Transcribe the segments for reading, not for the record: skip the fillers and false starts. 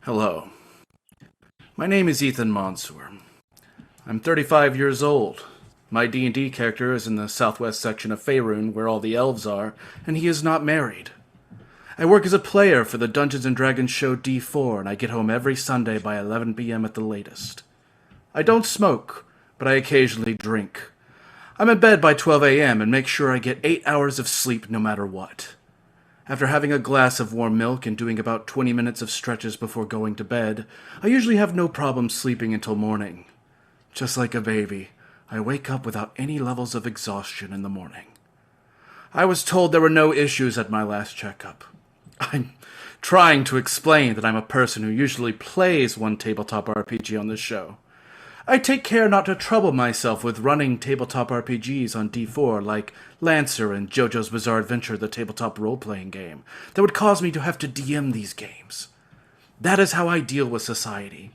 Hello. My name is Ethan Monsour. I'm 35 years old. My D&D character is in the southwest section of Faerun, where all the elves are, and he is not married. I work as a player for the Dungeons & Dragons show D4, and I get home every Sunday by 11 p.m. at the latest. I don't smoke, but I occasionally drink. I'm in bed by 12 a.m. and make sure I get 8 hours of sleep no matter what. After having a glass of warm milk and doing about 20 minutes of stretches before going to bed, I usually have no problem sleeping until morning. Just like a baby, I wake up without any levels of exhaustion in the morning. I was told there were no issues at my last checkup. I'm trying to explain that I'm a person who usually plays one tabletop RPG on this show. I take care not to trouble myself with running tabletop RPGs on D4 like Lancer and JoJo's Bizarre Adventure, the tabletop role-playing game, that would cause me to have to DM these games. That is how I deal with society.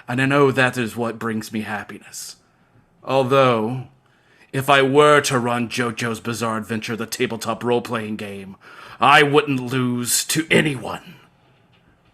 And I know that is what brings me happiness. Although, if I were to run JoJo's Bizarre Adventure, the tabletop role-playing game, I wouldn't lose to anyone.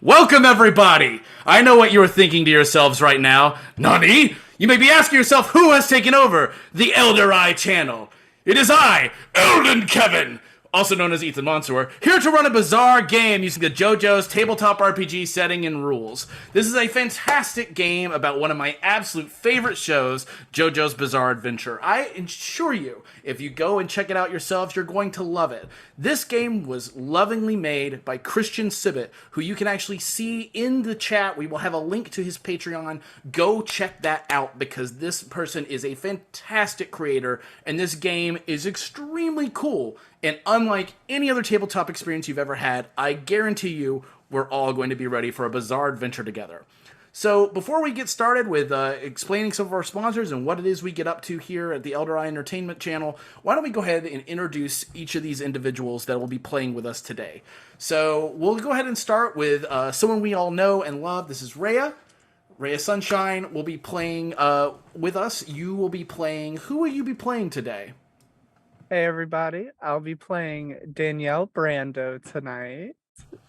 Welcome, everybody! I know what you're thinking to yourselves right now. Nani? You may be asking yourself who has taken over the Elder Eye channel. It is I, Elden Kevin, also known as Ethan Monsour, here to run a bizarre game using the JoJo's tabletop RPG setting and rules. This is a fantastic game about one of my absolute favorite shows, JoJo's Bizarre Adventure. I assure you, if you go and check it out yourselves, you're going to love it. This game was lovingly made by Christian Sibbett, who you can actually see in the chat. We will have a link to his Patreon. Go check that out because this person is a fantastic creator, and this game is extremely cool. And unlike any other tabletop experience you've ever had, I guarantee you we're all going to be ready for a bizarre adventure together. So before we get started with explaining some of our sponsors and what it is we get up to here at the Elder Eye Entertainment channel, why don't we go ahead and introduce each of these individuals that will be playing with us today. So we'll go ahead and start with someone we all know and love. This is Raya. Raya Sunshine will be playing with us. You will be playing... Who will you be playing today? Hey everybody, I'll be playing Danielle Brando tonight.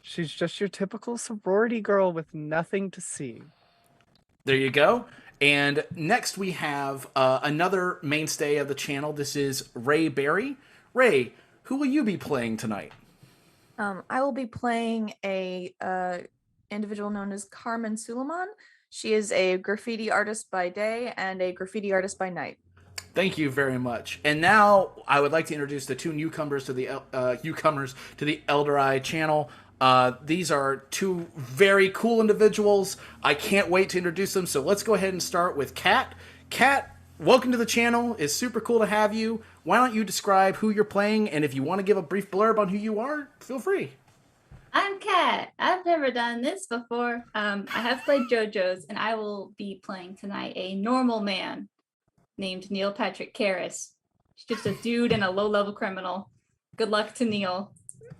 She's just your typical sorority girl with nothing to see. There you go. And next we have another mainstay of the channel. This is Ray Berry. Ray, who will you be playing tonight? I will be playing a individual known as Carmen Suleiman. She is a graffiti artist by day and a graffiti artist by night. Thank you very much. And now I would like to introduce the two newcomers to the Elder Eye channel. These are two very cool individuals. I can't wait to introduce them. So let's go ahead and start with Kat. Kat, welcome to the channel. It's super cool to have you. Why don't you describe who you're playing? And if you want to give a brief blurb on who you are, feel free. I'm Kat. I've never done this before. I have played JoJo's, and I will be playing tonight a normal man named Neil Patrick Carris. He's just a dude and a low-level criminal. Good luck to Neil.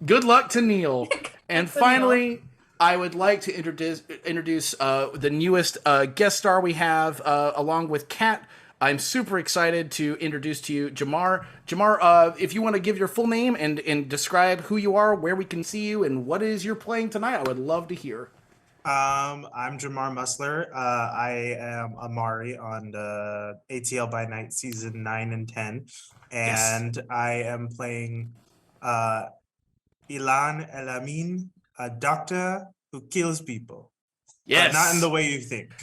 Good luck to Neil. And finally, I would like to introduce the newest guest star we have, along with Kat. I'm super excited to introduce to you Jamar. Jamar, if you want to give your full name and describe who you are, where we can see you, and what it is you're playing tonight, I would love to hear. I'm Jamar Muslar. I am Amari on the ATL by Night season 9 and 10. And yes. I am playing Ilan El-Amin, a doctor who kills people. Yes. But not in the way you think.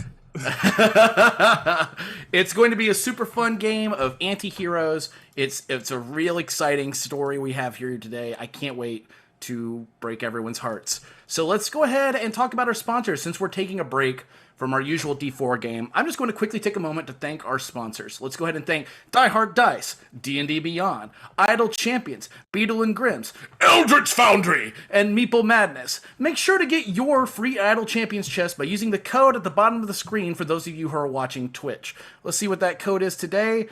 It's going to be a super fun game of anti-heroes. It's a real exciting story we have here today. I can't wait to break everyone's hearts. So let's go ahead and talk about our sponsors. Since we're taking a break from our usual D4 game, I'm just going to quickly take a moment to thank our sponsors. Let's go ahead and thank Die Hard Dice, D&D Beyond, Idle Champions, Beetle and Grimm's, Eldritch Foundry, and Meeple Madness. Make sure to get your free Idle Champions chest by using the code at the bottom of the screen for those of you who are watching Twitch. Let's see what that code is today.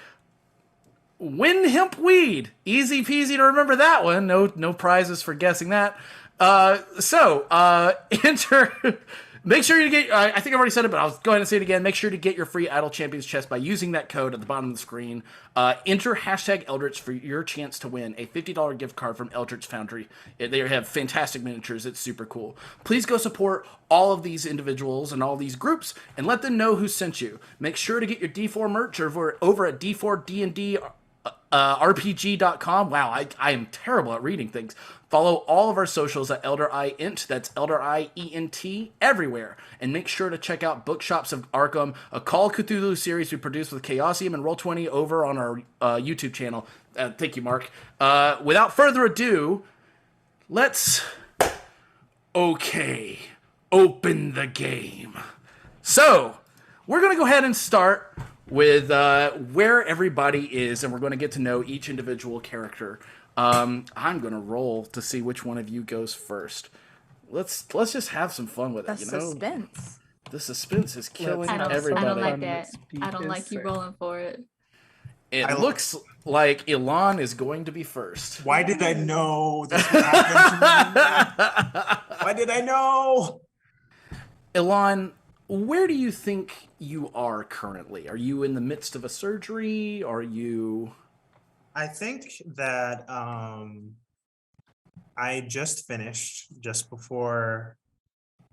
Win Hemp Weed. Easy peasy to remember that one. No prizes for guessing that. Enter Make sure you get, I think I've already said it, but I'll go ahead and say it again. Make sure to get your free Idle Champions chest by using that code at the bottom of the screen. Enter hashtag Eldritch for your chance to win a $50 gift card from Eldritch Foundry. They have fantastic miniatures. It's super cool. Please go support all of these individuals and all these groups and let them know who sent you. Make sure to get your D4 merch over at D4D&D RPG.com. Wow, I am terrible at reading things. Follow all of our socials at ElderIEnt, that's ElderIENT, everywhere. And make sure to check out Bookshops of Arkham, a Call of Cthulhu series we produced with Chaosium and Roll20 over on our YouTube channel. Thank you, Mark. Without further ado, let's... open the game. So, we're going to go ahead and start with where everybody is, and we're going to get to know each individual character. I'm going to roll to see which one of you goes first. Let's just have some fun with it. The suspense. The suspense is killing I don't everybody. like that. I don't like you rolling for it. It looks like Ilan is going to be first. Why did I know this would happen to me? Why did I know? Ilan, where do you think you are currently? Are you in the midst of a surgery? Are you... I think that I just finished just before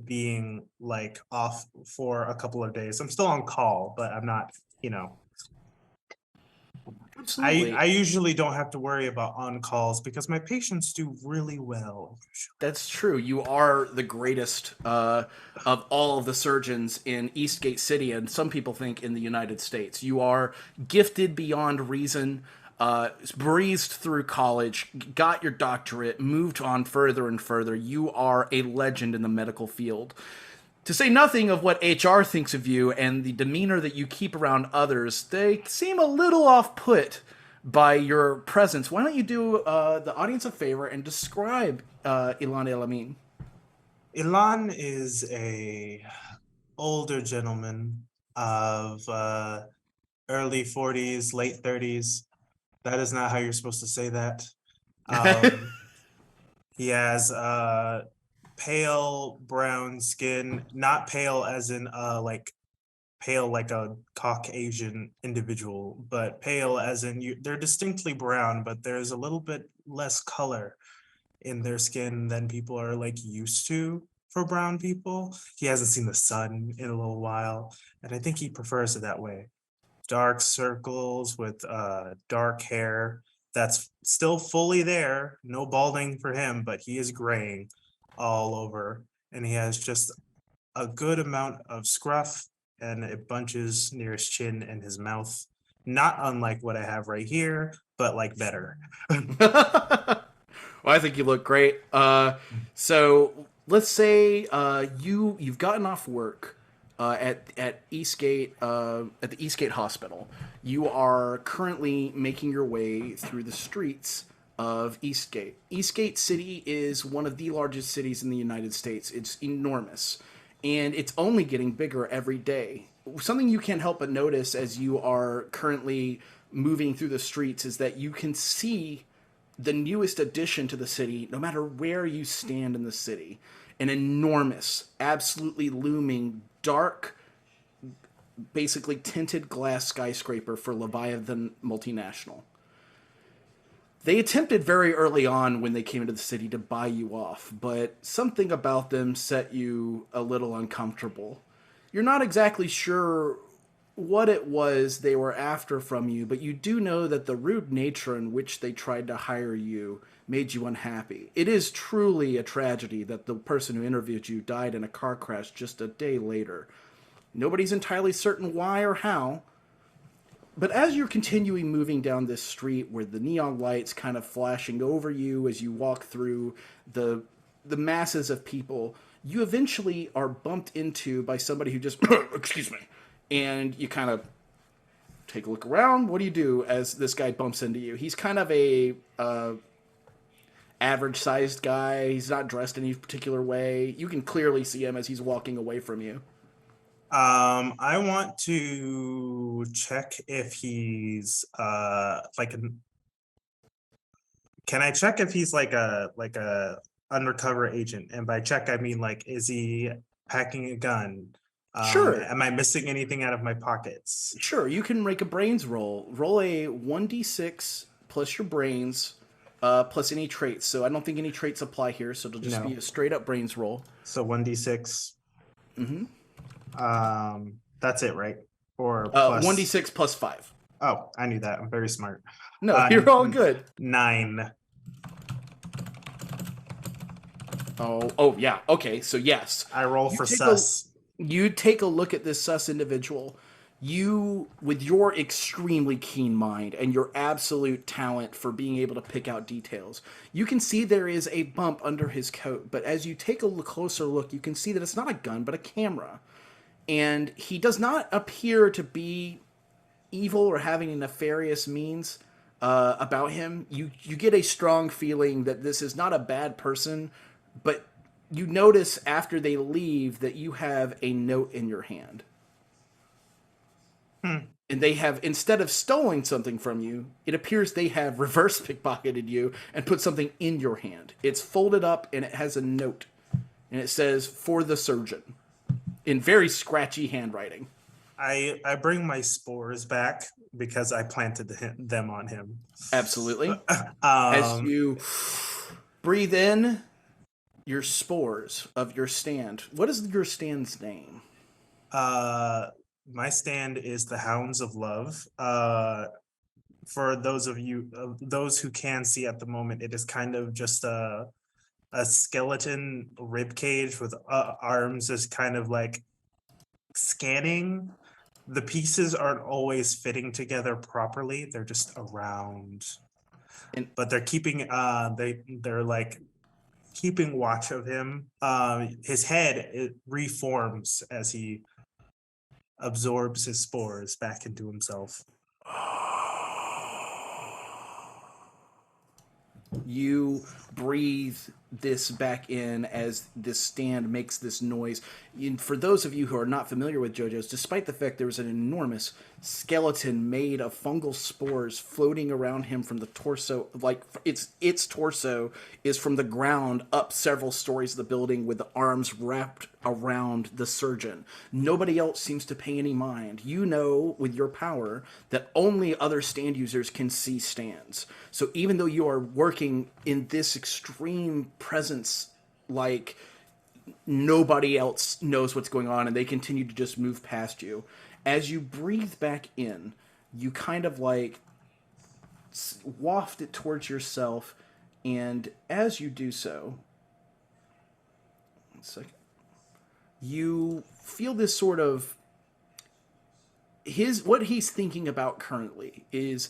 being like off for a couple of days. I'm still on call, but I'm not, Absolutely. I usually don't have to worry about on calls because my patients do really well. That's true. You are the greatest of all of the surgeons in Eastgate City, and some people think in the United States. You are gifted beyond reason, breezed through college, got your doctorate, moved on further and further. You are a legend in the medical field. To say nothing of what HR thinks of you and the demeanor that you keep around others, they seem a little off-put by your presence. Why don't you do the audience a favor and describe Ilan El-Amin? Ilan is a older gentleman of early 40s, late 30s. That is not how you're supposed to say that. He has pale brown skin, not pale as in pale like a Caucasian individual, but pale as in they're distinctly brown, but there's a little bit less color in their skin than people are like used to for brown people. He hasn't seen the sun in a little while, and I think he prefers it that way. Dark circles with dark hair that's still fully there, no balding for him, but he is graying all over, and he has just a good amount of scruff, and it bunches near his chin and his mouth, not unlike what I have right here, but like better. Well, I think you look great. So let's say you've gotten off work at Eastgate at the Eastgate Hospital. You are currently making your way through the streets of Eastgate. Eastgate City is one of the largest cities in the United States. It's enormous, and it's only getting bigger every day. Something you can't help but notice as you are currently moving through the streets is that you can see the newest addition to the city, no matter where you stand in the city. An enormous, absolutely looming, dark, basically tinted glass skyscraper for Leviathan Multinational. They attempted very early on when they came into the city to buy you off, but something about them set you a little uncomfortable. You're not exactly sure what it was they were after from you, but you do know that the rude nature in which they tried to hire you made you unhappy. It is truly a tragedy that the person who interviewed you died in a car crash just a day later. Nobody's entirely certain why or how, but as you're continuing moving down this street where the neon lights kind of flashing over you as you walk through the masses of people, you eventually are bumped into by somebody who just, excuse me, and you kind of take a look around. What do you do as this guy bumps into you? He's kind of a average-sized guy. He's not dressed in any particular way. You can clearly see him as he's walking away from you. I want to check if he's can I check if he's like a undercover agent? And by check I mean like, is he packing a gun. Sure. Am I missing anything out of my pockets? Sure, you can make a brains roll. Roll a 1d6 plus your brains, plus any traits. So I don't think any traits apply here, so it'll just No. be a straight up brains roll. So 1d6. Mm-hmm. That's it, right? Or plus 1d6 plus 5. Oh, I knew that. I'm very smart. No, you're all good. 9. Oh yeah. Okay, so yes. I roll for take sus. You take a look at this sus individual. You, with your extremely keen mind and your absolute talent for being able to pick out details, you can see there is a bump under his coat. But as you take a closer look, you can see that it's not a gun, but a camera. And he does not appear to be evil or having a nefarious means about him. You get a strong feeling that this is not a bad person, but you notice after they leave that you have a note in your hand. And they have, instead of stealing something from you, it appears they have reverse pickpocketed you and put something in your hand. It's folded up and it has a note. And it says, "For the surgeon," in very scratchy handwriting. I bring my spores back because I planted them on him. Absolutely. As you breathe in your spores of your stand. What is your stand's name? My stand is the Hounds of Love. For those of you, those who can see at the moment, it is kind of just a skeleton rib cage with arms as kind of like scanning. The pieces aren't always fitting together properly. They're just around, but they're keeping they're like keeping watch of him. His head, it reforms as he absorbs his spores back into himself. You breathe this back in as this stand makes this noise. And for those of you who are not familiar with JoJo's, despite the fact there was an enormous skeleton made of fungal spores floating around him from the torso, like its torso is from the ground up several stories of the building with the arms wrapped around the surgeon. Nobody else seems to pay any mind. You know with your power that only other stand users can see stands. So even though you are working in this extreme presence, like nobody else knows what's going on and they continue to just move past you. As you breathe back in, you kind of like waft it towards yourself, and as you do so, one second, you feel this sort of what he's thinking about currently is,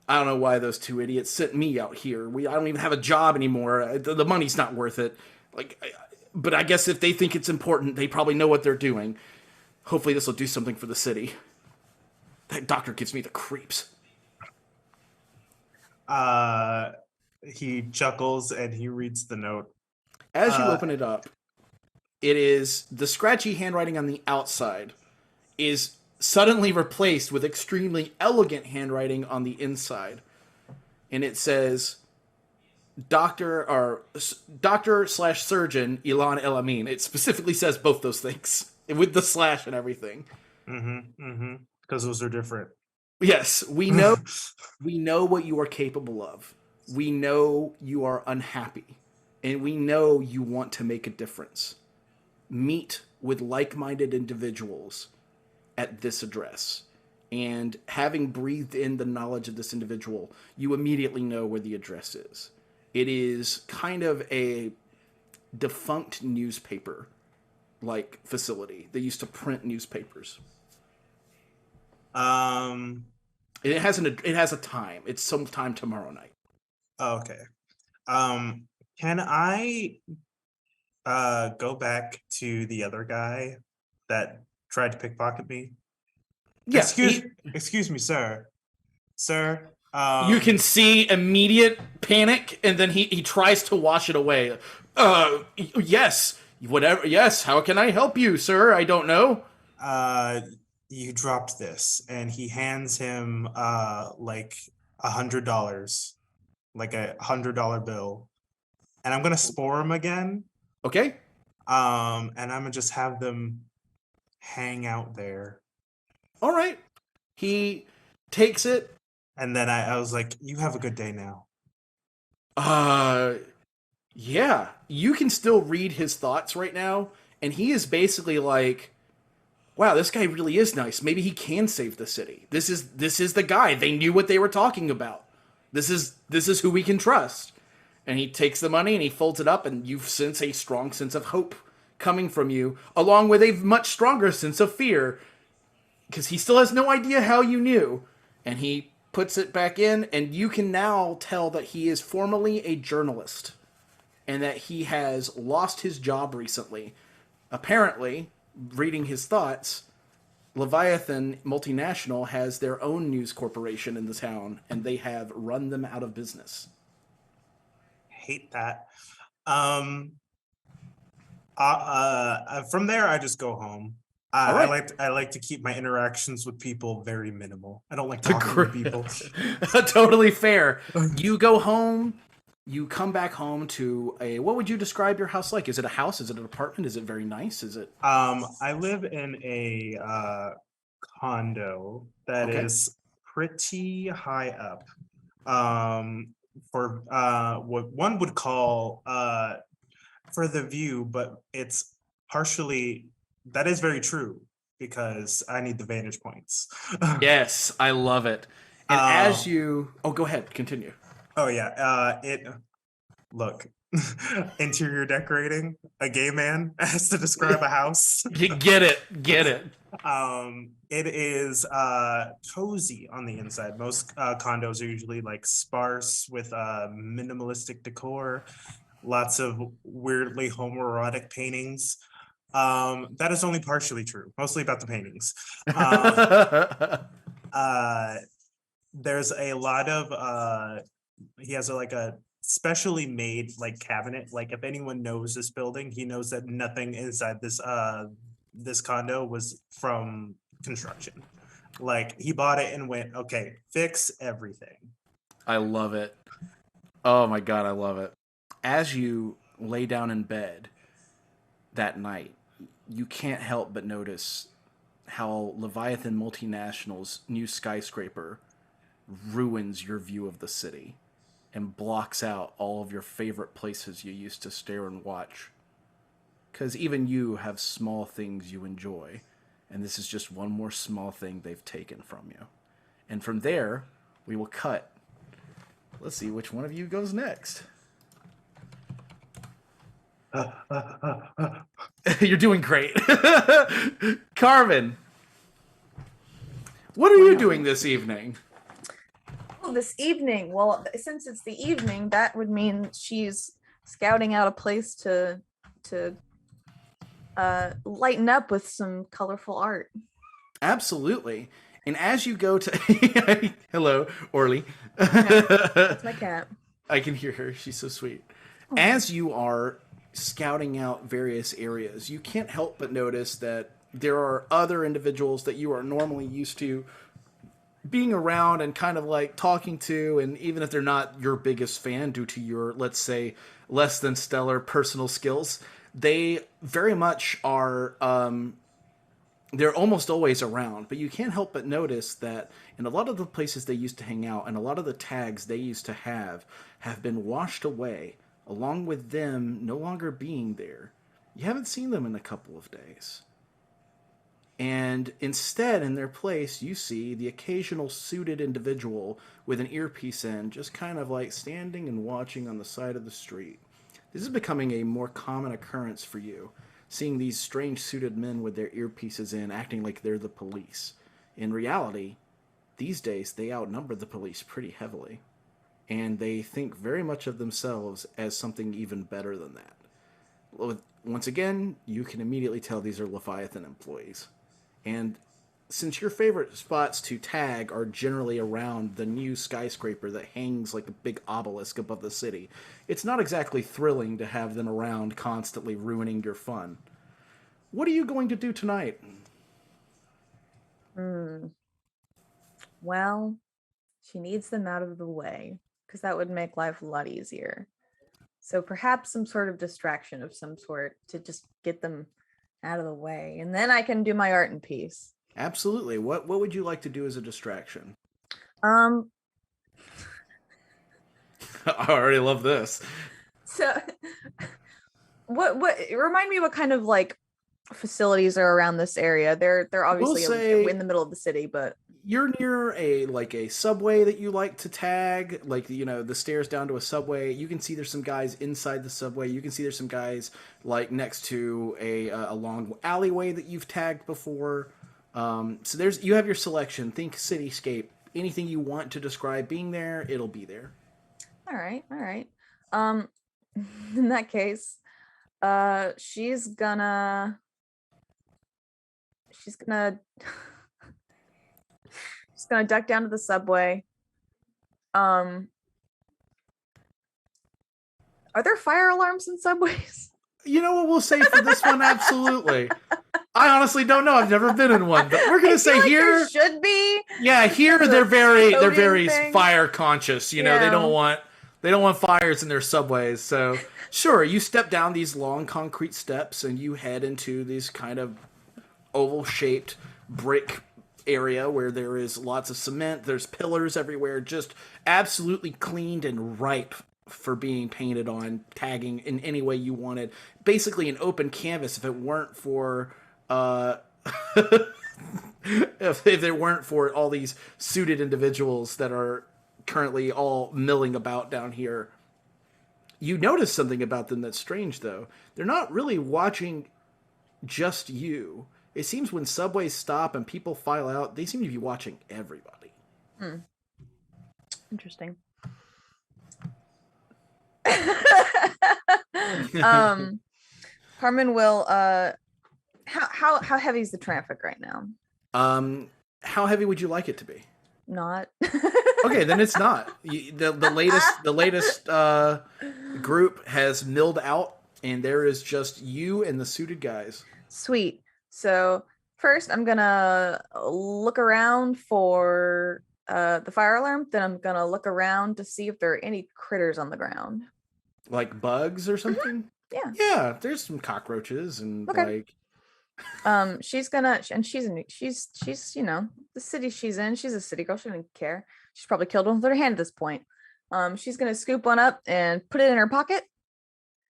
I don't know why those two idiots sent me out here. I don't even have a job anymore. The money's not worth it. But I guess if they think it's important, they probably know what they're doing. Hopefully this will do something for the city. That doctor gives me the creeps. He chuckles and he reads the note. As you open it up, it is the scratchy handwriting on the outside is suddenly replaced with extremely elegant handwriting on the inside. And it says, Doctor/Surgeon Ilan El-Amin. It specifically says both those things with the slash and everything. Because those are different. Yes, we know what you are capable of. We know you are unhappy, and we know you want to make a difference. Meet with like-minded individuals at this address. And having breathed in the knowledge of this individual, you immediately know where the address is. It is kind of a defunct newspaper like facility. They used to print newspapers. It has a time. It's sometime tomorrow night. Okay. Can I go back to the other guy that tried to pickpocket me? Yes. Excuse me, sir. Sir. You can see immediate panic, and then he tries to wash it away. Yes. Whatever. Yes. How can I help you, sir? I don't know. You dropped this, and he hands him like $100, like $100 bill, and I'm gonna spore him again. Okay. And I'm gonna just have them hang out there. All right. He takes it. And then I was like, "You have a good day now." Yeah. You can still read his thoughts right now, and he is basically like, wow, this guy really is nice. Maybe he can save the city. This is the guy. They knew what they were talking about. This is who we can trust. And he takes the money and he folds it up, and you sense a strong sense of hope coming from you, along with a much stronger sense of fear, because he still has no idea how you knew. And he puts it back in, and you can now tell that he is formerly a journalist, and that he has lost his job recently. Apparently, reading his thoughts, Leviathan Multinational has their own news corporation in the town, and they have run them out of business. Hate that. From there, I just go home. All right. I like to keep my interactions with people very minimal. I don't like talking to people. Totally fair. You go home. You come back home to a. What would you describe your house like? Is it a house? Is it an apartment? Is it very nice? Is it? I live in a condo that Okay. is pretty high up. For what one would call for the view, but it's partially that is very true because I need the vantage points. Yes, I love it. And as you, go ahead, continue. Oh yeah, look, interior decorating. A gay man has to describe a house. Get it. It is cozy on the inside. Most condos are usually like sparse with minimalistic decor, lots of weirdly homoerotic paintings. That is only partially true, mostly about the paintings. There's a lot of he has like a specially made like cabinet. Like if anyone knows this building, he knows that nothing inside this condo was from construction. Like he bought it and went, okay, fix everything. I love it. Oh my god, I love it. As you lay down in bed that night, you can't help but notice how Leviathan Multinational's new skyscraper ruins your view of the city and blocks out all of your favorite places you used to stare and watch. Because even you have small things you enjoy, and this is just one more small thing they've taken from you. And from there, we will cut. Let's see which one of you goes next. You're doing great. Carmen, what are you doing this evening? Oh, this evening. Well, since it's the evening, that would mean she's scouting out a place to lighten up with some colorful art. Absolutely. And as you go to hello, Orly. That's my cat. I can hear her. She's so sweet. As you are scouting out various areas, you can't help but notice that there are other individuals that you are normally used to being around and kind of like talking to, and even if they're not your biggest fan due to your, let's say, less than stellar personal skills, they very much are they're almost always around, but you can't help but notice that in a lot of the places they used to hang out and a lot of the tags they used to have been washed away, along with them no longer being there. You haven't seen them in a couple of days. And instead, in their place, you see the occasional suited individual with an earpiece in, just kind of like standing and watching on the side of the street. This is becoming a more common occurrence for you, seeing these strange suited men with their earpieces in, acting like they're the police. In reality, these days they outnumber the police pretty heavily, and they think very much of themselves as something even better than that. Once again, you can immediately tell these are Leviathan employees. And since your favorite spots to tag are generally around the new skyscraper that hangs like a big obelisk above the city, it's not exactly thrilling to have them around constantly ruining your fun. What are you going to do tonight? Well, she needs them out of the way because that would make life a lot easier. So perhaps some sort of distraction of some sort to just get them out of the way. And then I can do my art in peace. Absolutely. What would you like to do as a distraction? Um, I already love this. so what remind me what kind of like facilities are around this area? They're obviously say- in the middle of the city, but You're near a subway that you like to tag, like, you know, the stairs down to a subway. You can see there's some guys inside the subway. You can see there's some guys like next to a long alleyway that you've tagged before. So you have your selection. Think cityscape. Anything you want to describe being there, it'll be there. all right. In that case, she's gonna she's gonna duck down to the subway. Are there fire alarms in subways? You know what we'll say for this one? Absolutely. I honestly don't know. I've never been in one, but we're gonna say like here there should be. Yeah, here The they're very coding thing. fire conscious. You know, they Yeah. don't want fires in their subways. So sure, you step down these long concrete steps and you head into this kind of oval shaped brick area where there is lots of cement. There's pillars everywhere, just absolutely cleaned and ripe for being painted on, tagging in any way you wanted. Basically an open canvas if it weren't for if they weren't for all these suited individuals that are currently all milling about down here. You notice something about them that's strange, though. They're not really watching just you. It seems when subways stop and people file out, they seem to be watching everybody. Interesting. Carmen will how heavy is the traffic right now? How heavy would you like it to be? Not. Okay, then it's not. The latest group has milled out, and there is just you and the suited guys. Sweet. So first I'm gonna look around for the fire alarm. Then I'm gonna look around to see if there are any critters on the ground. Like bugs or something? Yeah. Yeah, there's some cockroaches and Okay. She's gonna, and she's you know, the city she's in, she's a city girl, she doesn't care. She's probably killed one with her hand at this point. She's gonna scoop one up and put it in her pocket.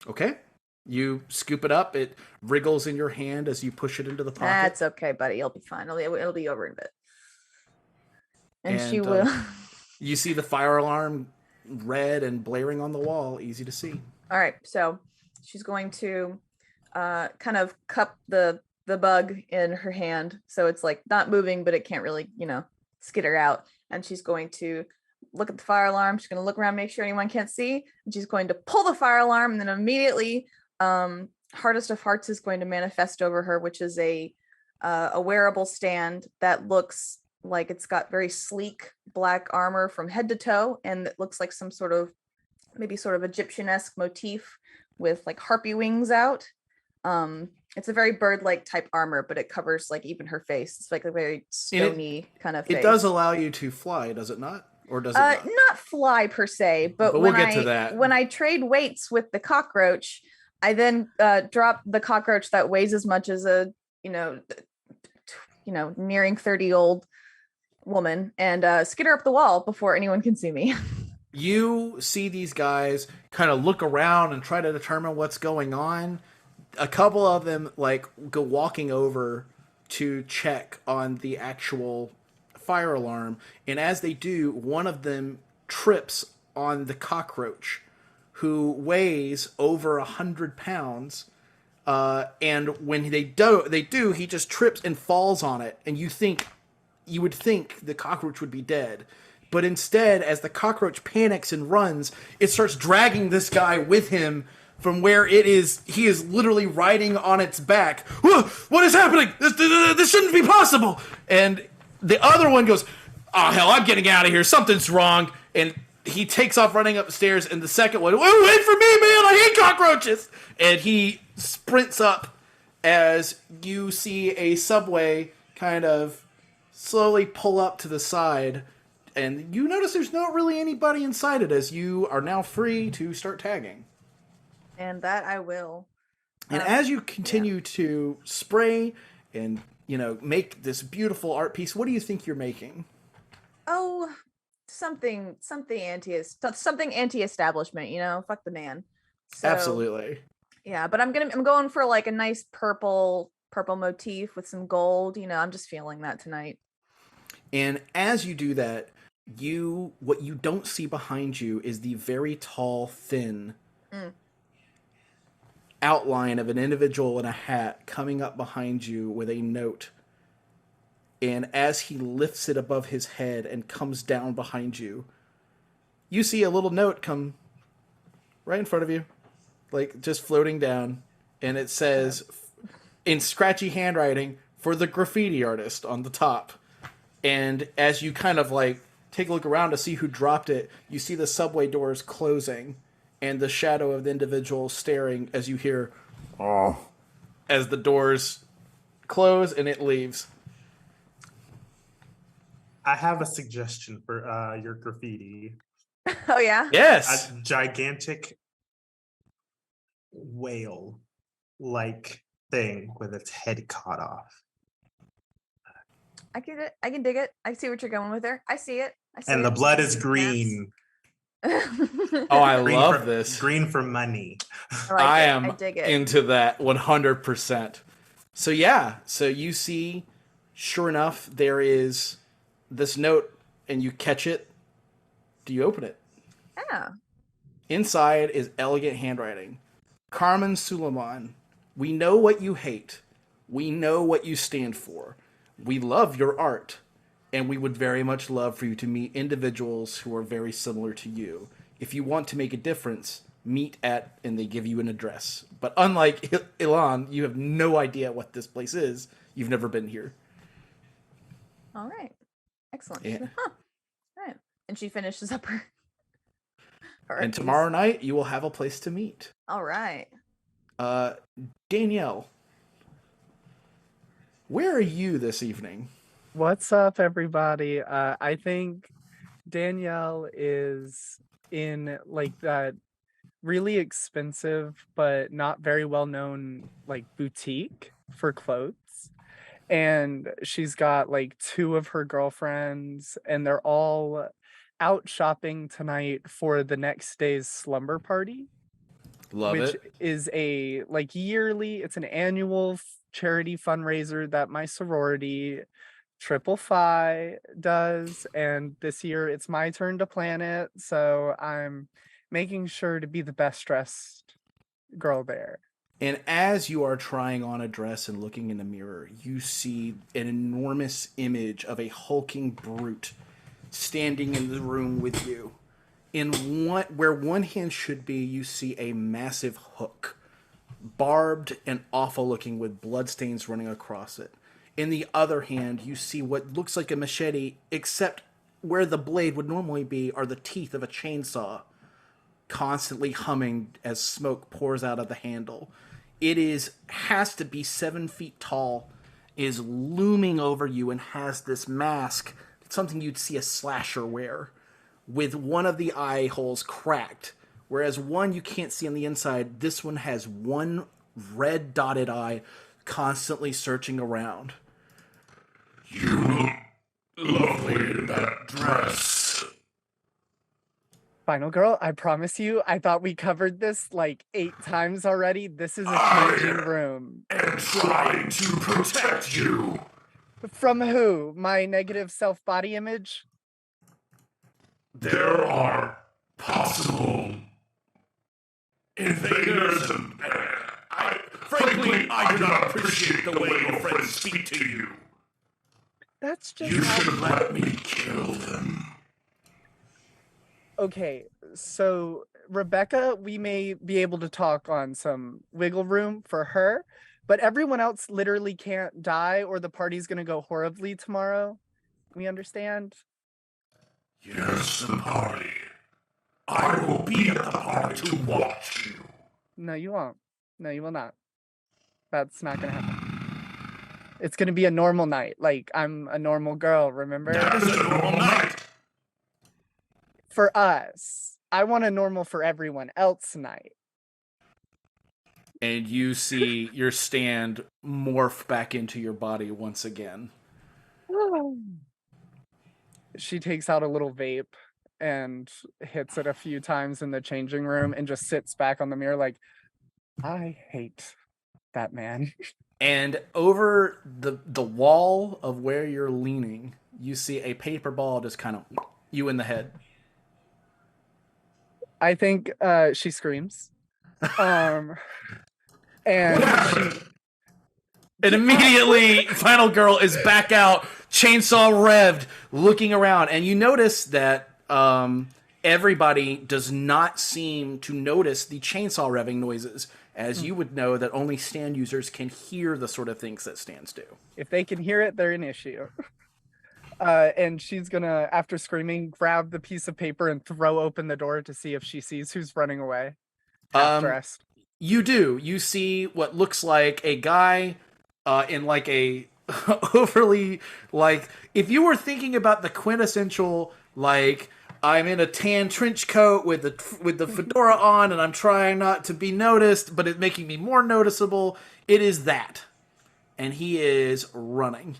Okay. You scoop it up, it wriggles in your hand as you push it into the pocket. That's okay, buddy. You'll be fine. It'll be over in a bit. And she And, will. You see the fire alarm red and blaring on the wall, easy to see. All right, so she's going to kind of cup the bug in her hand, so it's like not moving, but it can't really, you know, skitter out. And she's going to look at the fire alarm. She's going to look around, make sure anyone can't see. And she's going to pull the fire alarm, and then immediately, Hardest of Hearts is going to manifest over her, which is a wearable stand that looks like it's got very sleek black armor from head to toe, and it looks like some sort of maybe sort of Egyptian-esque motif with like harpy wings out. It's a very bird-like type armor, but it covers like even her face. It's like a very stony kind of face. It does allow you to fly, does it not? Or does it not? Not fly per se, but we'll get to that. When I trade weights with the cockroach, I then drop the cockroach that weighs as much as a nearing 30-year-old woman and skid her up the wall before anyone can see me. You see these guys kind of look around and try to determine what's going on. A couple of them like go walking over to check on the actual fire alarm, and as they do, one of them trips on the cockroach, who weighs over 100 pounds. And when they do, he just trips and falls on it, and you would think the cockroach would be dead. But instead, as the cockroach panics and runs, it starts dragging this guy with him from where he is literally riding on its back. What is happening? This shouldn't be possible. And the other one goes, oh, hell, I'm getting out of here. Something's wrong. And he takes off running up the stairs. And the second one, wait for me, man. I hate cockroaches. And he sprints up as you see a subway kind of slowly pull up to the side. And you notice there's not really anybody inside it as you are now free to start tagging. And that I will. And as you continue to spray and, make this beautiful art piece, what do you think you're making? Oh, something anti-establishment, fuck the man. So, Absolutely. yeah, but I'm going for like a nice purple motif with some gold. I'm just feeling that tonight. And as you do that, what you don't see behind you is the very tall, thin outline of an individual in a hat coming up behind you with a note. And as he lifts it above his head and comes down behind you, you see a little note come right in front of you, like just floating down. And it says, in scratchy handwriting, for the graffiti artist on the top. And as you kind of like take a look around to see who dropped it, you see the subway doors closing and the shadow of the individual staring as you hear, oh, as the doors close and it leaves. I have a suggestion for your graffiti. Oh yeah? Yes. A gigantic whale-like thing with its head cut off. I can dig it. I see what you're going with there. I see it. And the blood is green. Oh, I love this. Green for money. I am dig it. into that 100%. So yeah, so you see, sure enough, there is this note, and you catch it. Do you open it? Yeah. Inside is elegant handwriting. Carmen Suleiman, we know what you hate. We know what you stand for. We love your art. And we would very much love for you to meet individuals who are very similar to you. If you want to make a difference, meet at, and they give you an address. But unlike Ilan, you have no idea what this place is. You've never been here. All right. Excellent. Yeah. All right. And she finishes up her and tomorrow night, you will have a place to meet. All right. Danielle, where are you this evening? What's up, everybody? I think Danielle is in like that really expensive but not very well known like boutique for clothes. And she's got like two of her girlfriends, and they're all out shopping tonight for the next day's slumber party. Love which it. is a like yearly, it's an annual charity fundraiser that my sorority Triple Phi does, and this year it's my turn to plan it, so I'm making sure to be the best dressed girl there. And as you are trying on a dress and looking in the mirror, you see an enormous image of a hulking brute standing in the room with you. Where one hand should be, you see a massive hook, barbed and awful looking with bloodstains running across it. In the other hand, you see what looks like a machete, except where the blade would normally be are the teeth of a chainsaw, constantly humming as smoke pours out of the handle. It has to be 7 feet tall, is looming over you, and has this mask, something you'd see a slasher wear, with one of the eye holes cracked, whereas one you can't see on the inside. This one has one red dotted eye constantly searching around. You look lovely in that dress. Final girl, I promise you, I thought we covered this like 8 times already. This is a changing room. And trying to protect you. From who? My negative self-body image? There are possible invaders, and frankly, I do not appreciate the way your friends speak to you. That's just You should let me kill them. Okay, so Rebecca, we may be able to talk on some wiggle room for her, but everyone else literally can't die or the party's gonna go horribly tomorrow. We understand? Yes, the party. I will be at the party to watch you. No, you won't. No, you will not. That's not gonna happen. It's gonna be a normal night. Like, I'm a normal girl, remember? That is a normal night. For us. I want a normal for everyone else night. And you see your stand morph back into your body once again. She takes out a little vape and hits it a few times in the changing room and just sits back on the mirror like, I hate that man. And over the wall of where you're leaning, you see a paper ball just kind of you in the head. I think she screams. And she And immediately, Final Girl is back out, chainsaw revved, looking around. And you notice that everybody does not seem to notice the chainsaw revving noises, as you would know that only stand users can hear the sort of things that stands do. if they can hear it, they're an issue. And she's gonna, after screaming, grab the piece of paper and throw open the door to see if she sees who's running away. Half dressed. You do. You see what looks like a guy in like a overly, like, if you were thinking about the quintessential, like, I'm in a tan trench coat with the fedora on and I'm trying not to be noticed, but it's making me more noticeable. It is that. And he is running.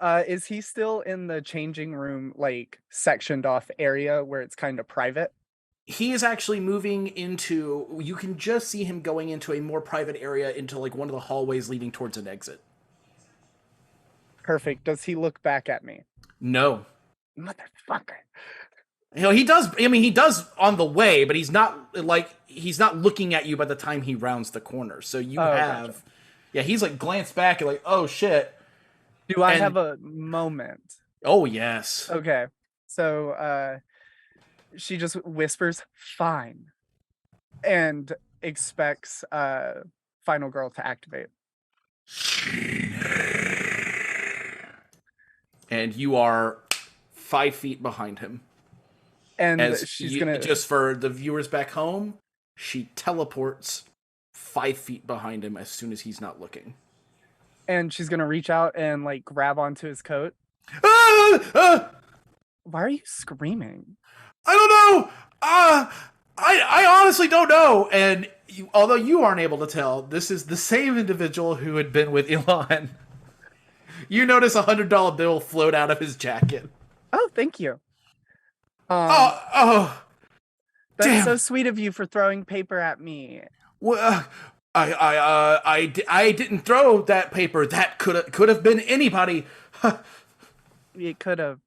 Is he still in the changing room, like, sectioned off area where it's kind of private? He is actually moving into, you can just see him going into a more private area, into like one of the hallways leading towards an exit. Perfect. Does he look back at me? No. Motherfucker. You know, he does, I mean, he does on the way, but he's not looking at you by the time he rounds the corner. So you have, gotcha. Yeah, he's like glanced back and like, oh shit. Do I have a moment? Oh, yes. Okay. So, she just whispers, fine, and expects Final Girl to activate. And you are 5 feet behind him. And As she's gonna, just for the viewers back home, she teleports 5 feet behind him as soon as he's not looking. and she's gonna reach out and like grab onto his coat. Ah! Why are you screaming? I don't know. I honestly don't know. And although you aren't able to tell, this is the same individual who had been with Ilan. You notice $100 bill float out of his jacket. Oh, thank you. That's That's so sweet of you for throwing paper at me. Well, I didn't throw that paper. That could have been anybody. It could have.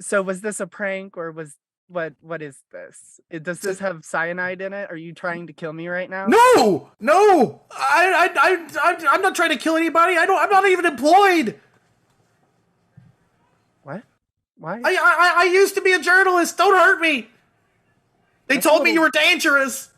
So was this a prank, or was what is this? Does this have cyanide in it? Are you trying to kill me right now? No. I'm not trying to kill anybody. I'm not even employed. What? Why? I used to be a journalist. Don't hurt me. They That's a told me you little- were dangerous.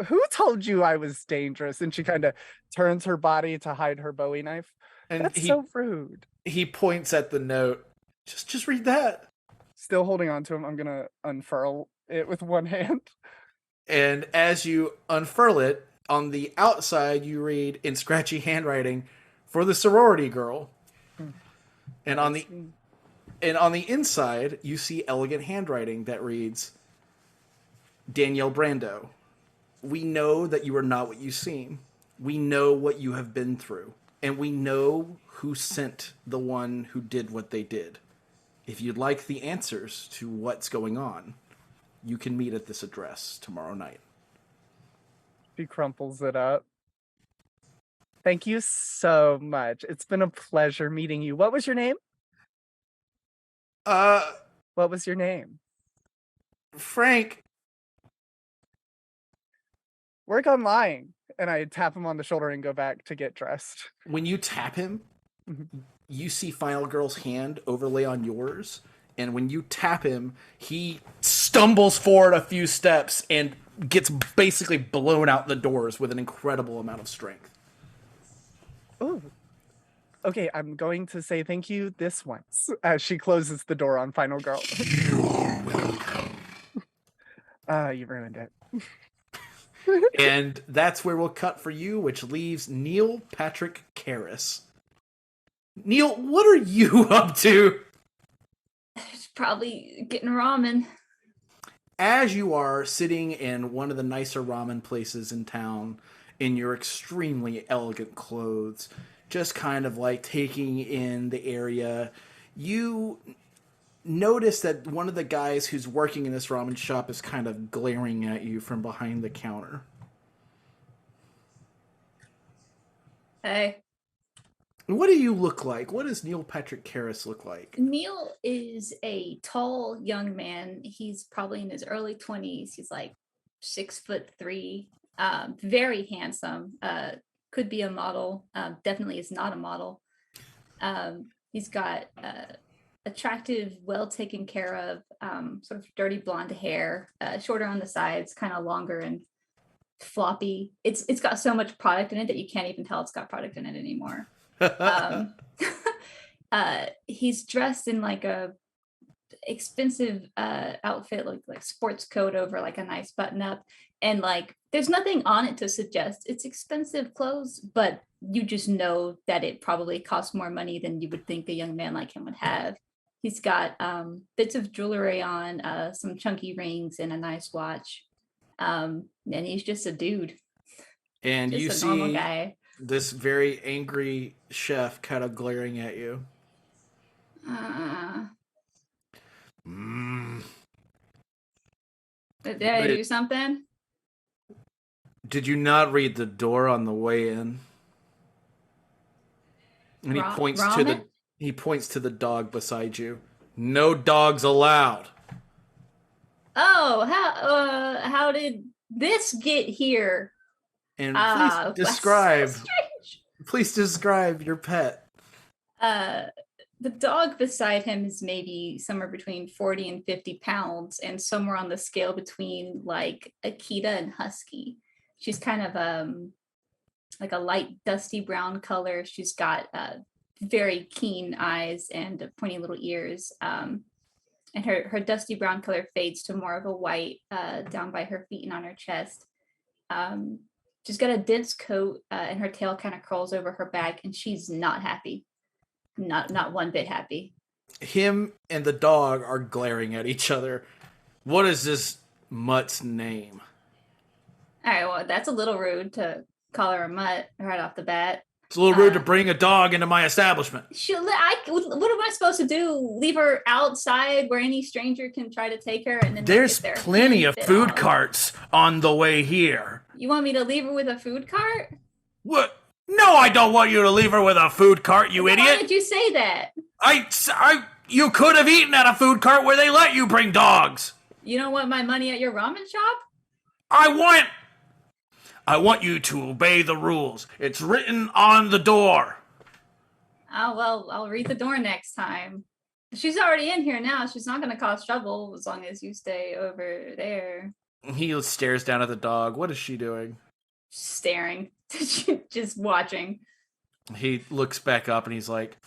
Who told you I was dangerous? And she kind of turns her body to hide her Bowie knife. And That's so rude. he points at the note. Just read that. Still holding on to him, I'm gonna unfurl it with one hand. And as you unfurl it, on the outside you read in scratchy handwriting, "For the sorority girl." And on the inside you see elegant handwriting that reads, "Danielle Brando. We know that you are not what you seem. We know what you have been through. And we know who sent the one who did what they did. If you'd like the answers to what's going on, you can meet at this address tomorrow night." She crumples it up. Thank you so much. It's been a pleasure meeting you. What was your name? What was your name? Frank. Work on lying. And I tap him on the shoulder and go back to get dressed. When you tap him, you see Final Girl's hand overlay on yours. And when you tap him, he stumbles forward a few steps and gets basically blown out the doors with an incredible amount of strength. Ooh. Okay, I'm going to say thank you this once as she closes the door on Final Girl. You're welcome. You ruined it. And that's where we'll cut for you, which leaves Neil Patrick Carris. Neil, what are you up to? It's probably getting ramen. as you are sitting in one of the nicer ramen places in town in your extremely elegant clothes, just kind of like taking in the area, you notice that one of the guys who's working in this ramen shop is kind of glaring at you from behind the counter. Hey. What do you look like? What does Neil Patrick Carris look like? Neil is a tall young man. He's probably in his early 20s. He's like 6'3", very handsome. Could be a model. Definitely is not a model. He's got attractive, well taken care of, sort of dirty blonde hair, shorter on the sides, kind of longer and floppy. It's got so much product in it that you can't even tell it's got product in it anymore. He's dressed in like a expensive outfit, like sports coat over like a nice button up, and like there's nothing on it to suggest it's expensive clothes, but you just know that it probably costs more money than you would think a young man like him would have. He's got bits of jewelry on, some chunky rings and a nice watch, and he's just a dude. And just you a normal see guy. this very angry chef kind of glaring at you. Did I do something? Did you not read the door on the way in? And he points to the dog beside you. No dogs allowed. Oh, how did this get here? And please describe your pet. The dog beside him is maybe somewhere between 40 and 50 pounds, and somewhere on the scale between like Akita and Husky. She's kind of like a light dusty brown color. She's got very keen eyes and pointy little ears. And her dusty brown color fades to more of a white down by her feet and on her chest. She's got a dense coat, and her tail kind of curls over her back, and she's not happy. Not one bit happy. Him and the dog are glaring at each other. What is this mutt's name? All right, well, that's a little rude to call her a mutt right off the bat. It's a little rude to bring a dog into my establishment. What am I supposed to do? Leave her outside where any stranger can try to take her? And then there's plenty of food carts on the way here. You want me to leave her with a food cart? What? No, I don't want you to leave her with a food cart, you idiot. Why did you say that? You could have eaten at a food cart where they let you bring dogs. You don't want my money at your ramen shop? I want you to obey the rules. It's written on the door. Oh, well, I'll read the door next time. She's already in here now. She's not going to cause trouble as long as you stay over there. He stares down at the dog. What is she doing? Staring. Just watching. He looks back up and he's like,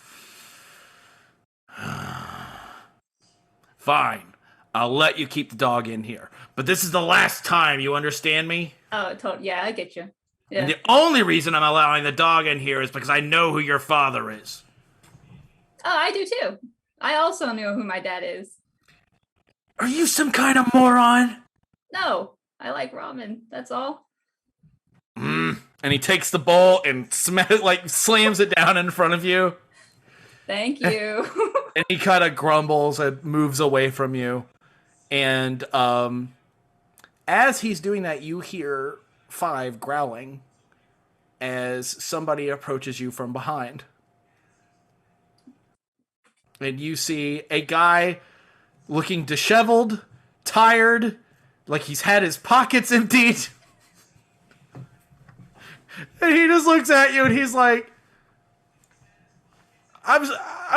fine. I'll let you keep the dog in here. But this is the last time, you understand me? Oh, totally. Yeah, I get you. Yeah. And the only reason I'm allowing the dog in here is because I know who your father is. Oh, I do too. I also know who my dad is. Are you some kind of moron? No, I like ramen. That's all. And he takes the bowl and slams it down in front of you. Thank you. And he kind of grumbles and moves away from you. And as he's doing that, you hear 5 growling as somebody approaches you from behind. And you see a guy looking disheveled, tired, like he's had his pockets emptied. And he just looks at you and he's like, I'm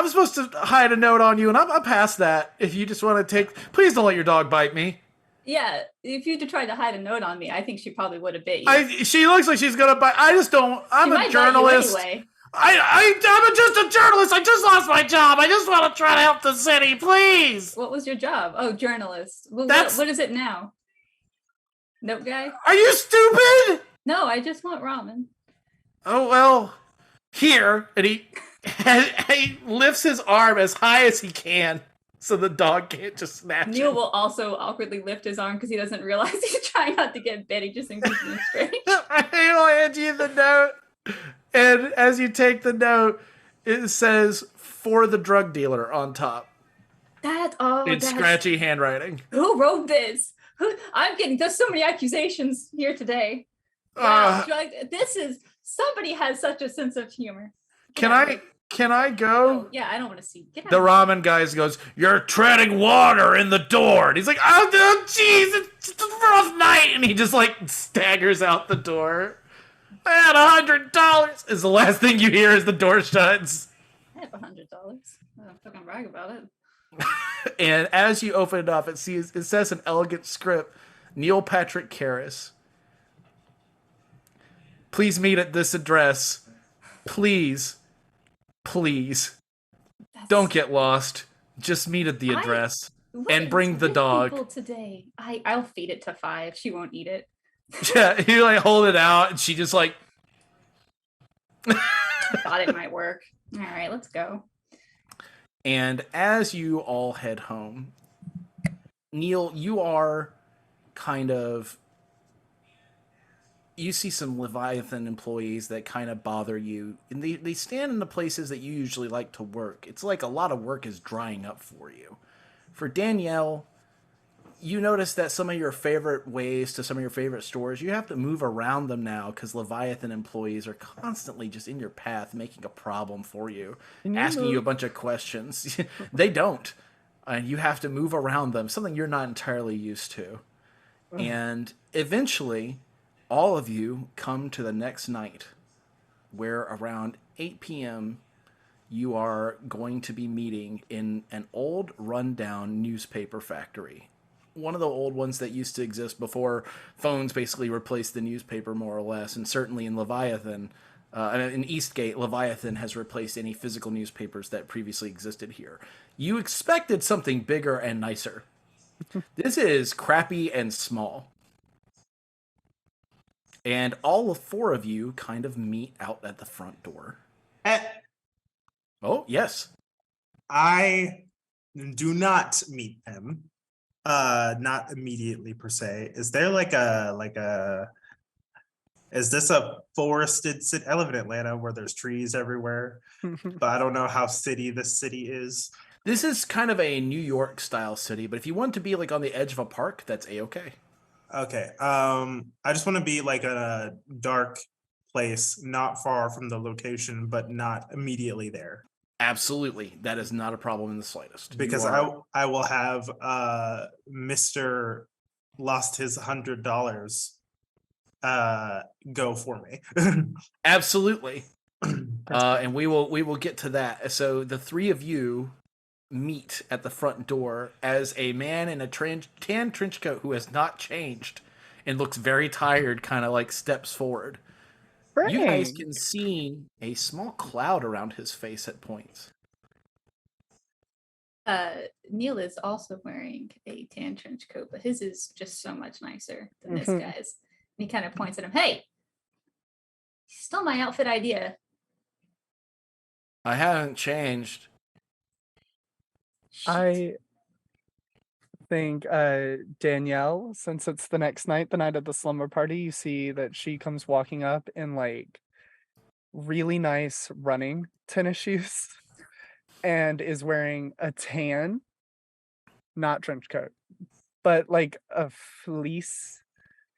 supposed to hide a note on you, and I'm past that. If you just want to please don't let your dog bite me. Yeah, if you'd tried to hide a note on me, I think she probably would have bit you. She looks like she's gonna bite. I just don't. I'm a journalist. Anyway. I'm just a journalist. I just lost my job. I just want to try to help the city, please. What was your job? Oh, journalist. Well, what is it now? Note guy? Are you stupid? No, I just want ramen. Oh, well, here. And he lifts his arm as high as he can so the dog can't just snatch Neil him. will also awkwardly lift his arm because he doesn't realize he's trying not to get bit. He just thinks he's being strange. I will hand you the note, and as you take the note, it says "for the drug dealer" on top in scratchy handwriting. Who wrote this? I'm getting there's so many accusations here today. Wow, somebody has such a sense of humor. Can I go? Oh, yeah, I don't want to see. Get out The of ramen guy goes, "You're treading water in the door." And he's like, "Oh, jeez, it's a rough night." And he just like staggers out the door. I had $100. Is the last thing you hear as the door shuts. I have $100. I don't fucking brag about it. And as you open it up, it says an elegant script. Neil Patrick Carris. Please meet at this address. Please. Don't get lost. Just meet at the address. And bring the dog. People today. I'll feed it to 5. She won't eat it. Yeah, you like hold it out and she just like Thought it might work. All right, let's go. And as you all head home, Neil, you are kind of... You see some Leviathan employees that kind of bother you. And they stand in the places that you usually like to work. It's like a lot of work is drying up for you. For Danielle, you notice that some of your favorite ways to some of your favorite stores, you have to move around them now because Leviathan employees are constantly just in your path making a problem for you, asking you a bunch of questions. They don't. And you have to move around them, something you're not entirely used to. And eventually, all of you come to the next night where around 8 p.m., you are going to be meeting in an old rundown newspaper factory. One of the old ones that used to exist before phones basically replaced the newspaper, more or less. And certainly in Leviathan, in Eastgate, Leviathan has replaced any physical newspapers that previously existed here. You expected something bigger and nicer. This is crappy and small. And all 4 of you kind of meet out at the front door. Oh, yes. I do not meet them. Not immediately per se. Is there is this a forested city? I live in Atlanta where there's trees everywhere, but I don't know how city this city is. This is kind of a New York style city, but if you want to be like on the edge of a park, that's a-okay. Okay. I just want to be like a dark place, not far from the location, but not immediately there. Absolutely. That is not a problem in the slightest. Because I will have Mr. Lost his $100 go for me. Absolutely. And we will get to that. So the 3 of you meet at the front door as a man in a tan trench coat who has not changed and looks very tired kind of like steps forward. Frank. You guys can see a small cloud around his face at points. Neil is also wearing a tan trench coat, but his is just so much nicer than this guy's. And he kind of points at him. Hey, you stole my outfit idea. I haven't changed. Shit. I think Danielle, since it's the next night, the night of the slumber party, you see that she comes walking up in like really nice running tennis shoes and is wearing a tan, not trench coat, but like a fleece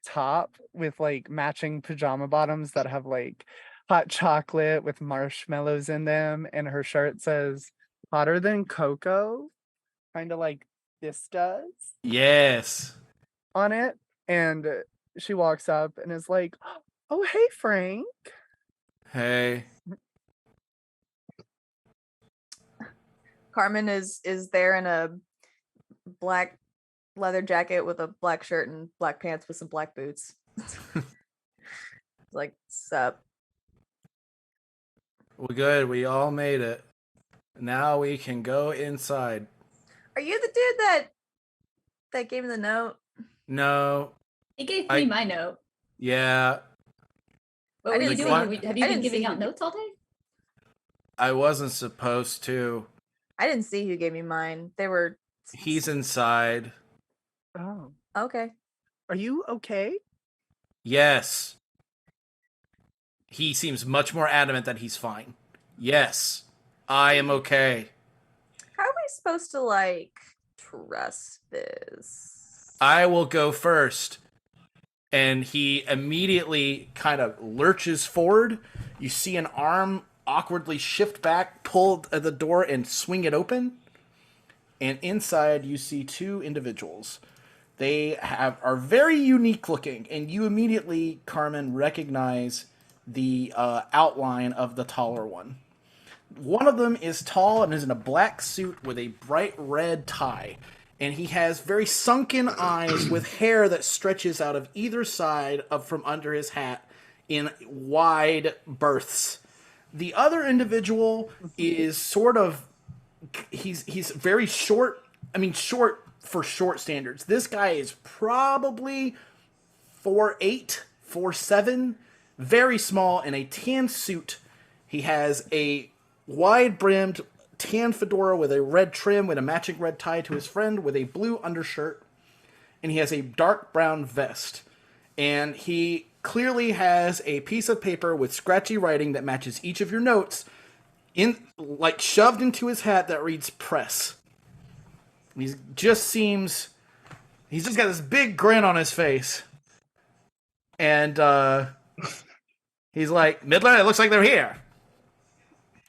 top with like matching pajama bottoms that have like hot chocolate with marshmallows in them, and her shirt says hotter than cocoa, kind of like this does. Yes. On it. And she walks up and is like, "Oh, hey, Frank." Hey. Carmen is there in a black leather jacket with a black shirt and black pants with some black boots. Like, sup? Well, good. We all made it. Now we can go inside. Are you the dude that gave me the note? No. He gave me my note. Yeah. What were you doing? Have you been giving out notes all day? I wasn't supposed to. I didn't see who gave me mine. They were. He's inside. Oh. Okay. Are you okay? Yes. He seems much more adamant that he's fine. Yes, I am okay. How are we supposed to like trust this? I will go first. And he immediately kind of lurches forward. You see an arm awkwardly shift back, pull at the door, and swing it open. And inside, you see two individuals. They are very unique looking, and you immediately, Carmen, recognize the outline of the taller one. One of them is tall and is in a black suit with a bright red tie. And he has very sunken eyes with hair that stretches out of either side from under his hat in wide berths. The other individual is sort of, he's very short. I mean, short for short standards. This guy is probably 4'8", 4'7", very small, in a tan suit. He has a wide-brimmed tan fedora with a red trim with a matching red tie to his friend with a blue undershirt, and he has a dark brown vest. And he clearly has a piece of paper with scratchy writing that matches each of your notes shoved into his hat that reads press. And he's just got this big grin on his face. And he's like, Midler, it looks like they're here.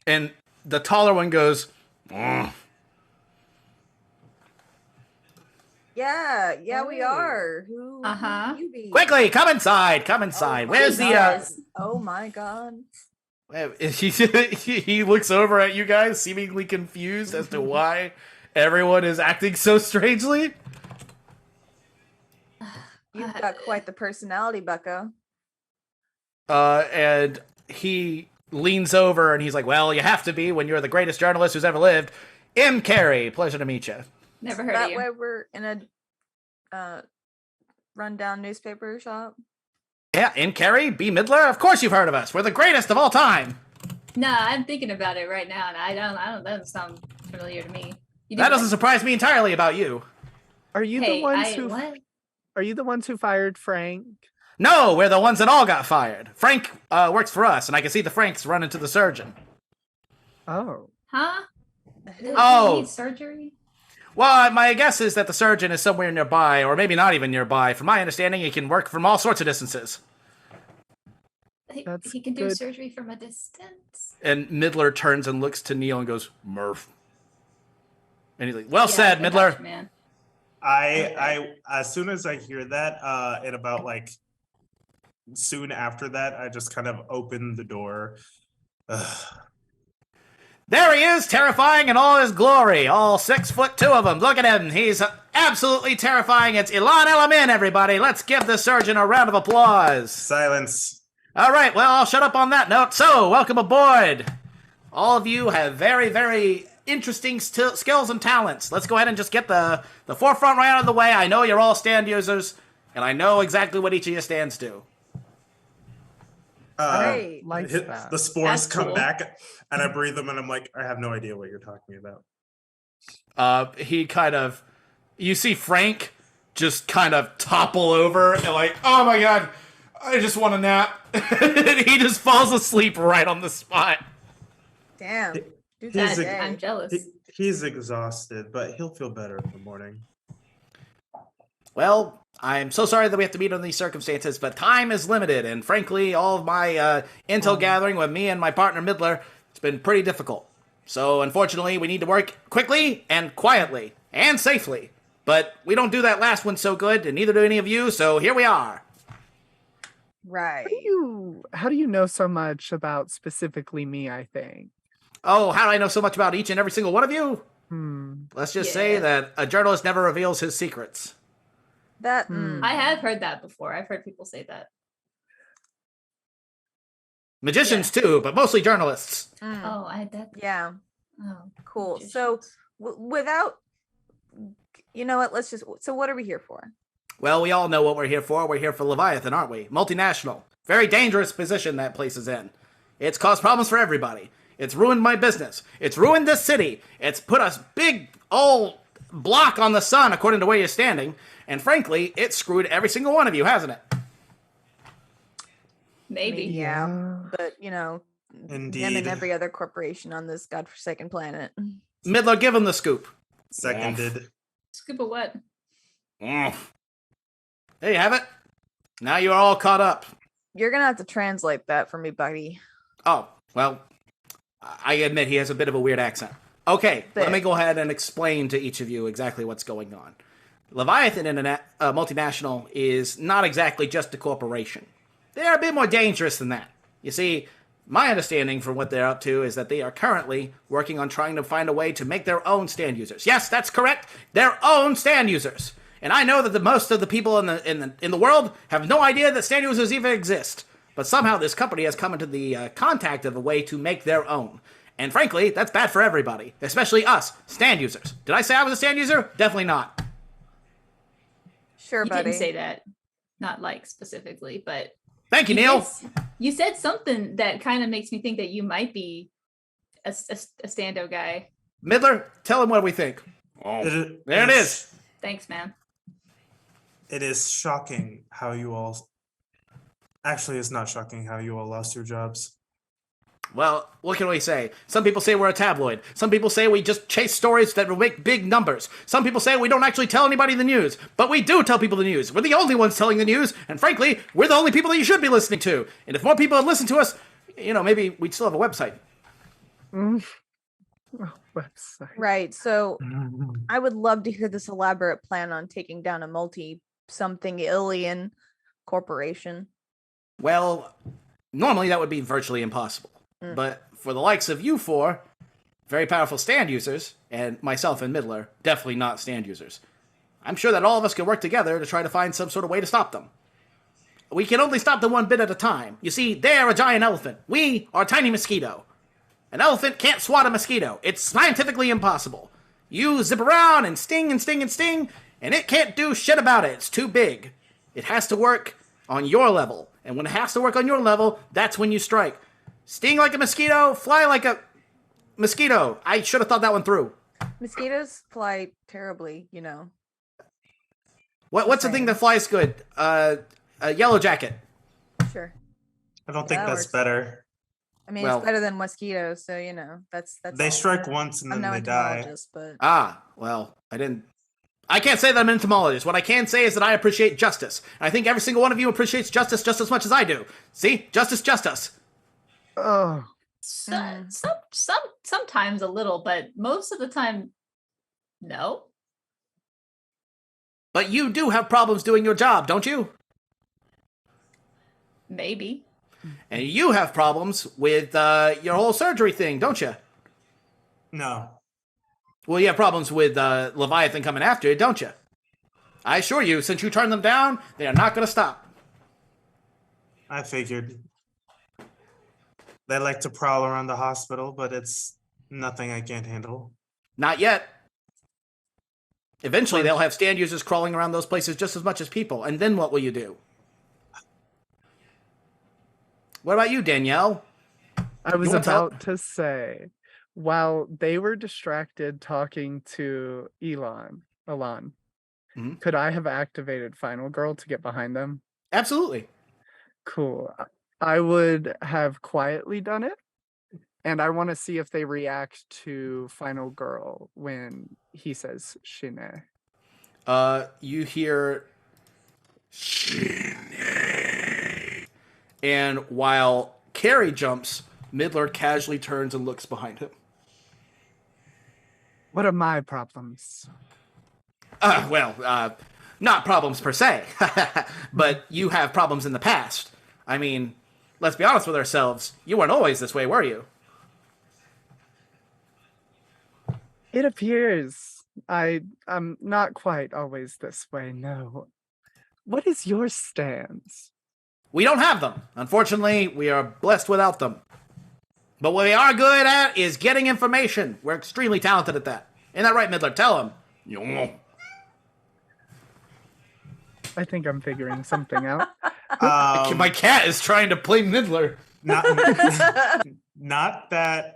And the taller one goes, Yeah, we are. Who Uh-huh. would you be? quickly, come inside. Oh Where's my the, God. Oh my god. he looks over at you guys, seemingly confused as to why everyone is acting so strangely. You've got quite the personality, Bucko. And he leans over and he's like, well, you have to be when you're the greatest journalist who's ever lived. M. Carey, pleasure to meet you. Never heard That of you. way we're in a rundown newspaper shop. Yeah, M. Carey, B. Midler, of course you've heard of us. We're the greatest of all time. No, I'm thinking about it right now, and I don't. That doesn't sound familiar to me. You That do doesn't surprise me entirely about you. Are you Hey, the ones I- who what? Are you the ones who fired Frank? No, we're the ones that all got fired. Frank works for us, and I can see the Franks run into the surgeon. Oh. Huh? Did Oh. he need surgery? Well, my guess is that the surgeon is somewhere nearby, or maybe not even nearby. From my understanding, he can work from all sorts of distances. That's He can do good. surgery from a distance. And Midler turns and looks to Neil and goes, Murph. And he's like, well Yeah, said, I got Midler. you, man. I as soon as I hear that, and about like soon after that, I just kind of open the door. There he is, terrifying in all his glory. All 6'2" of him. Look at him. He's absolutely terrifying. It's Ilan El-Amin, everybody. Let's give the surgeon a round of applause. Silence. All right, well, I'll shut up on that note. So, welcome aboard. All of you have very, very interesting skills and talents. Let's go ahead and just get the forefront right out of the way. I know you're all stand users, and I know exactly what each of you stands do. Great. Like that. The spores That's come cool. back, and I breathe them, and I'm like, I have no idea what you're talking about. He kind of, you see Frank just kind of topple over and like, oh my god, I just want a nap. And he just falls asleep right on the spot. Damn. Dude, He's that a- day. I'm jealous. He's exhausted, but he'll feel better in the morning. Well, I'm so sorry that we have to meet under these circumstances, but time is limited, and frankly, all of my intel gathering with me and my partner Midler, it's been pretty difficult. So, unfortunately, we need to work quickly and quietly and safely. But we don't do that last one so good, and neither do any of you, so here we are. Right. How do you know so much about specifically me, I think? Oh, how do I know so much about each and every single one of you? Hmm. Let's just say Yeah. that a journalist never reveals his secrets. That. Hmm. I have heard that before. I've heard people say that. Magicians too, but mostly journalists. Mm. Oh, I had that. Yeah. Oh, Cool. So magicians. without, you know what? Let's just. So what are we here for? Well, we all know what we're here for. We're here for Leviathan, aren't we? Multinational. Very dangerous position that place is in. It's caused problems for everybody. It's ruined my business. It's ruined this city. It's put a big old block on the sun according to where you're standing. And frankly, it screwed every single one of you, hasn't it? Maybe. Yeah, but them Indeed. and every other corporation on this godforsaken planet. Midler, give him the scoop. Seconded. Scoop of what? There you have it. Now you are all caught up. You're gonna have to translate that for me, buddy. Oh, well, I admit he has a bit of a weird accent. Okay, let me go ahead and explain to each of you exactly what's going on. Leviathan Multinational is not exactly just a corporation. They're a bit more dangerous than that. You see, my understanding from what they're up to is that they are currently working on trying to find a way to make their own stand users. Yes, that's correct. Their own stand users. And I know that most of the people in the world have no idea that stand users even exist. But somehow this company has come into the contact of a way to make their own. And frankly, that's bad for everybody, especially us, stand users. Did I say I was a stand user? Definitely not. Sure, You buddy. didn't say that. Not like specifically, but Thank you, Neil. You said something that kind of makes me think that you might be a stando guy. Midler, tell him what we think. Oh, there it is. Thanks, man. It is shocking how you all... Actually, it's not shocking how you all lost your jobs. Well, what can we say? Some people say we're a tabloid. Some people say we just chase stories that will make big numbers. Some people say we don't actually tell anybody the news. But we do tell people the news. We're the only ones telling the news. And frankly, we're the only people that you should be listening to. And if more people had listened to us, maybe we'd still have a website. Website. Right. So I would love to hear this elaborate plan on taking down a multi-something alien corporation. Well, normally that would be virtually impossible. But for the likes of you four, very powerful stand users, and myself and Midler, definitely not stand users, I'm sure that all of us can work together to try to find some sort of way to stop them. We can only stop them one bit at a time. You see, they're a giant elephant. We are a tiny mosquito. An elephant can't swat a mosquito. It's scientifically impossible. You zip around and sting and sting and sting, and it can't do shit about it. It's too big. It has to work on your level. And when it has to work on your level, that's when you strike. Sting like a mosquito, fly like a mosquito. I should have thought that one through. Mosquitoes fly terribly, What's the thing that flies good? A yellow jacket. Sure. I don't think That that's works. better. I mean, Well- it's better than mosquitoes, so that's. They all. strike once and I'm then no they die. entomologist, but Well, I can't say that I'm an entomologist. What I can say is that I appreciate justice. And I think every single one of you appreciates justice just as much as I do. See? Justice. Oh, Sometimes a little, but most of the time, no. But you do have problems doing your job, don't you? Maybe. And you have problems with your whole surgery thing, don't you? No. Well, you have problems with Leviathan coming after you, don't you? I assure you, since you turned them down, they are not going to stop. I figured. They like to prowl around the hospital, but it's nothing I can't handle. Not yet. Eventually, they'll have stand users crawling around those places just as much as people. And then what will you do? What about you, Danielle? I was You wanna tell- about to say, while they were distracted talking to Ilan, Mhm. could I have activated Final Girl to get behind them? Absolutely. Cool. I would have quietly done it, and I want to see if they react to Final Girl when he says Shine. You hear... And while Carrie jumps, Midler casually turns and looks behind him. What are my problems? Not problems per se, but you have problems in the past. I mean, let's be honest with ourselves. You weren't always this way, were you? It appears I'm not quite always this way, no. What is your stance? We don't have them. Unfortunately, we are blessed without them. But what we are good at is getting information. We're extremely talented at that. Isn't that right, Midler? Tell him. I think I'm figuring something out. My cat is trying to play Midler. Not, not that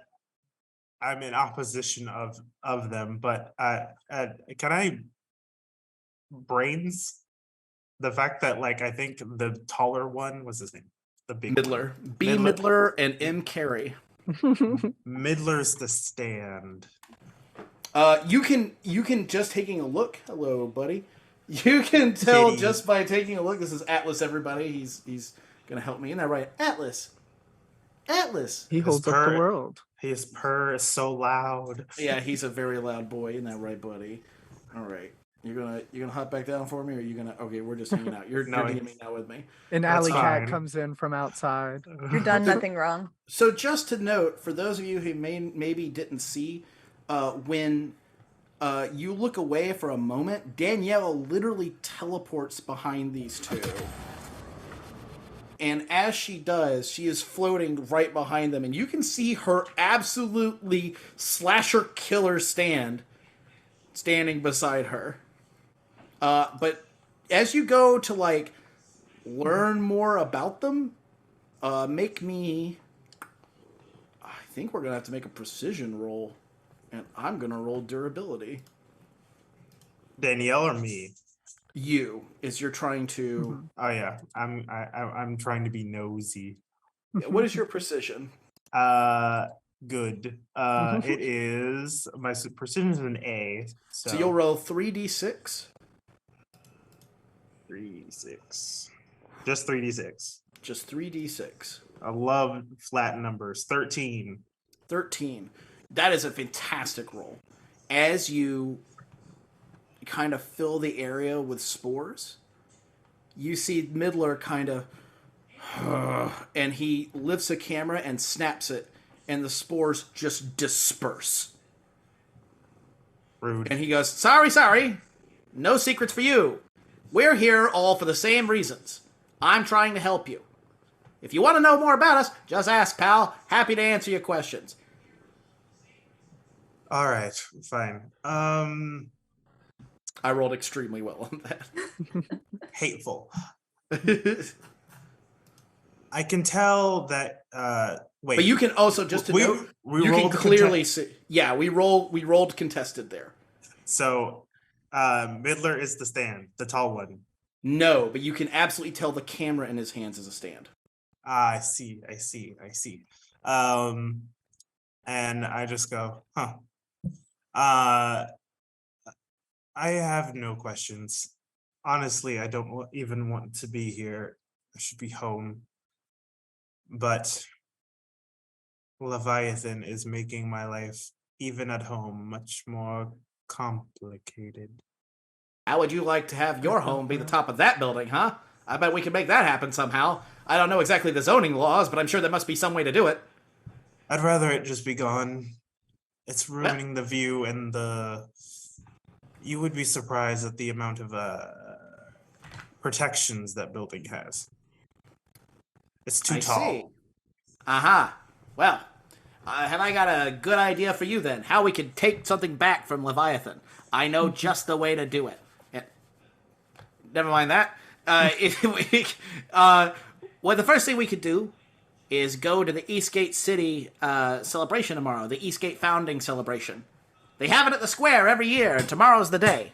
I'm in opposition of them, but can I brains the fact that like I think the taller one was his name, the big Midler. one. B. Midler and M. Carey. Midler's the stand. You can just taking a look. Hello, buddy. You can tell Kitty. just by taking a look. This is Atlas, everybody. He's gonna help me. Isn't that right? Atlas. He holds up the world. His purr is so loud. Yeah, he's a very loud boy. Isn't that right, buddy? All right. You're gonna hop back down for me, or are you gonna? Okay, we're just hanging out. You're DMing now with me. An That's alley cat fine. comes in from outside. You're done nothing wrong. So just to note, for those of you who maybe didn't see, when you look away for a moment, Danielle literally teleports behind these two. And as she does, she is floating right behind them. And you can see her absolutely slasher killer standing beside her. But as you go to, like, learn more about them, make me... I think we're going to have to make a precision roll. And I'm going to roll durability. Danielle or me? You, as you're trying to... Oh yeah, I'm trying to be nosy. What is your precision? Good. It is my precision is an A. So you'll roll 3d6. 3d6. Just 3d6. Just 3d6. I love flat numbers. 13. 13. That is a fantastic roll. As you kind of fill the area with spores, you see Midler kind of... and he lifts a camera and snaps it, and the spores just disperse. Rude. And he goes, sorry. No secrets for you. We're here all for the same reasons. I'm trying to help you. If you want to know more about us, just ask, pal. Happy to answer your questions. All right, fine. I rolled extremely well on that. Hateful. I can tell that. Wait, But you can also, just to note, you can clearly see. Yeah, we rolled contested there. So, Midler is the stand, the tall one. No, but you can absolutely tell the camera in his hands is a stand. I see. And I just go, huh. I have no questions. Honestly, I don't even want to be here. I should be home. But Leviathan is making my life, even at home, much more complicated. How would you like to have your home be the top of that building, huh? I bet we can make that happen somehow. I don't know exactly the zoning laws, but I'm sure there must be some way to do it. I'd rather it just be gone. It's ruining the view and the... You would be surprised at the amount of protections that building has. It's too tall. See. Aha. Well, have I got a good idea for you then? How we can take something back from Leviathan. I know just the way to do it. Never mind that. Well, the first thing we could do is go to the Eastgate City celebration tomorrow, the Eastgate founding celebration. They have it at the square every year, and tomorrow's the day.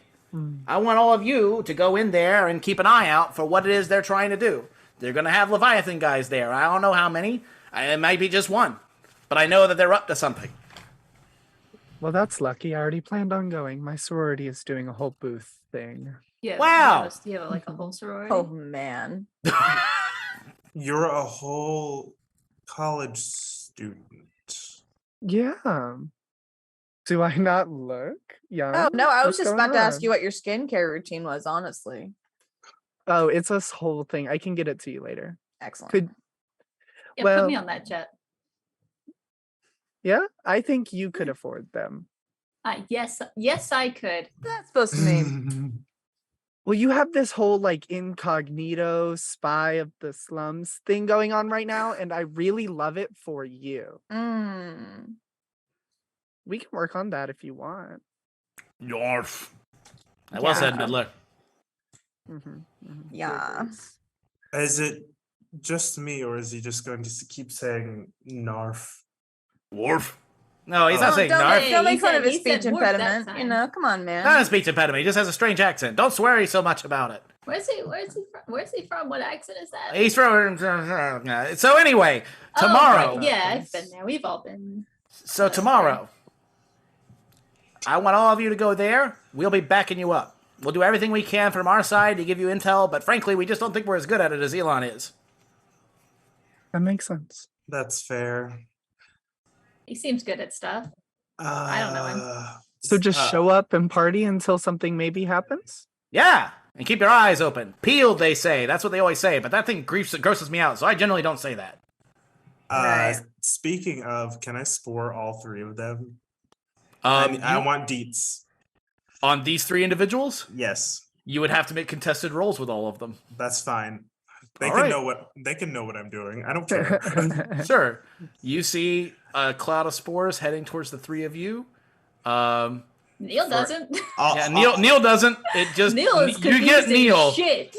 I want all of you to go in there and keep an eye out for what it is they're trying to do. They're going to have Leviathan guys there. I don't know how many. It might be just one. But I know that they're up to something. Well, that's lucky. I already planned on going. My sorority is doing a whole booth thing. Yeah. Wow. You have like a whole sorority. Oh man. You're a whole college student. Yeah. Do I not look young? Oh no, I was What's just going about to ask on? you what your skincare routine was, honestly. Oh, it's this whole thing. I can get it to you later. Excellent. Could Yeah, well- put me on that jet. Yeah, I think you could afford them. Yes, I could. That's supposed to mean. Well, you have this whole like incognito spy of the slums thing going on right now, and I really love it for you. Mm. We can work on that if you want. Yarf. Well said, Midler. Yeah. Is it just me, or is he just going to keep saying Narf? Worf. No, he's not Oh, saying don't, narf. don't He make fun said- of his he said speech work that impediment. You time. know, come on, man. Not a speech impediment. He just has a strange accent. Don't swear so much about it. Where's he from? Where's he from? What accent is that? He's from. So anyway, Oh, tomorrow. right, yeah, I've been there. We've all been. So tomorrow, I want all of you to go there. We'll be backing you up. We'll do everything we can from our side to give you intel, but frankly, we just don't think we're as good at it as Ilan is. That makes sense. That's fair. He seems good at stuff. I don't know him. So just show up and party until something maybe happens? Yeah, and keep your eyes open. Peeled, they say. That's what they always say, but that thing grosses me out, so I generally don't say that. Right. Speaking of, can I spore all three of them? I I want deets. On these three individuals, Yes, you would have to make contested rolls with all of them. that's fine. They All can right. know what I'm doing. I don't care. Sure. You see a cloud of spores heading towards the three of you. Neil doesn't. Yeah, Neil doesn't. It just Neil is you confused get as Neil. shit.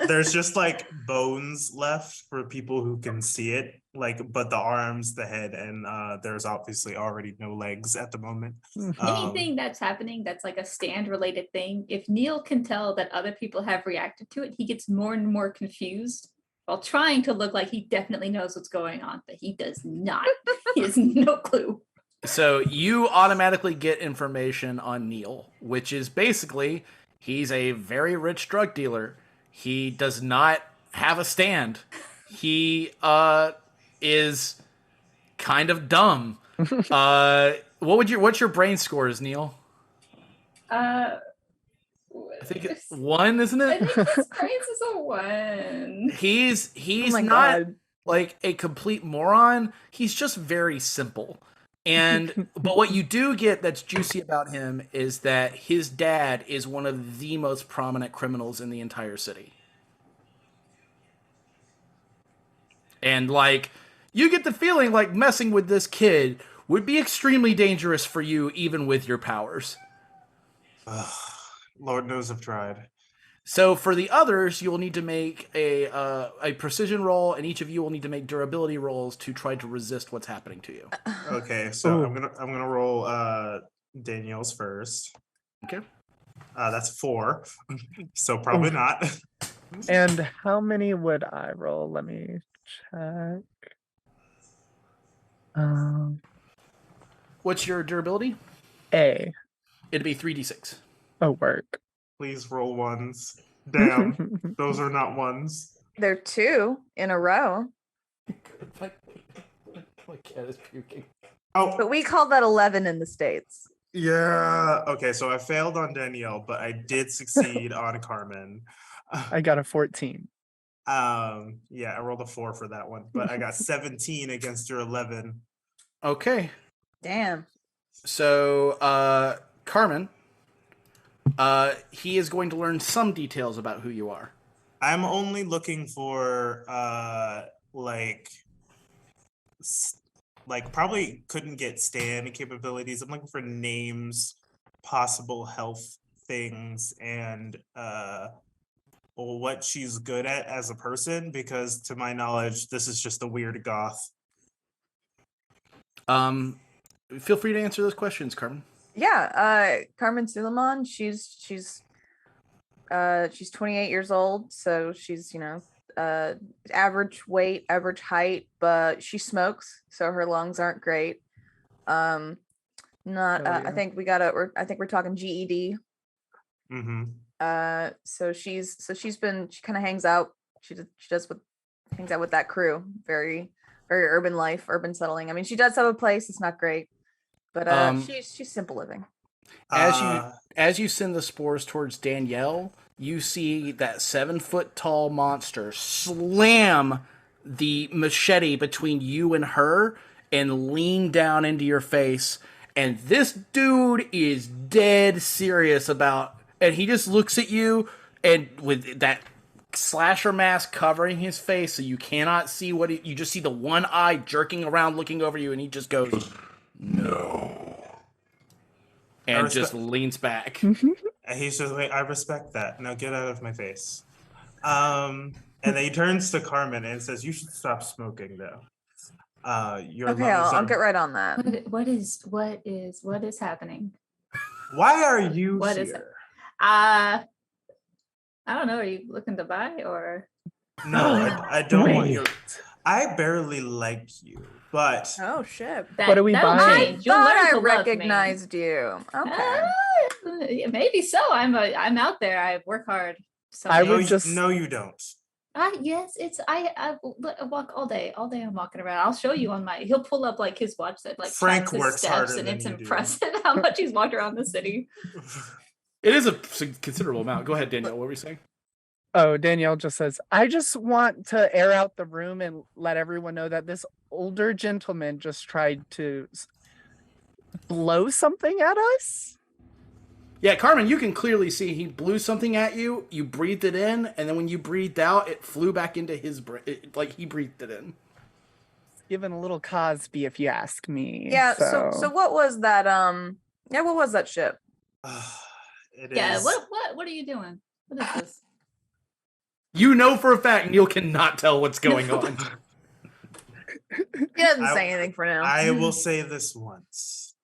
There's just like bones left for people who can see it, but the arms, the head, and there's obviously already no legs at the moment. Anything that's happening that's like a stand related thing, if Neil can tell that other people have reacted to it, he gets more and more confused while trying to look like he definitely knows what's going on, but he does not. He has no clue. So you automatically get information on Neil, which is basically he's a very rich drug dealer. He does not have a stand. He is kind of dumb. What's your brain scores, Neil? I I think it's 1, isn't I it? think his brains is a 1. He's Oh my not God. like a complete moron. He's just very simple. And but what you do get that's juicy about him is that his dad is one of the most prominent criminals in the entire city. And like you get the feeling like messing with this kid would be extremely dangerous for you even with your powers. Lord knows I've tried. So for the others, you'll need to make a precision roll, and each of you will need to make durability rolls to try to resist what's happening to you. Okay, so Ooh. I'm gonna roll Danielle's first. Okay. That's 4, so probably not. And how many would I roll? Let me check. What's your durability? A. It'd be 3d6. Oh, work. Please roll ones. Damn, those are not ones. They're 2 in a row, My cat is puking. Oh, but we call that 11 in the States. yeah. Okay, so I failed on Danielle, but I did succeed on Carmen. I got a 14. Yeah, I rolled a 4 for that one, but I got 17 against your 11. Okay. Damn. So, Carmen, he is going to learn some details about who you are. I'm only looking for probably couldn't get stand capabilities. I'm looking for names, possible health things, and what she's good at as a person, because to my knowledge, this is just a weird goth. Feel free to answer those questions, Carmen. Yeah, Carmen Suleiman, she's 28 years old, so she's, average weight, average height, but she smokes, so her lungs aren't great. I think we're talking GED. Mm-hmm. She kind of hangs out with that crew. Very, very urban life, urban settling. I mean, she does have a place. It's not great, but she's simple living. As you send the spores towards Danielle, you see that 7-foot-tall monster slam the machete between you and her and lean down into your face. And this dude is dead serious and he just looks at you, and with that slasher mask covering his face so you cannot see you just see the one eye jerking around looking over you, and he just goes, No. and just leans back. And he's just like, I respect that. Now get out of my face. And then he turns to Carmen and says, you should stop smoking, though. Your Okay, lungs I'll are... get right on that. What is happening? Why are you What is here? I don't know. Are you looking to buy or? No, I don't want Wait. your... I barely like you, but Oh shit. What are we that'll buying? change. You'll Thought learn I to love me. recognized you. Okay. Yeah, maybe so. I'm out there. I work hard. So I no, would you- just- no, you don't. yes, it's I walk all day. All day I'm walking around. I'll show you on my. He'll pull up like his watch that like Frank tracks his works steps, harder and than it's you do. impressive how much he's walked around the city. It is a considerable amount. Go ahead, Danielle. What were you saying? Oh, Danielle just says, I just want to air out the room and let everyone know that this older gentleman just tried to blow something at us. Yeah, Carmen, you can clearly see he blew something at you. You breathed it in, and then when you breathed out, it flew back into his brain. Like he breathed it in. It's given a little Cosby, if you ask me. Yeah, so what was that what was that ship? It Yeah. is- What are you doing? What is this? You know for a fact Neil cannot tell what's going on. He doesn't I- say anything for now. I will say this once.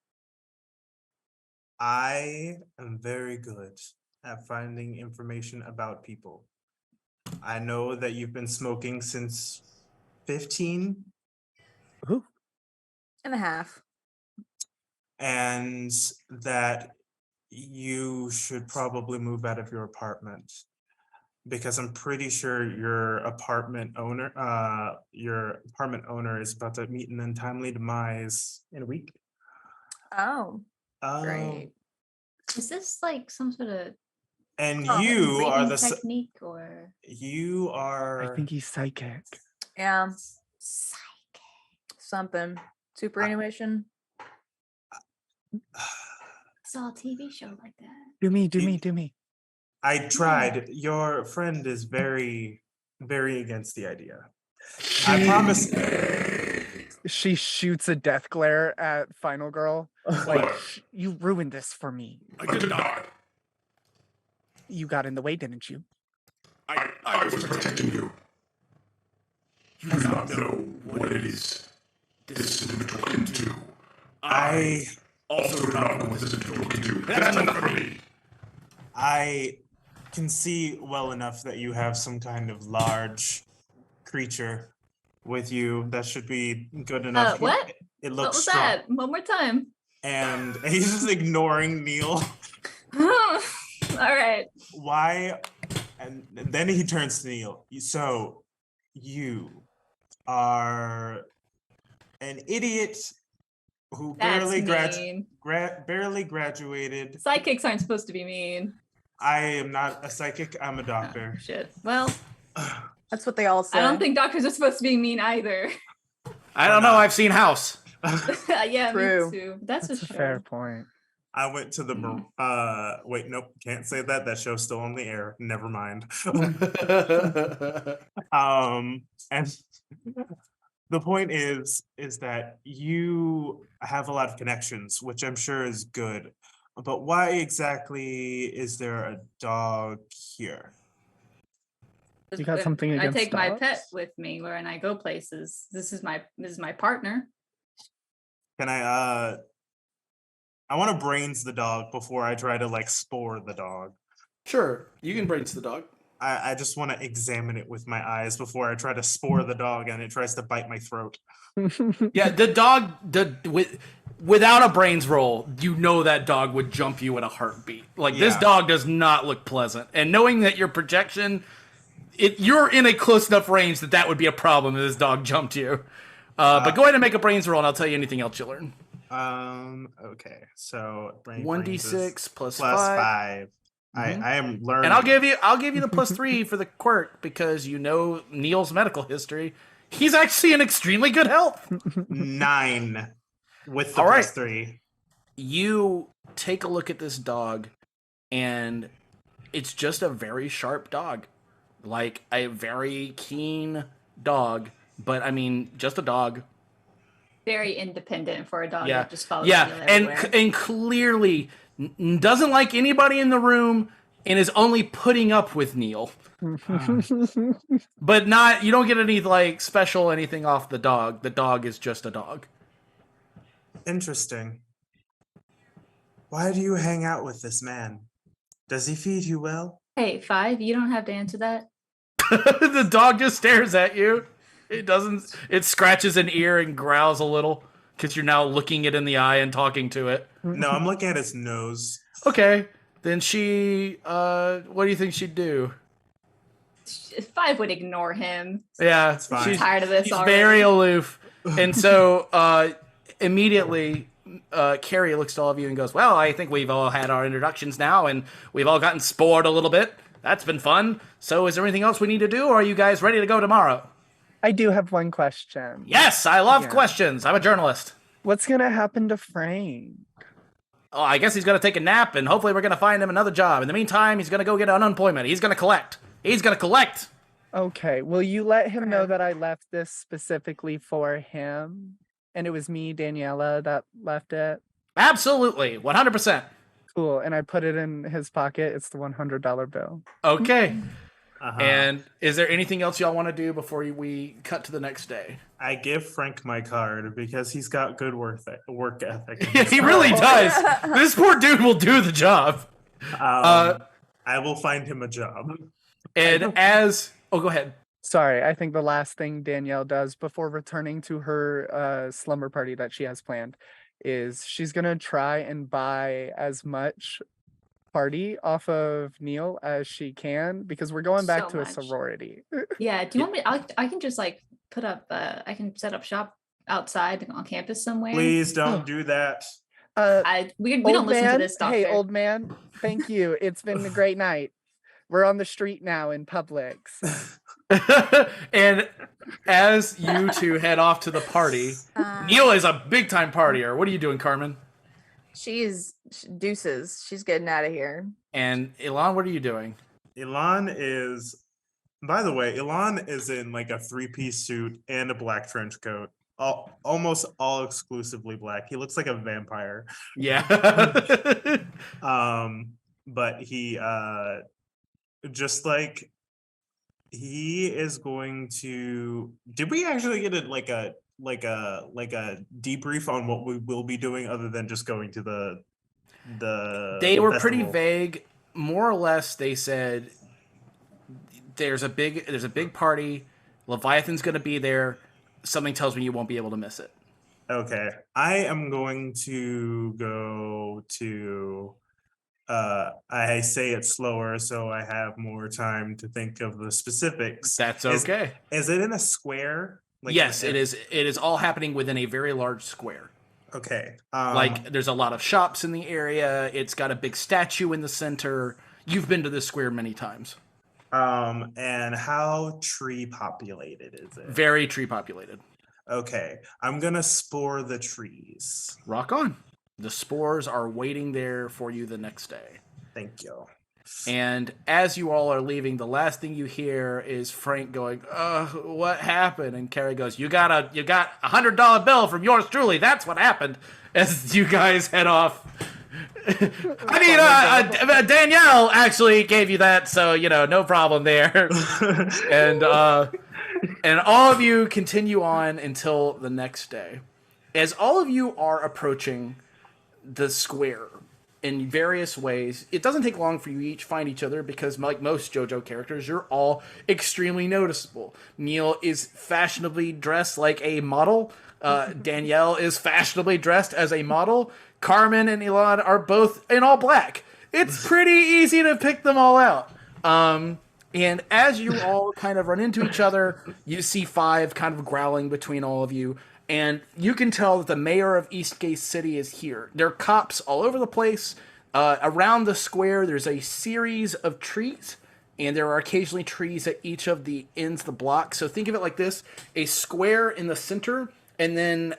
I am very good at finding information about people. I know that you've been smoking since 15, and a half. and that you should probably move out of your apartment, because I'm pretty sure your apartment owner is about to meet an untimely demise in a week. Oh, Um, great. Is this like some sort of And Oh, you are breathing the technique or? you are I think he's psychic. Yeah. Something. Superannuation. I saw a TV show like that. Do me. I tried. Your friend is very, very against the idea. I promise. She shoots a death glare at Final Girl. Like, What? you ruined this for me. I did not. You got in the way, didn't you? I was protecting you. You do not know what it is this individual can do. I Also do not know what this individual can do. That's enough for me. I can see well enough that you have some kind of large creature with you. That should be good enough. What? It What looks was strong. that? One more time. And he's just ignoring Neil. All right. Why? And then he turns to Neil. So you are an idiot who That's barely graduated. Psychics aren't supposed to be mean. I am not a psychic. I'm a doctor. Oh, shit. Well, That's what they all say. I don't think doctors are supposed to be mean either. I don't know. I've seen House. Yeah, True. me too. That's That's a a show. fair point. I went to the wait, nope, can't say that. That show's still on the air. Never mind. And the point is that you have a lot of connections, which I'm sure is good. But why exactly is there a dog here? You got something I against take my dogs? pet with me when I go places. This is my partner. Can I want to brains the dog before I try to like spore the dog. Sure, you can brains the dog. I just want to examine it with my eyes before I try to spore the dog and it tries to bite my throat. Yeah, the dog, without a brains roll, you know that dog would jump you in a heartbeat. Like, this Yeah. dog does not look pleasant. And knowing that your projection, you're in a close enough range that would be a problem if this dog jumped you. But go ahead and make a brains roll, and I'll tell you anything else you learn. Okay, so brains 1d6 is plus plus 5. 5. Mhm. I am learning. And I'll give you the plus 3 for the quirk, because you know Neil's medical history. He's actually in extremely good health. 9 with the All plus right. 3. You take a look at this dog, and it's just a very sharp dog. Like, a very keen dog. But, I mean, just a dog. Very independent for a dog Yeah. that just follows Yeah, Neil and everywhere. and clearly doesn't like anybody in the room, and is only putting up with Neil. But you don't get any like special anything off the dog. The dog is just a dog. Interesting. Why do you hang out with this man? Does he feed you well? Hey, 5, you don't have to answer that. The dog just stares at you. It doesn't. It scratches an ear and growls a little because you're now looking it in the eye and talking to it. No, I'm looking at his nose. Okay, then she. What do you think she'd do? 5 would ignore him. Yeah, It's fine. I'm tired of this she's already. very aloof, and so immediately. Carrie looks to all of you and goes, well, I think we've all had our introductions now, and we've all gotten spored a little bit. That's been fun. So is there anything else we need to do, or are you guys ready to go tomorrow? I do have one question. Yes, I love Yeah. questions. I'm a journalist. What's gonna happen to Frank? Oh, I guess he's going to take a nap, and hopefully we're going to find him another job. In the meantime, he's going to go get unemployment. He's going to collect. He's going to collect. Okay, will you let him know that I left this specifically for him? And it was me, Daniela, that left it? Absolutely. 100%. Cool, and I put it in his pocket. It's the $100 bill. Okay. Uh-huh. And is there anything else y'all want to do before we cut to the next day? I give Frank my card because he's got good work ethic. Yeah, he really does. This poor dude will do the job. I will find him a job. And as... Oh, go ahead. Sorry, I think the last thing Danielle does before returning to her slumber party that she has planned is she's going to try and buy as much party off of Neil as she can because we're going back So to much. a sorority. Yeah, do you want me? I can just like put up. I can set up shop outside on campus somewhere. Please don't do that. We don't listen to this, doctor. Hey, old man, thank you. It's been a great night. We're on the street now in Publix. And as you two head off to the party, Neil is a big time partier. What are you doing, Carmen? She's deuces. She's getting out of here. And Ilan, what are you doing? Ilan is, by the way, Ilan is in like a 3-piece suit and a black trench coat. Almost all exclusively black. He looks like a vampire. Yeah. But he just like he is going to. Did we actually get a debrief on what we will be doing other than just going to the They were pretty festival? vague. More or less, they said there's a big party. Leviathan's going to be there. Something tells me you won't be able to miss it. Okay, I am going to go to. I say it slower so I have more time to think of the specifics. That's okay. Is it in a square? Yes, it is. It is all happening within a very large square. Okay. Like, there's a lot of shops in the area. It's got a big statue in the center. You've been to this square many times. And how tree populated is it? Very tree populated. Okay, I'm gonna spore the trees. Rock on. The spores are waiting there for you the next day. Thank you. And as you all are leaving, the last thing you hear is Frank going, what happened? And Carrie goes, you got a $100 bill from yours truly. That's what happened. As you guys head off. I mean, Danielle actually gave you that, so, no problem there. And all of you continue on until the next day. As all of you are approaching the square in various ways, it doesn't take long for you each find each other because, like most JoJo characters, you're all extremely noticeable. Neil is fashionably dressed like a model. Danielle is fashionably dressed as a model. Carmen and Ilan are both in all black. It's pretty easy to pick them all out. And as you all kind of run into each other, you see 5 kind of growling between all of you. And you can tell that the mayor of Eastgate City is here. There are cops all over the place. Around the square, there's a series of trees. And there are occasionally trees at each of the ends of the block. So think of it like this. A square in the center. And then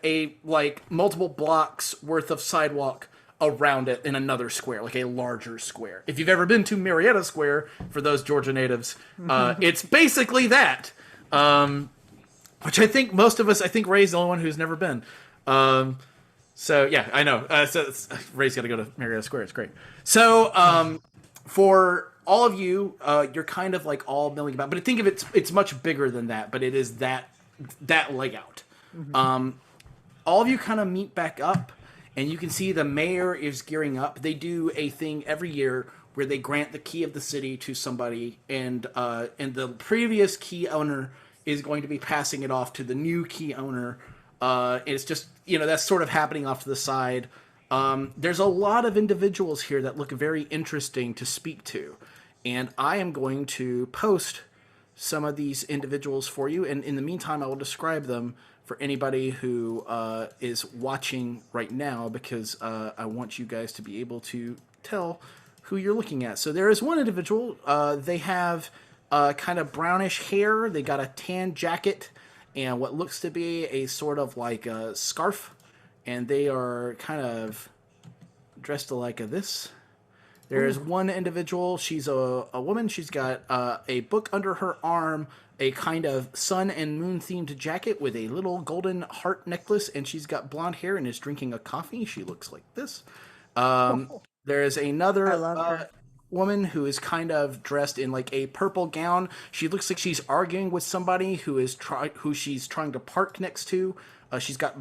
multiple blocks worth of sidewalk around it in another square, like a larger square. If you've ever been to Marietta Square, for those Georgia natives, it's basically that. Which I think most of us, Ray's the only one who's never been. So yeah, I know. Ray's got to go to Marietta Square. It's great. So for all of you, you're kind of like all milling about, but think of it's much bigger than that, but it is that layout. All of you kind of meet back up, and you can see the mayor is gearing up. They do a thing every year where they grant the key of the city to somebody, and the previous key owner is going to be passing it off to the new key owner. It's just, that's sort of happening off to the side. There's a lot of individuals here that look very interesting to speak to, and I am going to post some of these individuals for you, and in the meantime I will describe them for anybody who is watching right now, because I want you guys to be able to tell who you're looking at. So there is one individual. They have kind of brownish hair. They got a tan jacket and what looks to be a sort of like a scarf, and they are kind of dressed like this. There is one individual. She's a woman. She's got a book under her arm, a kind of sun and moon themed jacket with a little golden heart necklace, and she's got blonde hair and is drinking a coffee. She looks like this. There is another woman who is kind of dressed in like a purple gown. She looks like she's arguing with somebody who she's trying to park next to. She's got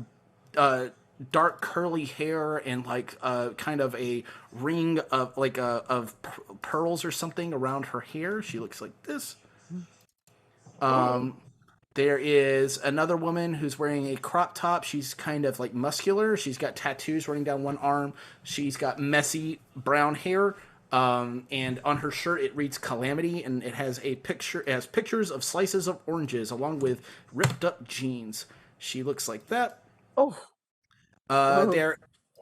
dark curly hair and like kind of a ring of like of pearls or something around her hair. She looks like this. There is another woman who's wearing a crop top. She's kind of like muscular. She's got tattoos running down one arm. She's got messy brown hair. And on her shirt it reads Calamity, and it has pictures of slices of oranges along with ripped up jeans. She looks like that.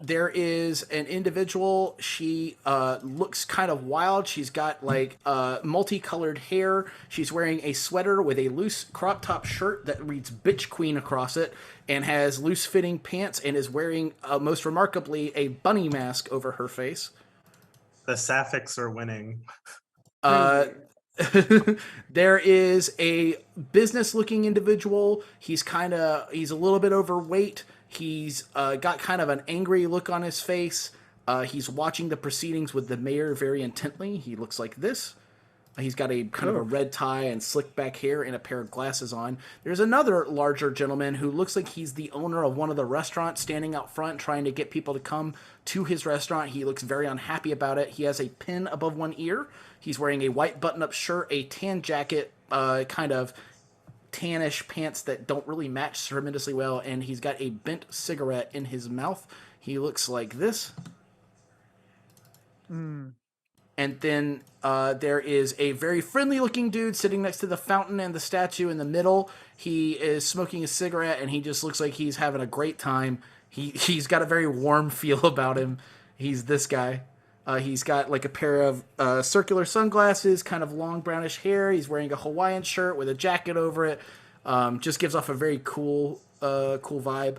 There is an individual. She looks kind of wild. She's got like multicolored hair. She's wearing a sweater with a loose crop top shirt that reads Bitch Queen across it, and has loose fitting pants, and is wearing most remarkably a bunny mask over her face. The Sapphics are winning. There is a business looking individual. He's a little bit overweight. He's got kind of an angry look on his face. He's watching the proceedings with the mayor very intently. He looks like this. He's got a kind of a red tie and slick back hair and a pair of glasses on. There's another larger gentleman who looks like he's the owner of one of the restaurants, standing out front trying to get people to come to his restaurant. He looks very unhappy about it. He has a pin above one ear. He's wearing a white button-up shirt, a tan jacket, kind of tannish pants that don't really match tremendously well, and he's got a bent cigarette in his mouth. He looks like this. And then there is a very friendly-looking dude sitting next to the fountain and the statue in the middle. He is smoking a cigarette, and he just looks like he's having a great time. He's got a very warm feel about him. He's this guy. He's got like a pair of circular sunglasses, kind of long brownish hair. He's wearing a Hawaiian shirt with a jacket over it. Just gives off a very cool vibe.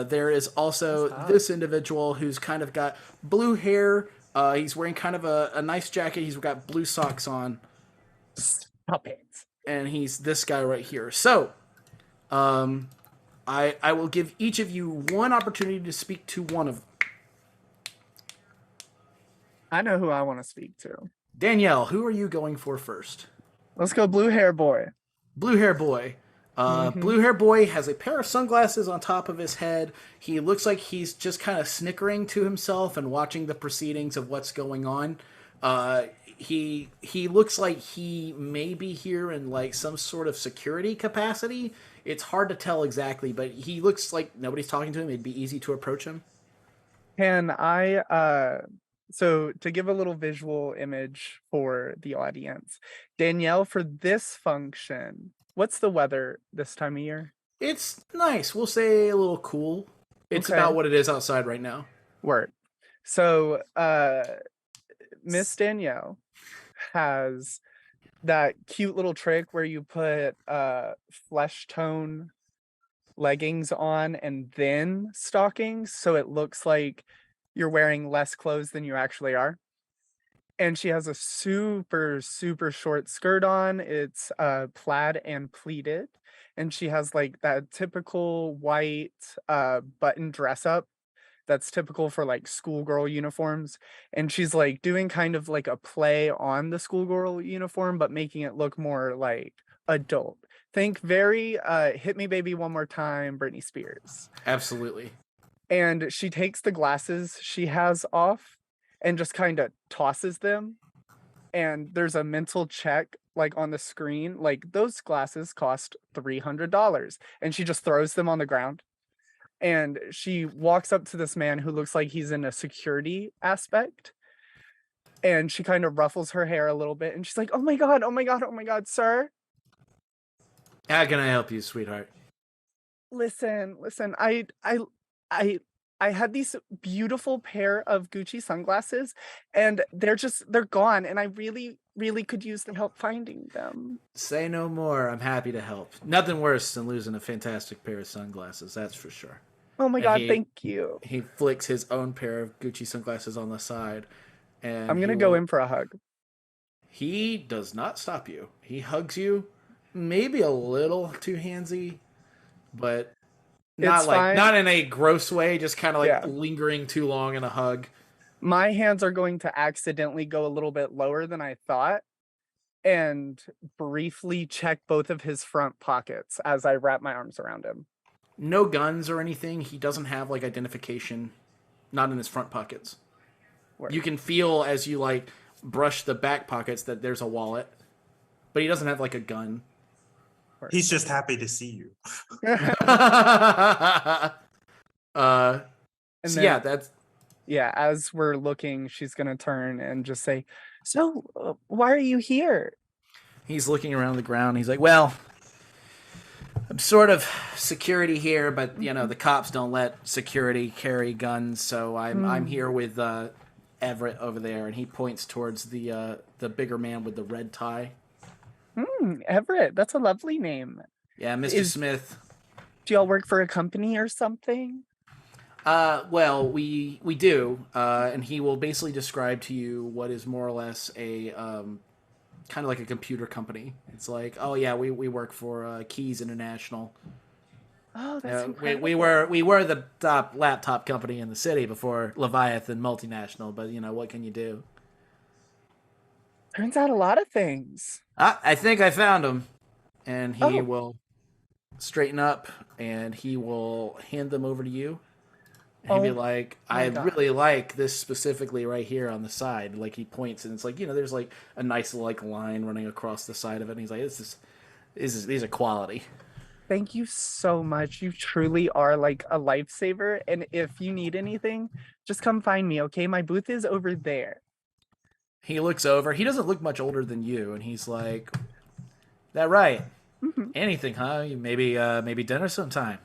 There is also this individual who's kind of got blue hair. He's wearing kind of a nice jacket. He's got blue socks on. Stop it. And he's this guy right here. So, I will give each of you one opportunity to speak to one of them. I know who I want to speak to. Danielle, who are you going for first? Let's go blue hair boy. Blue hair boy. Blue hair boy has a pair of sunglasses on top of his head. He looks like he's just kind of snickering to himself and watching the proceedings of what's going on. He looks like he may be here in like some sort of security capacity. It's hard to tell exactly, but he looks like nobody's talking to him. It'd be easy to approach him. Can I so to give a little visual image for the audience, Danielle, for this function, what's the weather this time of year? It's nice. We'll say a little cool. It's about what it is outside right now. Word. So Miss Danielle has that cute little trick where you put flesh tone leggings on and then stockings, so it looks like you're wearing less clothes than you actually are. And she has a super short skirt on. It's plaid and pleated, and she has like that typical white button dress up that's typical for like schoolgirl uniforms. And she's like doing kind of like a play on the schoolgirl uniform, but making it look more like adult. Think very Hit Me Baby One More Time, Britney Spears. Absolutely. And she takes the glasses she has off and just kind of tosses them. And there's a mental check like on the screen, like those glasses cost $300. And she just throws them on the ground. And she walks up to this man who looks like he's in a security aspect. And she kind of ruffles her hair a little bit. And she's like, oh my God, oh my God, oh my God, sir. How can I help you, sweetheart? Listen, I had these beautiful pair of Gucci sunglasses and they're gone. And I really, really could use the help finding them. Say no more. I'm happy to help. Nothing worse than losing a fantastic pair of sunglasses, that's for sure. Oh my And God, thank you. He flicks his own pair of Gucci sunglasses on the side. And I'm going to go in for a hug. He does not stop you. He hugs you, maybe a little too handsy, but It's fine. not in a gross way, just kind of like Yeah. lingering too long in a hug. My hands are going to accidentally go a little bit lower than I thought and briefly check both of his front pockets as I wrap my arms around him. No guns or anything. He doesn't have like identification, not in his front pockets. Word. You can feel as you like brush the back pockets that there's a wallet, but he doesn't have like a gun. He's just happy to see you. And So then, yeah, as we're looking, she's going to turn and just say, so why are you here? He's looking around the ground. He's like, well, I'm sort of security here, but you know the cops don't let security carry guns, so I'm here with Everett over there, and he points towards the bigger man with the red tie. Everett, that's a lovely name. Yeah, Mr. Smith. Do y'all work for a company or something? Well, we do, and he will basically describe to you what is more or less a kind of like a computer company. It's like, oh yeah, we work for Keys International. Oh, that's incredible. we were the top laptop company in the city before Leviathan Multinational, but you know what can you do? Turns out a lot of things. I think I found him, and he Oh. will straighten up and he will hand them over to you. And he'd be like, I really like this specifically right here on the side. Like he points and it's like, you know, there's like a nice like line running across the side of it. And he's like, these are quality. Thank you so much. You truly are like a lifesaver. And if you need anything, just come find me, okay? My booth is over there. He looks over. He doesn't look much older than you. And he's like, that right? Mhm. Anything, huh? Maybe dinner sometime.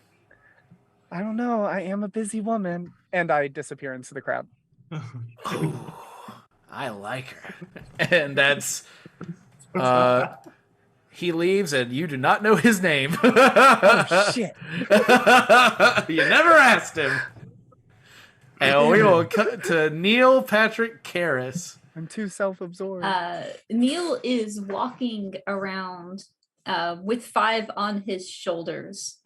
I don't know. I am a busy woman. And I disappear into the crowd. Oh, I like her. And that's he leaves and you do not know his name. Oh, shit. You never asked him. And we will cut to Neil Patrick Carris. I'm too self-absorbed. Neil is walking around with 5 on his shoulders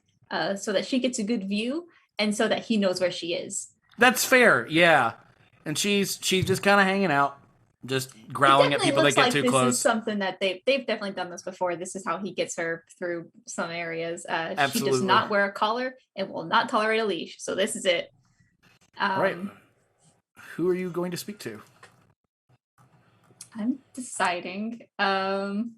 so that she gets a good view and so that he knows where she is. That's fair, yeah. And she's just kind of hanging out, just growling at people that get too close. This is something that they've definitely done this before. This is how he gets her through some areas. She does not wear a collar and will not tolerate a leash. So this is it. Right. Who are you going to speak to? I'm deciding. I'm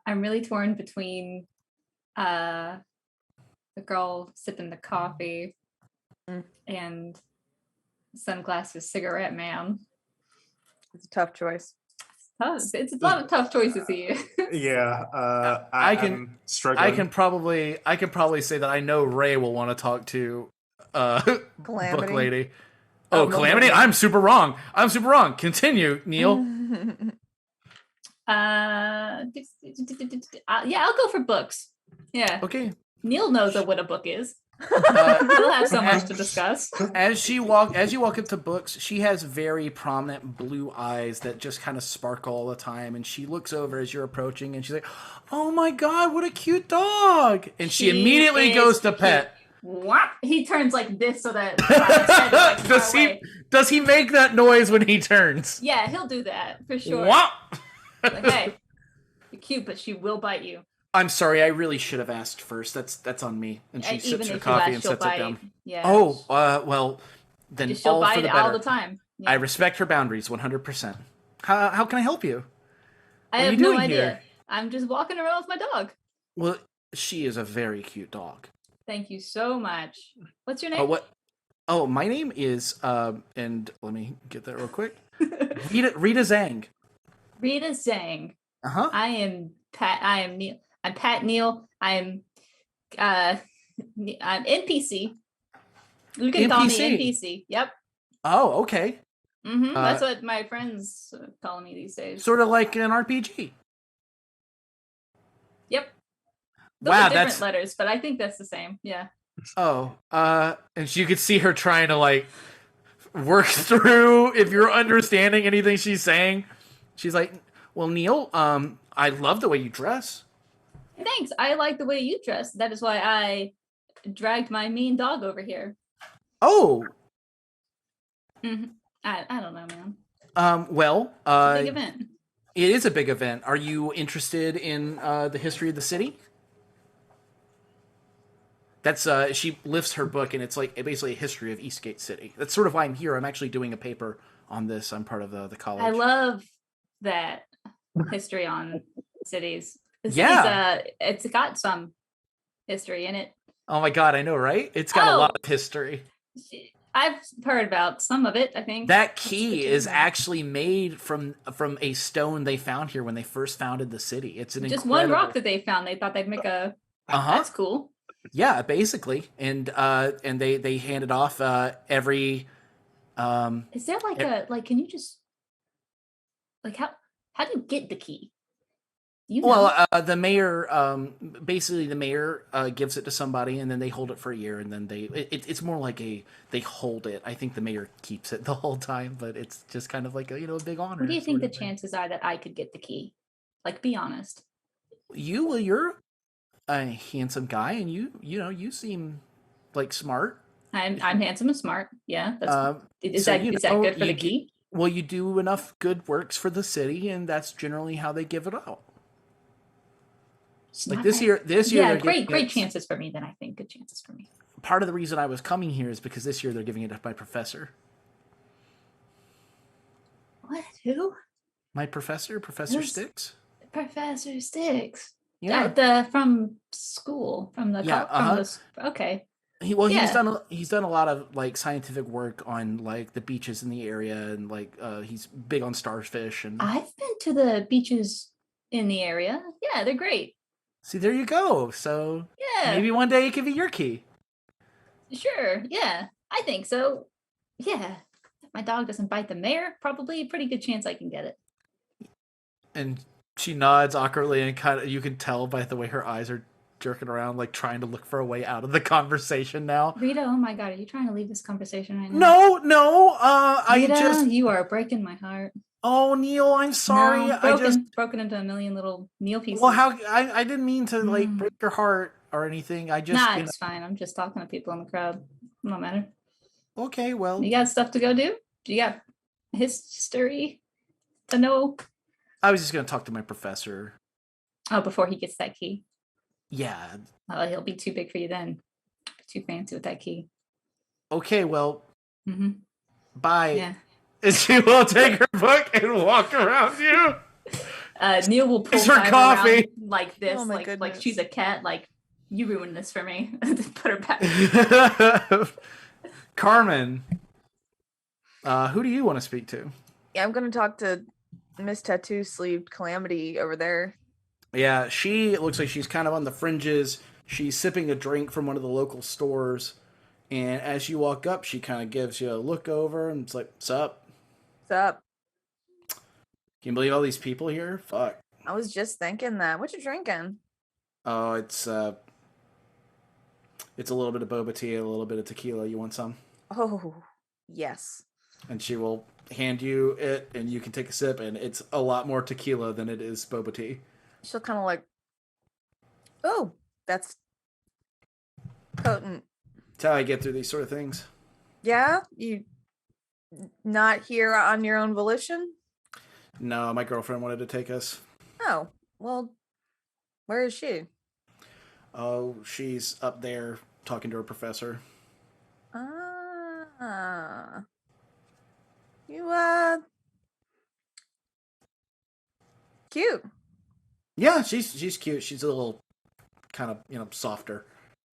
really torn between the girl sipping the coffee and sunglasses cigarette man. It's a tough choice. It's a lot of tough choices here. Yeah, I'm struggling. I can probably say that I know Ray will want to talk to Calamity. Book Lady. Oh, Calamity! I'm super wrong. Continue, Neil. Yeah, I'll go for books. Yeah. Okay. Neil knows what a book is. We'll have so much to discuss. As you walk into books, she has very prominent blue eyes that just kind of sparkle all the time, and she looks over as you're approaching, and she's like, "Oh my god, what a cute dog!" And she immediately goes to pet. What? He turns like this so that his head is like far away. Does he make that noise when he turns? Yeah, he'll do that for sure. What? Like, hey, you're cute, but she will bite you. I'm sorry, I really should have asked first. That's on me. And she sips her if coffee you and ask, she'll sets it bite. down. Yeah. Oh, well, then She'll all bite for the all better. the time. Yeah. I respect her boundaries 100%. How can I help you? I What are have you no doing idea. here? I'm just walking around with my dog. Well, she is a very cute dog. Thank you so much. What's your name? Oh, what? Oh, my name is and let me get that real quick. Rita Zhang. Rita Zhang. Uh-huh. I am Pat. I am Neil. I'm Pat Neil. I'm NPC. You can call me NPC. Yep. Oh, okay. That's what my friends call me these days. Sort of like an RPG. Yep. Those Wow, are different letters, but I think that's the same. Yeah. Oh, and you could see her trying to like work through if you're understanding anything she's saying. She's like, "Well, Neil, I love the way you dress." Thanks. I like the way you dress. That is why I dragged my mean dog over here. Oh. I don't know, man. Well, It's a big event. It is a big event. Are you interested in the history of the city? That's she lifts her book, and it's like basically a history of Eastgate City. That's sort of why I'm here. I'm actually doing a paper on this. I'm part of the college. I love that history on cities. It's got some history in it. Oh my god, I know, right? It's got a lot of history. I've heard about some of it, I think. That key is actually made from a stone they found here when they first founded the city. It's an just one rock that they found. They thought they'd make a. That's cool. Yeah, basically, and they handed off every. Is there like Can you just like how do you get the key? You know. Well, the mayor, basically the mayor gives it to somebody, and then they hold it for a year, and then it's more like they hold it. I think the mayor keeps it the whole time, but it's just kind of like a big honor. What do you think the chances are that I could get the key? Like, be honest. You're a handsome guy, and you seem like smart. I'm handsome and smart. Yeah, that's is that good for the key? Well, you do enough good works for the city, and that's generally how they give it out. Like this year, yeah, great chances for me. Then I think good chances for me. Part of the reason I was coming here is because this year they're giving it to my professor. What? Who? My professor, Professor Sticks. Professor Sticks. Yeah. From school, from the okay. He's done a lot of like scientific work on like the beaches in the area, and like he's big on starfish. And I've been to the beaches in the area. Yeah, they're great. See, there you go. So yeah, maybe one day it could be your key. Sure. Yeah, I think so. Yeah, if my dog doesn't bite the mayor, probably a pretty good chance I can get it. And she nods awkwardly, and you can tell by the way her eyes are jerking around, like trying to look for a way out of the conversation now. Rita, oh my god, are you trying to leave this conversation right now? No. Rita, you are breaking my heart. Oh, Neil, I'm sorry. No, broken into a million little Neil pieces. Well, I didn't mean to like break your heart or anything. I just it's fine. I'm just talking to people in the crowd. No matter. Okay, well, you got stuff to go do? Do you got history to know? I was just gonna talk to my professor. Oh, before he gets that key. Yeah. Oh, he'll be too big for you then. Too fancy with that key. Okay, well. Bye. Yeah. And she will take her book and walk around you. Neil will pull her coffee like this, like she's a cat. Like, you ruined this for me. Put her back. Carmen, who do you want to speak to? Yeah, I'm gonna talk to Miss Tattoo Sleeved Calamity over there. Yeah, she looks like she's kind of on the fringes. She's sipping a drink from one of the local stores, and as you walk up, she kind of gives you a look over, and it's like, "What's up? What's up? Can you believe all these people here? Fuck." I was just thinking that. What you drinking? Oh, it's It's a little bit of boba tea, a little bit of tequila. You want some? Oh, yes. And she will hand you it, and you can take a sip, and it's a lot more tequila than it is boba tea. She'll kind of like, oh, that's potent. That's how I get through these sort of things. Yeah, you not here on your own volition? No, my girlfriend wanted to take us. Oh, well, where is she? Oh, she's up there talking to her professor. Ah, you cute. Yeah, she's cute. She's a little kind of, softer.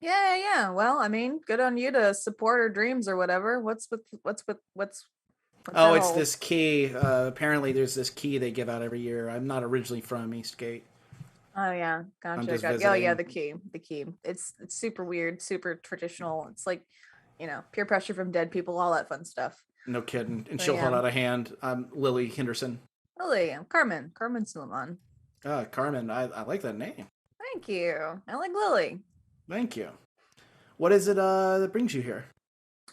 Yeah. Well, I mean, good on you to support her dreams or whatever. What's Oh, that it's whole- this key. Apparently, there's this key they give out every year. I'm not originally from Eastgate. Oh yeah, I'm gotcha. just Oh yeah, visiting. the key. It's super weird, super traditional. It's like, peer pressure from dead people, all that fun stuff. No kidding. And So, she'll hold yeah. out a hand. I'm Lily Henderson. Lily, I'm Carmen Suleiman. Carmen. I like that name. Thank you. I like Lily. Thank you. What is it that brings you here?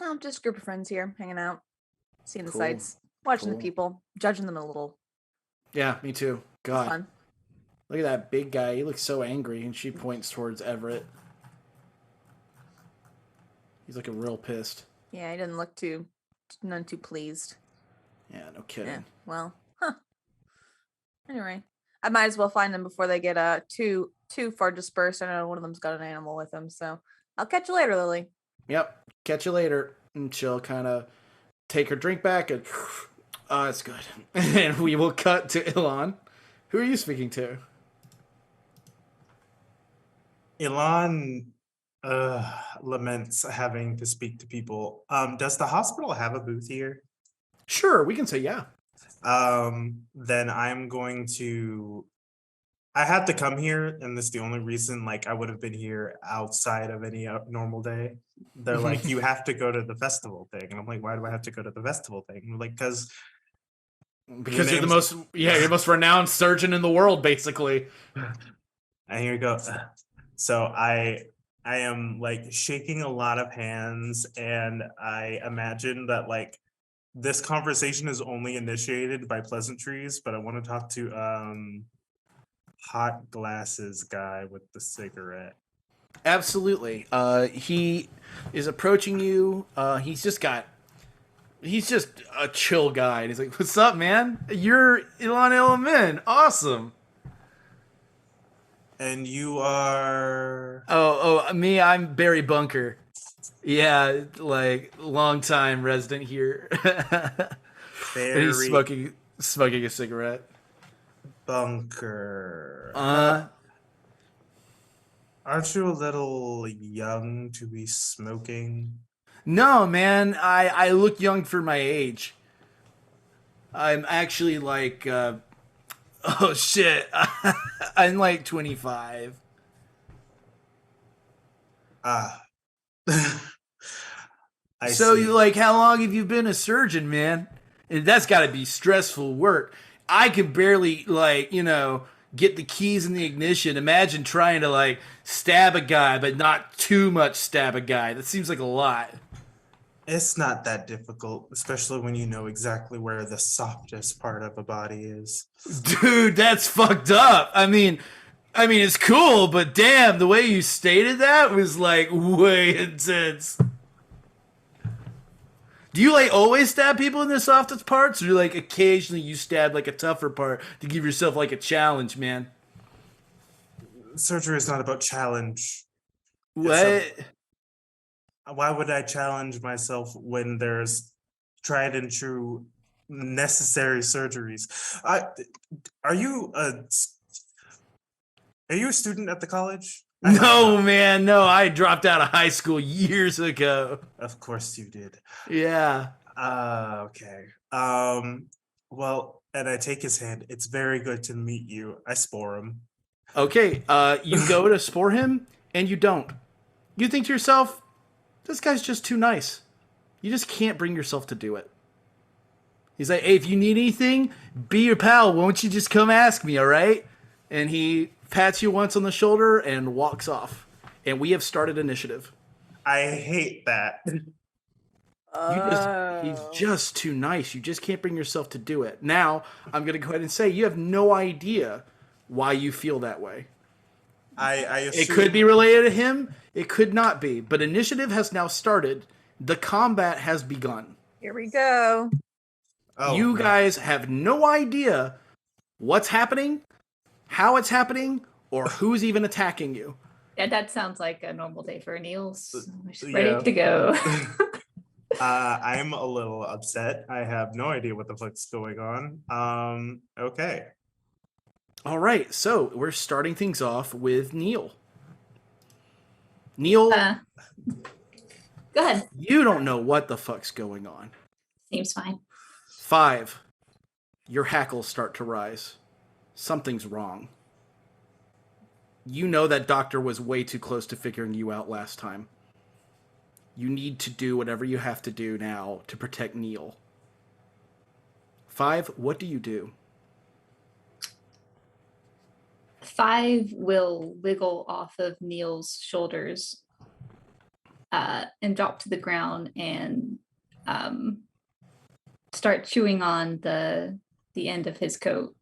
Oh, just a group of friends here, hanging out, seeing the Cool. sights, watching Cool. the people, judging them a little. Yeah, me too. It's God, fun. look at that big guy. He looks so angry, and she points towards Everett. He's looking real pissed. Yeah, he didn't look none too pleased. Yeah, no kidding. Yeah. Well, Anyway, I might as well find them before they get too far dispersed. I know one of them's got an animal with them, so I'll catch you later, Lily. Yep. Catch you later. And she'll kind of take her drink back and, oh, it's good. And we will cut to Ilan. Who are you speaking to? Ilan laments having to speak to people. Does the hospital have a booth here? Sure, we can say yeah. Then I'm going to. I had to come here, and this is the only reason. Like, I would have been here outside of any normal day. They're like, you have to go to the festival thing, and I'm like, why do I have to go to the festival thing? And they're like, because you're the most renowned surgeon in the world, basically. And here you go. So I am like shaking a lot of hands, and I imagine that like this conversation is only initiated by pleasantries, but I want to talk to hot glasses guy with the cigarette. Absolutely. He is approaching you. He's just a chill guy. And he's like, "What's up, man? You're Ilan El-Amin. Awesome." And you are Me, I'm Barry Bunker. Yeah, like long time resident here. And he's Barry smoking a cigarette. Bunker. Aren't you a little young to be smoking? No, man, I look young for my age. I'm actually like, oh shit, I'm like 25. Ah. I So see. you like, how long have you been a surgeon, man? And that's got to be stressful work. I can barely get the keys in the ignition. Imagine trying to like stab a guy, but not too much stab a guy. That seems like a lot. It's not that difficult, especially when you know exactly where the softest part of a body is. Dude, that's fucked up. I mean, it's cool, but damn, the way you stated that was like way intense. Do you like always stab people in the softest parts, or like occasionally you stab like a tougher part to give yourself like a challenge, man? Surgery is not about challenge. What? Why would I challenge myself when there's tried and true necessary surgeries? Are you a student at the college? No, man, no. I dropped out of high school years ago. Of course you did. Yeah. Okay. Well, and I take his hand. It's very good to meet you. I spore him. Okay, you go to spore him, and you don't. You think to yourself, this guy's just too nice. You just can't bring yourself to do it. He's like, hey, if you need anything, be your pal. Won't you just come ask me, all right? And he pats you once on the shoulder and walks off. And we have started initiative. I hate that. He's just too nice. You just can't bring yourself to do it. Now, I'm going to go ahead and say you have no idea why you feel that way. I assume... It could be related to him. It could not be. But initiative has now started. The combat has begun. Here we go. Oh, You no. guys have no idea what's happening, how it's happening, or who's even attacking you. Yeah, that sounds like a normal day for Neil. So we're just Yeah. ready to go. I'm a little upset. I have no idea what the fuck's going on. Okay. All right, so we're starting things off with Neil. Neil, Go ahead. you don't know what the fuck's going on. Seems fine. 5, your hackles start to rise. Something's wrong. You know that doctor was way too close to figuring you out last time. You need to do whatever you have to do now to protect Neil. 5, what do you do? 5 will wiggle off of Neil's shoulders and drop to the ground and start chewing on the end of his coat.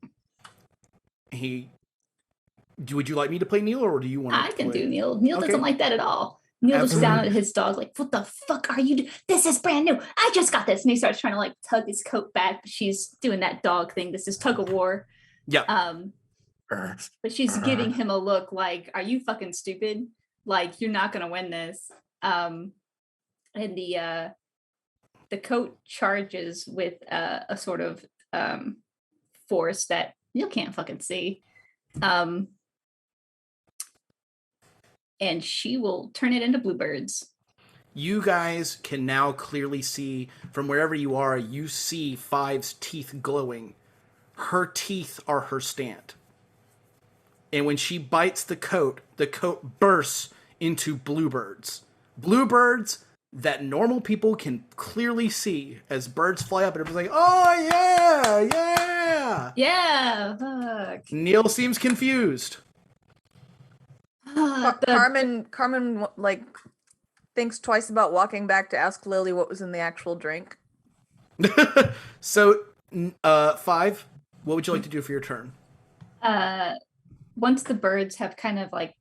Would you like me to play Neil, or do you want to I can play? do Neil. Neil Okay. doesn't like that at all. Neil looks Absolutely. down at his dog like, what the fuck are you doing? This is brand new. I just got this. And he starts trying to like tug his coat back, but she's doing that dog thing. This is tug of war. Yeah. But she's giving him a look like, are you fucking stupid? Like, you're not gonna win this. And the coat charges with a sort of force that Neil can't fucking see. And she will turn it into bluebirds. You guys can now clearly see from wherever you are, you see 5's teeth glowing. Her teeth are her stand. And when she bites the coat bursts into bluebirds. Bluebirds that normal people can clearly see as birds fly up and everybody's like, oh yeah, yeah. Yeah, fuck. Neil seems confused. Carmen like thinks twice about walking back to ask Lily what was in the actual drink. So, 5, what would you like to do for your turn? Once the birds have kind of like,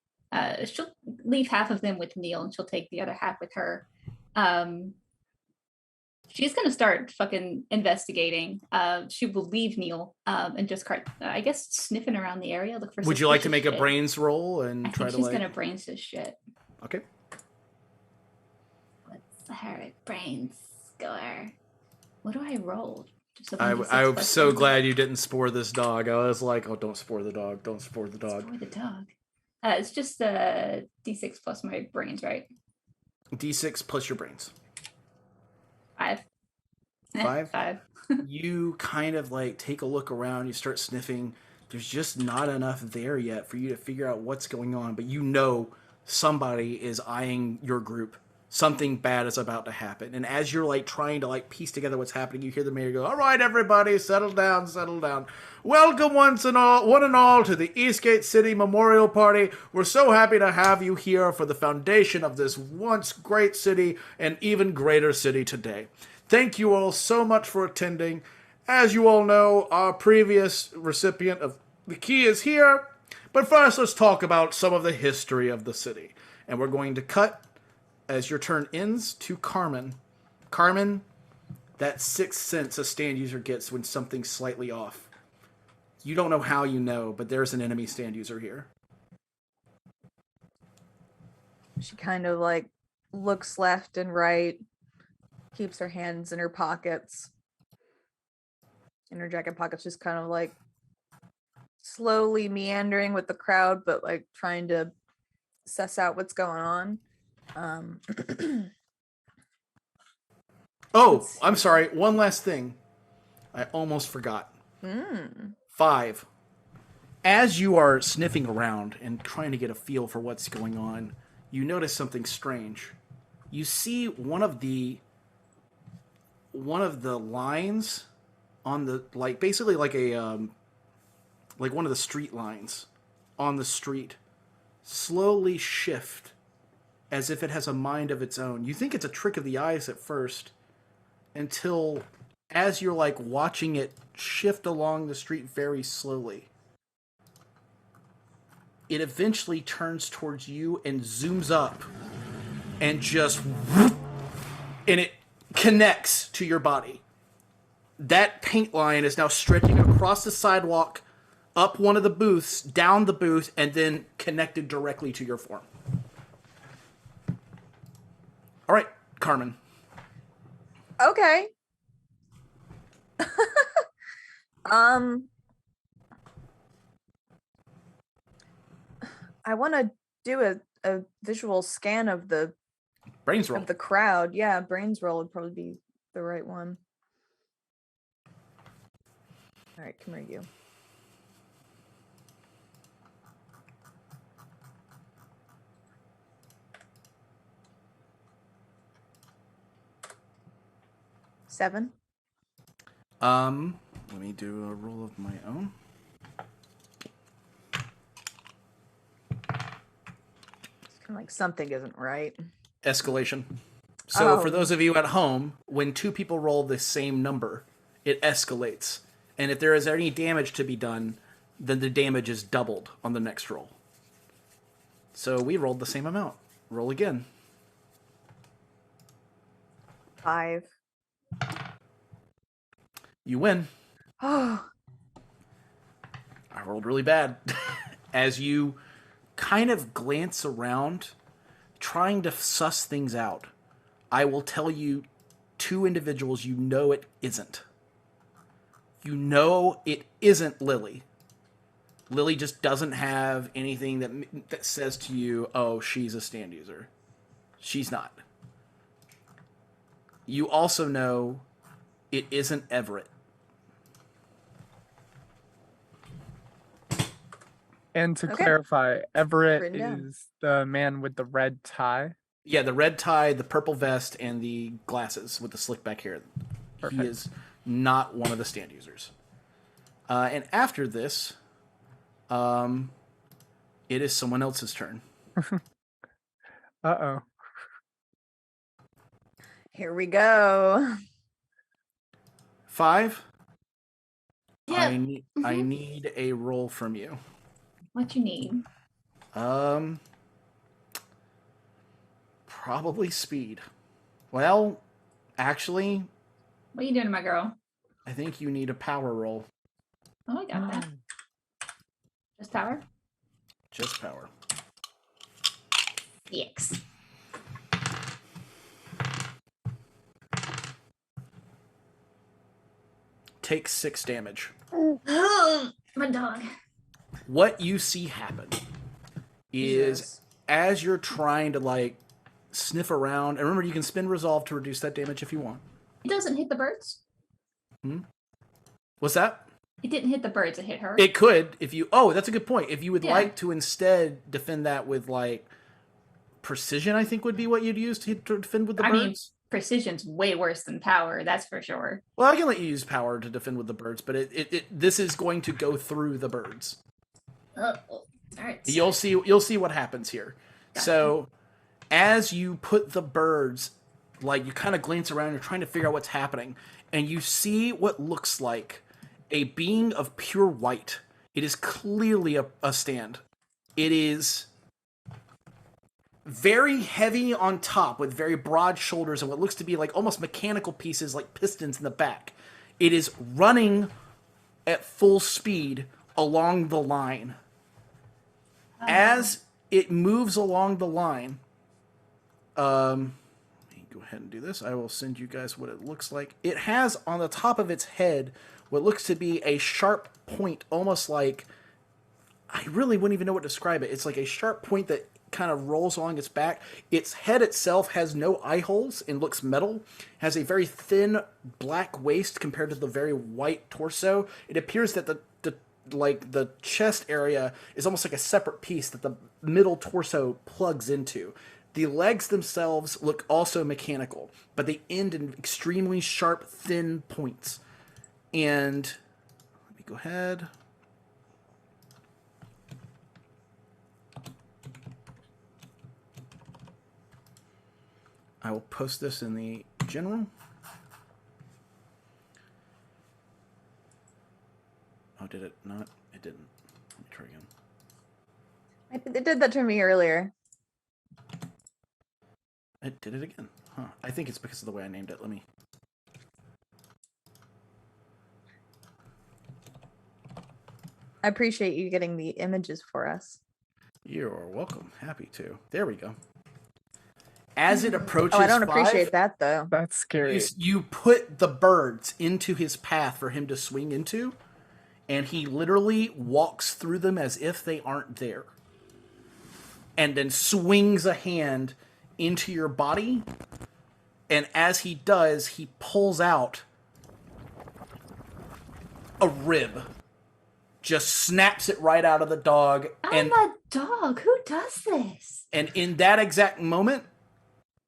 she'll leave half of them with Neil and she'll take the other half with her. She's gonna start fucking investigating. She will leave Neil and just start, I guess, sniffing around the area. Look for. Would you like to suspicious make a shit. brains roll and I try think to she's like? gonna brains this shit. Okay. What's her brains score? What do I roll? Just a I'm 1d6 so +1. glad you didn't spore this dog. I was like, oh, don't spore the dog. Don't spore the dog. Spore the dog. It's just a d6 plus my brains, right? D6 plus your brains. 5. 5? 5. You kind of like take a look around. You start sniffing. There's just not enough there yet for you to figure out what's going on. But you know somebody is eyeing your group. Something bad is about to happen. And as you're like trying to like piece together what's happening, you hear the mayor go, all right, everybody, settle down, settle down. Welcome one and all to the Eastgate City Memorial Party. We're so happy to have you here for the foundation of this once great city and even greater city today. Thank you all so much for attending. As you all know, our previous recipient of the key is here. But first, let's talk about some of the history of the city. And we're going to cut, as your turn ends, to Carmen. Carmen, that sixth sense a stand user gets when something's slightly off. You don't know how you know, but there's an enemy stand user here. She kind of like looks left and right, keeps her hands in her pockets, in her jacket pockets, just kind of like slowly meandering with the crowd, but like trying to suss out what's going on. Oh, I'm sorry. One last thing. I almost forgot. 5. As you are sniffing around and trying to get a feel for what's going on, you notice something strange. You see one of the lines on the, like, basically like a like one of the street lines on the street slowly shift as if it has a mind of its own. You think it's a trick of the eyes at first, until as you're like watching it shift along the street very slowly, it eventually turns towards you and zooms up and just and it connects to your body. That paint line is now stretching across the sidewalk, up one of the booths, down the booth, and then connected directly to your form. All right, Carmen. Okay. I want to do a visual scan of the Brains roll. crowd. Yeah, brains roll would probably be the right one. All right, come here, you. Seven. Let me do a roll of my own. It's kind of like something isn't right. Escalation. So for Oh. those of you at home, when two people roll the same number, it escalates. And if there is any damage to be done, then the damage is doubled on the next roll. So we rolled the same amount. Roll again. 5. You win. Oh, I rolled really bad. As you kind of glance around, trying to suss things out, I will tell you two individuals you know it isn't. You know it isn't Lily. Lily just doesn't have anything that says to you, oh, she's a stand user. She's not. You also know it isn't Everett. And to Okay. clarify, Everett Written down. is the man with the red tie. Yeah, the red tie, the purple vest, and the glasses with the slick back hair. Perfect. He is not one of the stand users. And after this, it is someone else's turn. Uh-oh. here we go. 5. Yeah. I need a roll from you. What you need? Probably speed. Well, actually, What are you doing, my girl? I think you need a power roll. Oh, I got that. Just power? Just power. Yes. Take 6 damage. My dog. What you see happen is Jesus. as you're trying to like sniff around, and remember you can spend resolve to reduce that damage if you want. It doesn't hit the birds. What's that? It didn't hit the birds. It hit her. It could if you. Oh, that's a good point. If you would Yeah. like to instead defend that with like precision, I think would be what you'd use to defend with the I mean, birds. precision's way worse than power. That's for sure. Well, I can let you use power to defend with the birds, but this is going to go through the birds. All right. You'll see what happens here. Gotcha. So, as you put the birds, like you kind of glance around, you're trying to figure out what's happening, and you see what looks like a being of pure white. It is clearly a stand. It is very heavy on top with very broad shoulders and what looks to be like almost mechanical pieces like pistons in the back. It is running at full speed along the line. As it moves along the line, let me go ahead and do this. I will send you guys what it looks like. It has on the top of its head what looks to be a sharp point, almost like, I really wouldn't even know what to describe it. It's like a sharp point that kind of rolls along its back. Its head itself has no eye holes and looks metal. Has a very thin black waist compared to the very white torso. It appears that the chest area is almost like a separate piece that the middle torso plugs into. The legs themselves look also mechanical, but they end in extremely sharp, thin points. And let me go ahead. I will post this in the general. Oh, did it not? It didn't. Let me try again. It did that to me earlier. It did it again. Huh. I think it's because of the way I named it. Let me... I appreciate you getting the images for us. You're welcome. Happy to. There we go. As it approaches Oh, I don't 5, appreciate that though. That's scary. you put the birds into his path for him to swing into, and he literally walks through them as if they aren't there. And then swings a hand into your body, and as he does, he pulls out a rib. Just snaps it right out of the dog. I'm a dog. Who does this? And in that exact moment,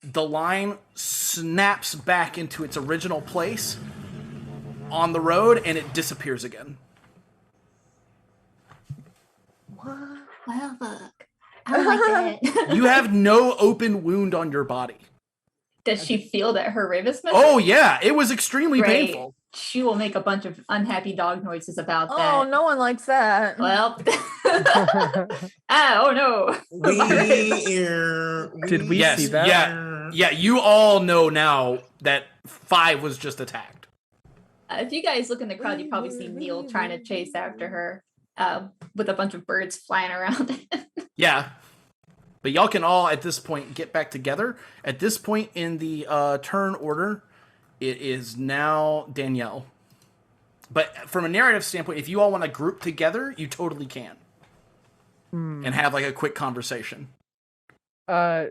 the line snaps back into its original place on the road, and it disappears again. What? Well, look. I like it. You have no open wound on your body. Does she feel that her rib is missing? Oh, yeah. It was extremely Great. painful. She will make a bunch of unhappy dog noises about that. Oh, no one likes that. Well. Oh, no. Did we Yes, see that? Yeah, you all know now that 5 was just attacked. If you guys look in the crowd, you probably see Neil trying to chase after her with a bunch of birds flying around. Yeah. But y'all can all, at this point, get back together. At this point in the turn order, it is now Danielle. But from a narrative standpoint, if you all want to group together, you totally can. And have like a quick conversation.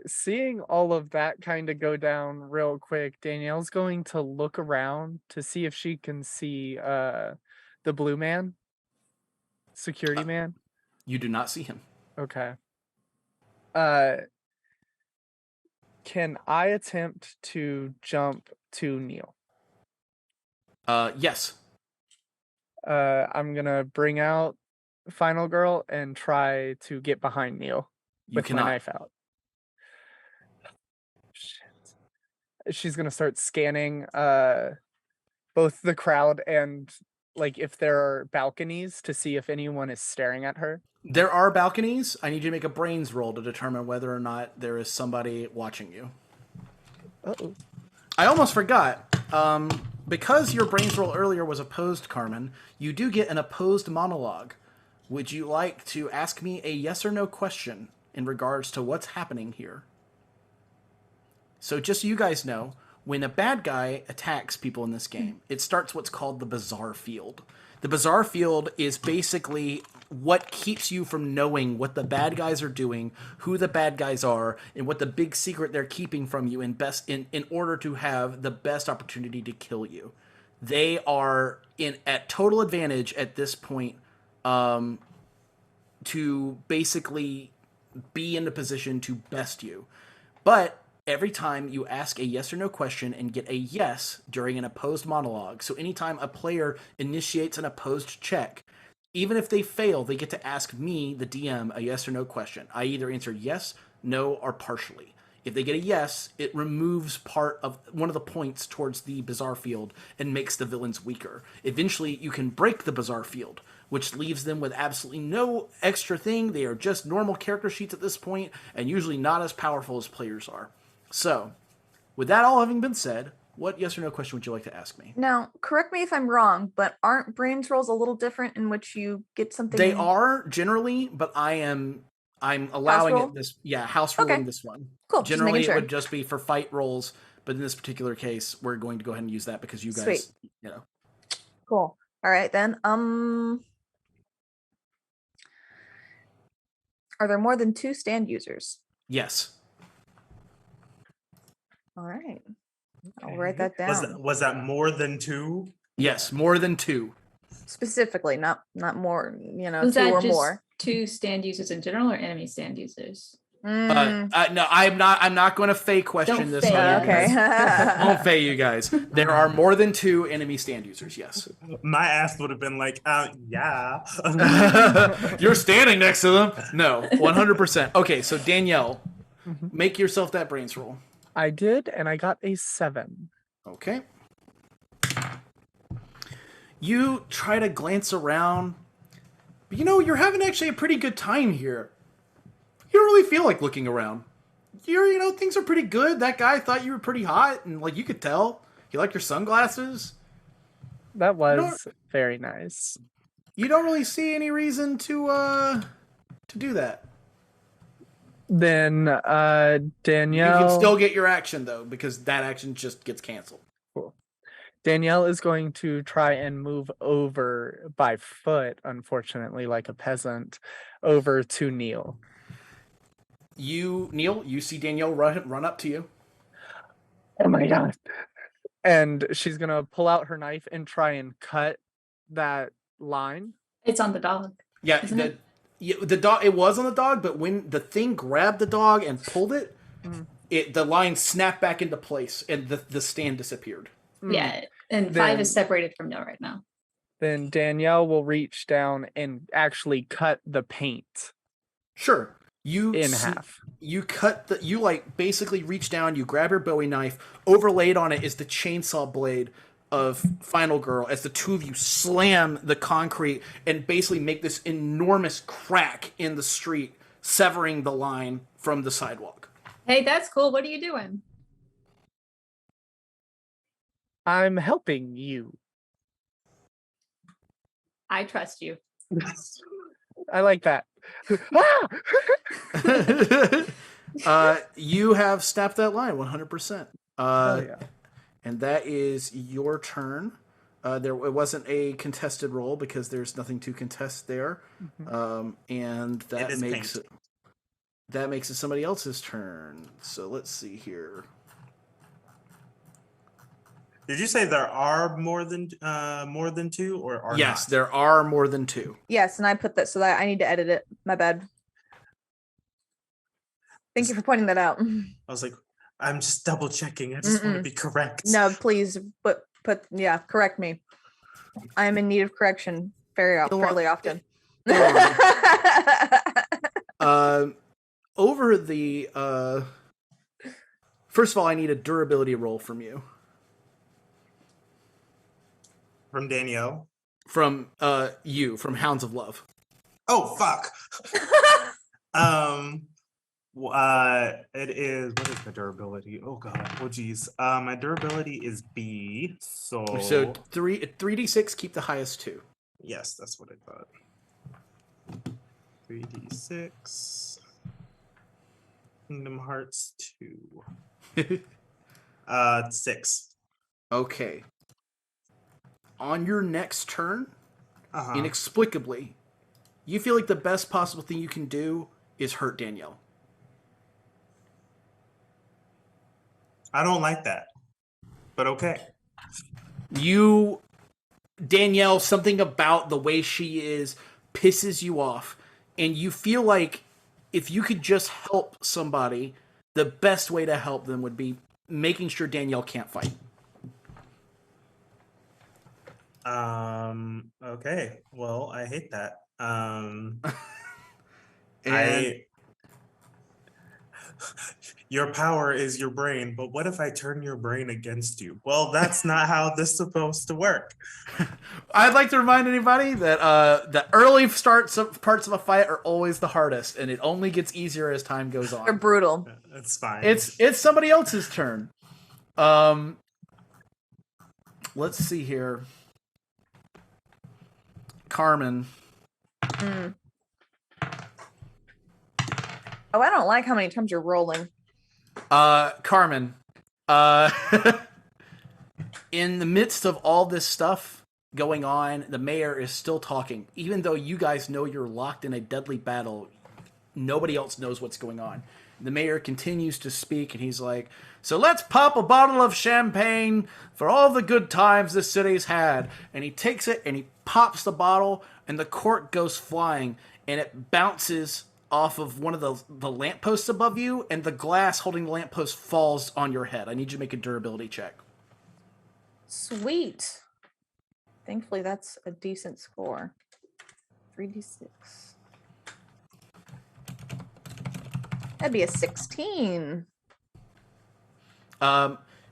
Seeing all of that kind of go down real quick, Danielle's going to look around to see if she can see the blue man, security man. You do not see him. Okay. Can I attempt to jump to Neil? Yes. I'm gonna bring out Final Girl and try to get behind Neil You with cannot. my knife out. Shit. She's gonna start scanning both the crowd and like if there are balconies to see if anyone is staring at her. There are balconies. I need you to make a brains roll to determine whether or not there is somebody watching you. Uh-oh. I almost forgot. Because your brains roll earlier was opposed, Carmen, you do get an opposed monologue. Would you like to ask me a yes or no question in regards to what's happening here? So just so you guys know, when a bad guy attacks people in this game, it starts what's called the bizarre field. The bizarre field is basically what keeps you from knowing what the bad guys are doing, who the bad guys are, and what the big secret they're keeping from you in order to have the best opportunity to kill you. They are at total advantage at this point to basically be in the position to best you. But every time you ask a yes or no question and get a yes during an opposed monologue, so anytime a player initiates an opposed check, even if they fail, they get to ask me, the DM, a yes or no question. I either answer yes, no, or partially. If they get a yes, it removes part of one of the points towards the bizarre field and makes the villains weaker. Eventually, you can break the bizarre field, which leaves them with absolutely no extra thing. They are just normal character sheets at this point, and usually not as powerful as players are. So, with that all having been said, what yes or no question would you like to ask me? Now, correct me if I'm wrong, but aren't brains rolls a little different in which you get something? They are generally, but I'm allowing roll? it this house ruling Okay. this one. Cool, just Generally, making it sure. would just be for fight rolls, but in this particular case, we're going to go ahead and use that because you guys, Sweet. Cool. All right then. Are there more than 2 stand users? yes. All right. I'll write that down. Was that more than 2? Yes, more than 2. Specifically, not more, Was 2 that or just more. 2 stand users in general or enemy stand users? Mm, No, I'm not going to fey question Don't this fey one. it. okay. Don't fey you guys. There are more than 2 enemy stand users, yes. My ass would have been like, yeah. You're standing next to them? No, 100%. Okay, so Danielle, make yourself that brains roll. I did, and I got a 7. Okay. You try to glance around, but you're having actually a pretty good time here. You don't really feel like looking around. Things are pretty good. That guy thought you were pretty hot, and you could tell. He liked your sunglasses. That was very nice. You don't really see any reason to do that. Then Danielle. You can still get your action though, because that action just gets canceled. Cool. Danielle is going to try and move over by foot, unfortunately, like a peasant, over to Neil. Neil, you see Danielle run up to you. Oh my god. And she's going to pull out her knife and try and cut that line. It's on the dog. Yeah, the dog. It was on the dog, but when the thing grabbed the dog and pulled it, the line snapped back into place, and the stand disappeared. Yeah, and 5 is separated from Neil right now. Then Danielle will reach down and actually cut the paint. Sure. Half. You cut basically reach down, you grab your Bowie knife, overlaid on it is the chainsaw blade of Final Girl as the two of you slam the concrete and basically make this enormous crack in the street, severing the line from the sidewalk. Hey, that's cool. What are you doing? I'm helping you. I trust you. I like that. You have snapped that line 100%. Yeah. And that is your turn. It wasn't a contested roll because there's nothing to contest there. And that makes it somebody else's turn. So let's see here. Did you say there are more than 2 or are Yes, not? there are more than 2. Yes, and I put that so that I need to edit it. My bad. Thank you for pointing that out. I was like, I'm just double checking. I just want to be correct. No, please, but correct me. I am in need of correction fairly often. Over the first of all, I need a durability roll from you. From Danielle? From from Hounds of Love. Oh fuck. It is, what is the durability? Oh god. Oh geez. My durability is B. So 3d6, keep the highest 2. Yes, that's what I thought. 3d6. Kingdom Hearts 2. 6. Okay. On your next turn, inexplicably, you feel like the best possible thing you can do is hurt Danielle. I don't like that, but okay. Danielle, something about the way she is pisses you off, and you feel like if you could just help somebody, the best way to help them would be making sure Danielle can't fight. Okay. Well, I hate that. Your power is your brain, but what if I turn your brain against you? Well, that's not how this is supposed to work. I'd like to remind anybody that the early parts of a fight are always the hardest, and it only gets easier as time goes on. They're brutal. It's fine. It's somebody else's turn. Let's see here. Carmen. Oh, I don't like how many times you're rolling. Carmen. In the midst of all this stuff going on, the mayor is still talking. Even though you guys know you're locked in a deadly battle, nobody else knows what's going on. The mayor continues to speak, and he's like, so let's pop a bottle of champagne for all the good times this city's had. And he takes it, and he pops the bottle, and the cork goes flying, and it bounces off of one of the lampposts above you, and the glass holding the lamppost falls on your head. I need you to make a durability check. Sweet. Thankfully, that's a decent score. 3d6. That'd be a 16.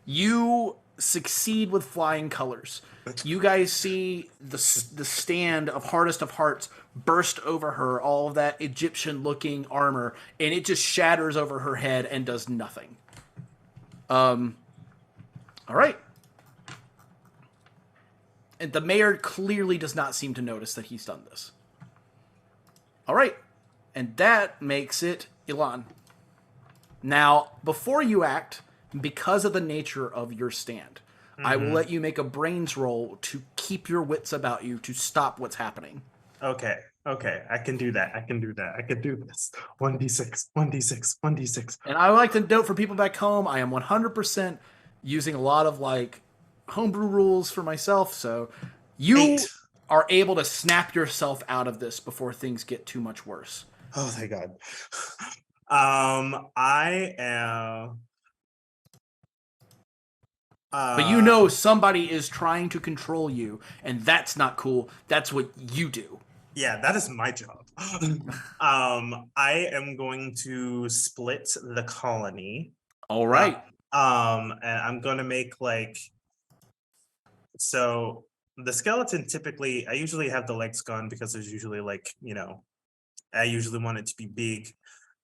You succeed with flying colors. You guys see the stand of Hardest of Hearts burst over her, all of that Egyptian-looking armor, and it just shatters over her head and does nothing. All right. And the mayor clearly does not seem to notice that he's done this. All right. And that makes it Ilan. Now, before you act, because of the nature of your stand, I will let you make a brains roll to keep your wits about you to stop what's happening. Okay. I can do that. I can do this. 1d6, 1d6, 1d6. And I would like to note for people back home, I am 100% using a lot of like homebrew rules for myself, so you 8. are able to snap yourself out of this before things get too much worse. Oh, thank God. I am. But you know somebody is trying to control you, and that's not cool. That's what you do. Yeah, that is my job. I am going to split the colony. All right. And I'm gonna make like, so the skeleton typically, I usually have the legs gone because there's usually like, I usually want it to be big.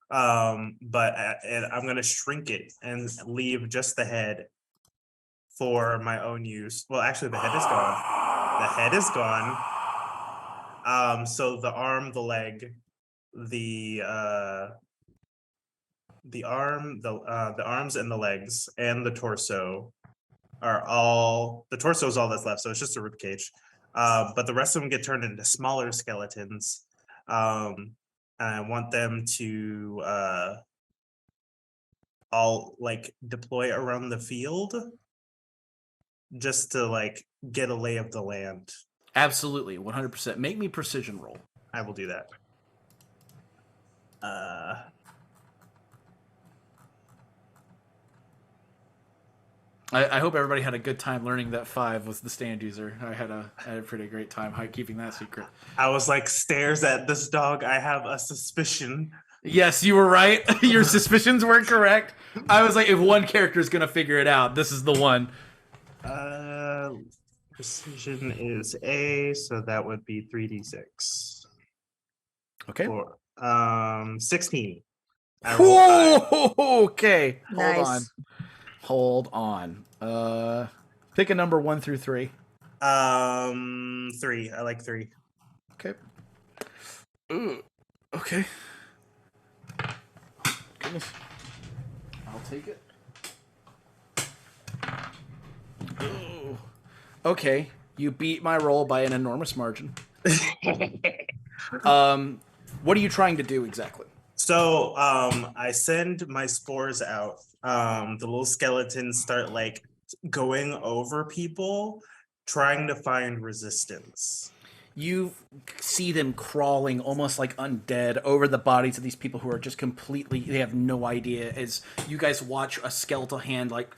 But and I'm gonna shrink it and leave just the head for my own use. Well, actually, the head is gone. The head is gone. So the arm, the leg, the arm, the arms and the legs and the torso are all. The torso is all that's left, so it's just a rib cage. But the rest of them get turned into smaller skeletons. And I want them to all like deploy around the field just to like get a lay of the land. Absolutely, 100%. Make me precision roll. I will do that. I hope everybody had a good time learning that 5 was the stand user. I had a pretty great time keeping that secret. I was like, stares at this dog. I have a suspicion. Yes, you were right. Your suspicions were correct. I was like, if one character is going to figure it out, this is the one. Precision is A, so that would be 3d6. Okay. 16. Okay. Nice. Hold on. Pick a number 1 through 3. 3. I like 3. Okay. Ooh. Okay. Goodness. I'll take it. Ooh. Okay. You beat my roll by an enormous margin. What are you trying to do exactly? So I send my spores out. The little skeletons start like going over people, trying to find resistance. You see them crawling almost like undead over the bodies of these people who are just completely, they have no idea, as you guys watch a skeletal hand like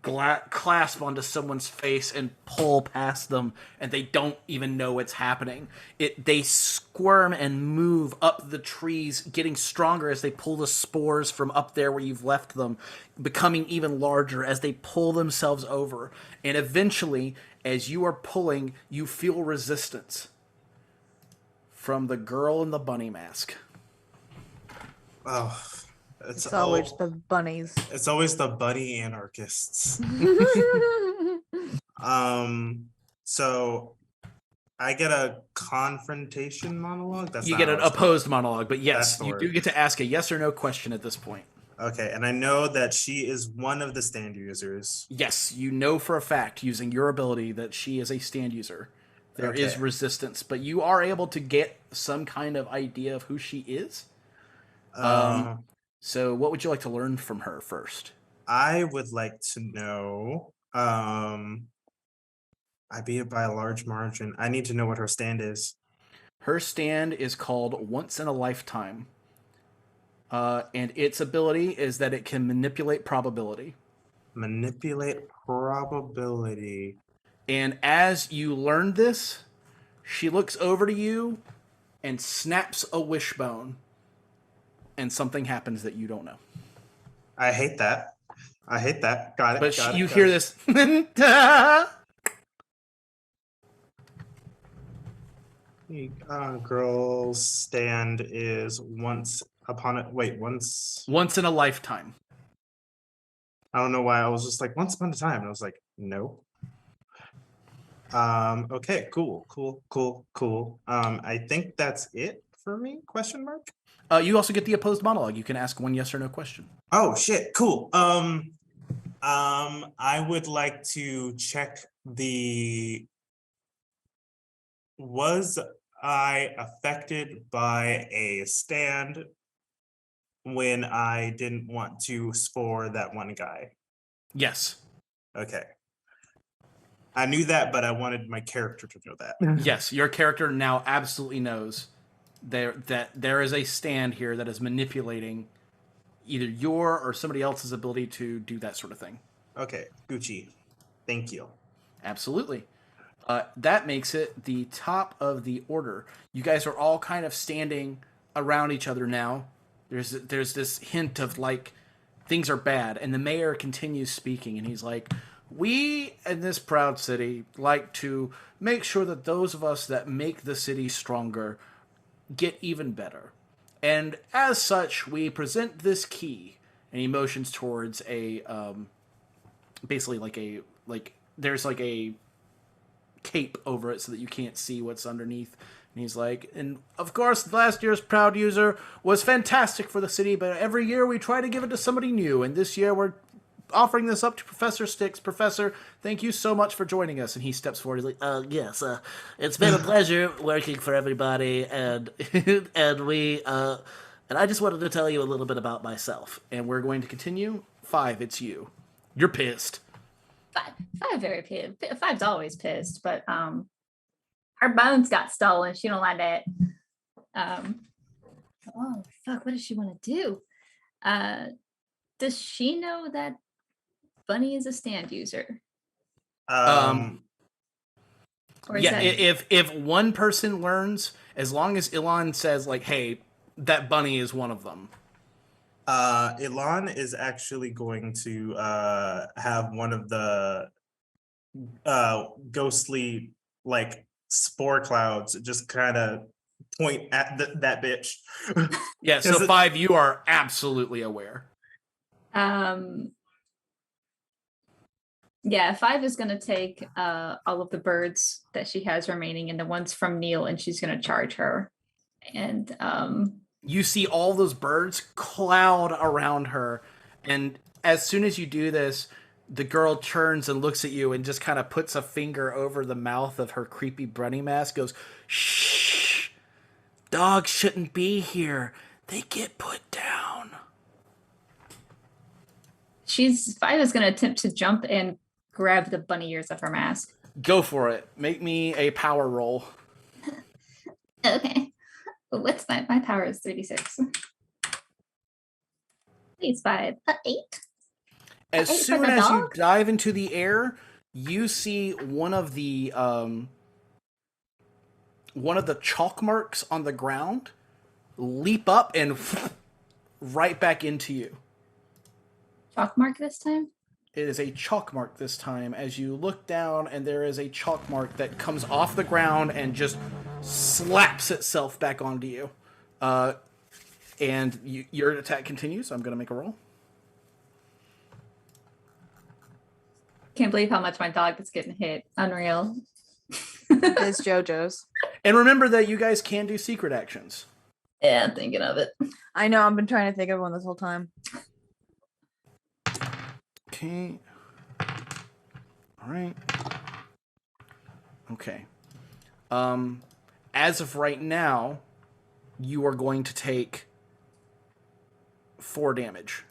clasp onto someone's face and pull past them, and they don't even know what's happening. They squirm and move up the trees, getting stronger as they pull the spores from up there where you've left them, becoming even larger as they pull themselves over. And eventually, as you are pulling, you feel resistance from the girl in the bunny mask. Oh, It's always the bunnies. It's always the bunny anarchists. So I get a confrontation monologue. You get an opposed monologue, but yes, you do get to ask a yes or no question at this point. Okay, and I know that she is one of the stand users. Yes, you know for a fact, using your ability, that she is a stand user. There is resistance, but you are able to get some kind of idea of who she is. So what would you like to learn from her first? I would like to know, I beat it by a large margin. I need to know what her stand is. Her stand is called Once in a Lifetime. And its ability is that it can manipulate probability. Manipulate probability. And as you learn this, she looks over to you and snaps a wishbone. And something happens that you don't know. I hate that. I hate that. Got it. But got it, you got hear it. this. Girl's stand is once upon it. Wait, once. Once in a lifetime. I don't know why I was just like once upon a time. And I was like, no. Okay, cool. I think that's it for me, question mark. You also get the opposed monologue. You can ask one yes or no question. Oh shit, cool. I would like to check was I affected by a stand when I didn't want to spore that one guy? Yes. Okay. I knew that, but I wanted my character to know that. Yes, your character now absolutely knows that there is a stand here that is manipulating either your or somebody else's ability to do that sort of thing. Okay, Gucci. Thank you. Absolutely. That makes it the top of the order. You guys are all kind of standing around each other now. There's this hint of like things are bad, and the mayor continues speaking, and he's like, we in this proud city like to make sure that those of us that make the city stronger get even better. And as such, we present this key, and he motions towards a basically there's like a cape over it so that you can't see what's underneath. And he's like, and of course last year's proud user was fantastic for the city, but every year we try to give it to somebody new, and this year we're offering this up to Professor Sticks. Professor, thank you so much for joining us. And he steps forward. He's like, yes, it's been a pleasure working for everybody, and and I just wanted to tell you a little bit about myself. And we're going to continue. 5, it's you. You're pissed. Five very pissed. Five's always pissed, but her bones got stolen. She don't like that. Oh fuck! What does she want to do? Does she know that Bunny is a stand user? Or is Yeah, that... if one person learns, as long as Ilan says like, hey, that Bunny is one of them. Ilan is actually going to have one of the ghostly like spore clouds just kind of point at that bitch. Yeah, so 5, you are absolutely aware. Yeah, 5 is going to take all of the birds that she has remaining and the ones from Neil, and she's going to charge her. And you see all those birds cloud around her, and as soon as you do this, the girl turns and looks at you and just kind of puts a finger over the mouth of her creepy bunny mask, goes, shh, dogs shouldn't be here. They get put down. 5 is going to attempt to jump and grab the bunny ears of her mask. Go for it. Make me a power roll. Okay. What's my power is 36. Please 5. 8. As soon as you dive into the air, you see one of the chalk marks on the ground leap up and right back into you. Chalk mark this time? It is a chalk mark this time as you look down, and there is a chalk mark that comes off the ground and just slaps itself back onto you. And your attack continues. I'm going to make a roll. Can't believe how much my dog is getting hit. Unreal. It's JoJo's. And remember that you guys can do secret actions. Yeah, I'm thinking of it. I know, I've been trying to think of one this whole time. Okay. All right. Okay. As of right now, you are going to take 4 damage.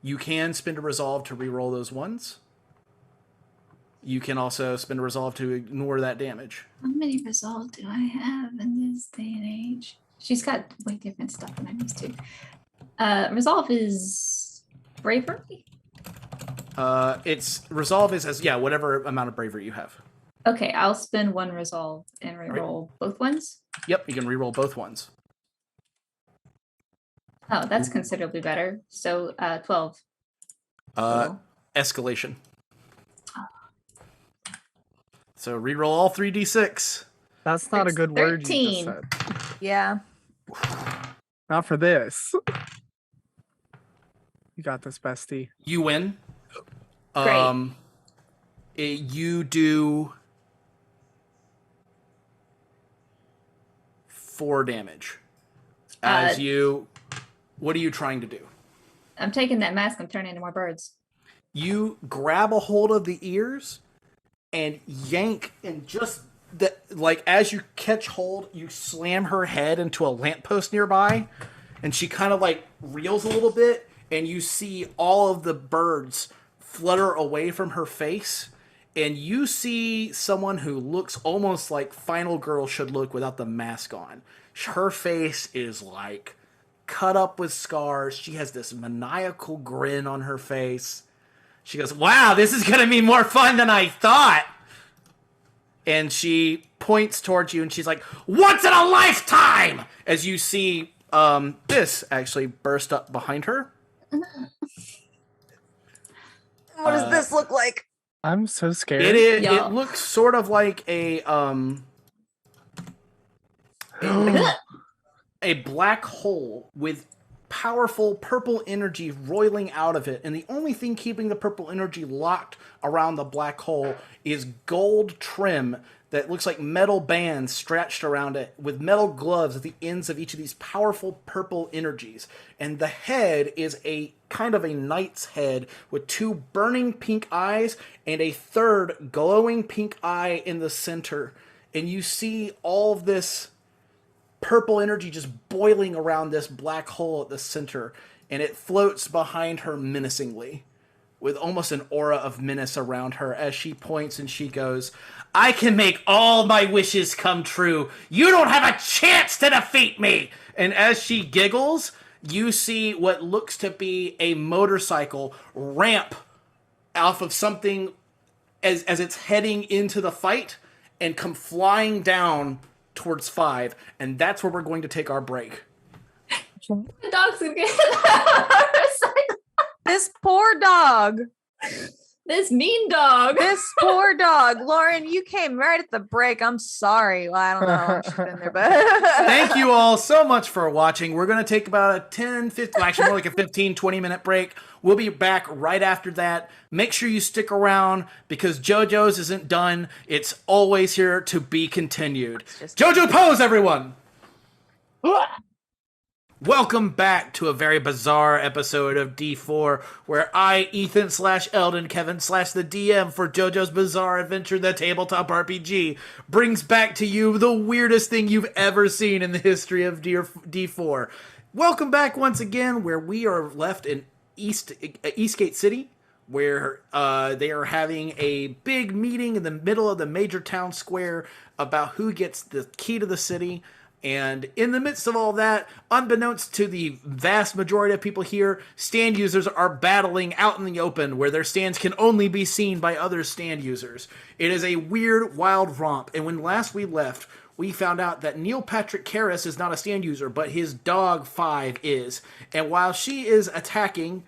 You can spend a resolve to reroll those ones. You can also spend a resolve to ignore that damage. How many resolve do I have in this day and age? She's got way different stuff than I'm used to. Resolve is bravery? It's resolve is as whatever amount of bravery you have. Okay, I'll spend 1 resolve and reroll both ones. Yep, you can reroll both ones. Oh, that's considerably better. So 12. Cool. Escalation. So reroll all 3d6. That's not a It's good word you just 13. said. Yeah. Not for this. You got this, bestie. You win. Great. You do 4 damage. As you, what are you trying to do? I'm taking that mask and turning into more birds. You grab a hold of the ears and yank, and just like as you catch hold, you slam her head into a lamppost nearby, and she kind of like reels a little bit, and you see all of the birds flutter away from her face, and you see someone who looks almost like Final Girl should look without the mask on. Her face is like cut up with scars. She has this maniacal grin on her face. She goes, "Wow, this is going to be more fun than I thought." And she points towards you and she's like, "Once in a lifetime!" As you see this actually burst up behind her. What does this look like? I'm so scared. It looks sort of like a black hole with powerful purple energy roiling out of it, and the only thing keeping the purple energy locked around the black hole is gold trim that looks like metal bands stretched around it with metal gloves at the ends of each of these powerful purple energies. And the head is a kind of a knight's head with 2 burning pink eyes and a 3rd glowing pink eye in the center. And you see all of this purple energy just boiling around this black hole at the center, and it floats behind her menacingly with almost an aura of menace around her as she points and she goes, "I can make all my wishes come true. You don't have a chance to defeat me." And as she giggles, you see what looks to be a motorcycle ramp off of something as it's heading into the fight and come flying down towards 5, and that's where we're going to take our break. The dog's gonna get motorcycle. This poor dog. This mean dog. This poor dog. Lauren, you came right at the break. I'm sorry. Well, I don't know how long she's been there, but Thank you all so much for watching. We're going to take about a 10, 15, actually more like a 15, 20-minute break. We'll be back right after that. Make sure you stick around because JoJo's isn't done. It's always here to be continued. JoJo pose, everyone! Welcome back to a very bizarre episode of D4, where I, Ethan / Eldon, Kevin / the DM for JoJo's Bizarre Adventure, the tabletop RPG, brings back to you the weirdest thing you've ever seen in the history of D4. Welcome back once again, where we are left in Eastgate City, where they are having a big meeting in the middle of the major town square about who gets the key to the city. And in the midst of all that, unbeknownst to the vast majority of people here, stand users are battling out in the open where their stands can only be seen by other stand users. It is a weird, wild romp. And when last we left, we found out that Neil Patrick Carris is not a stand user, but his dog 5 is. And while she is attacking,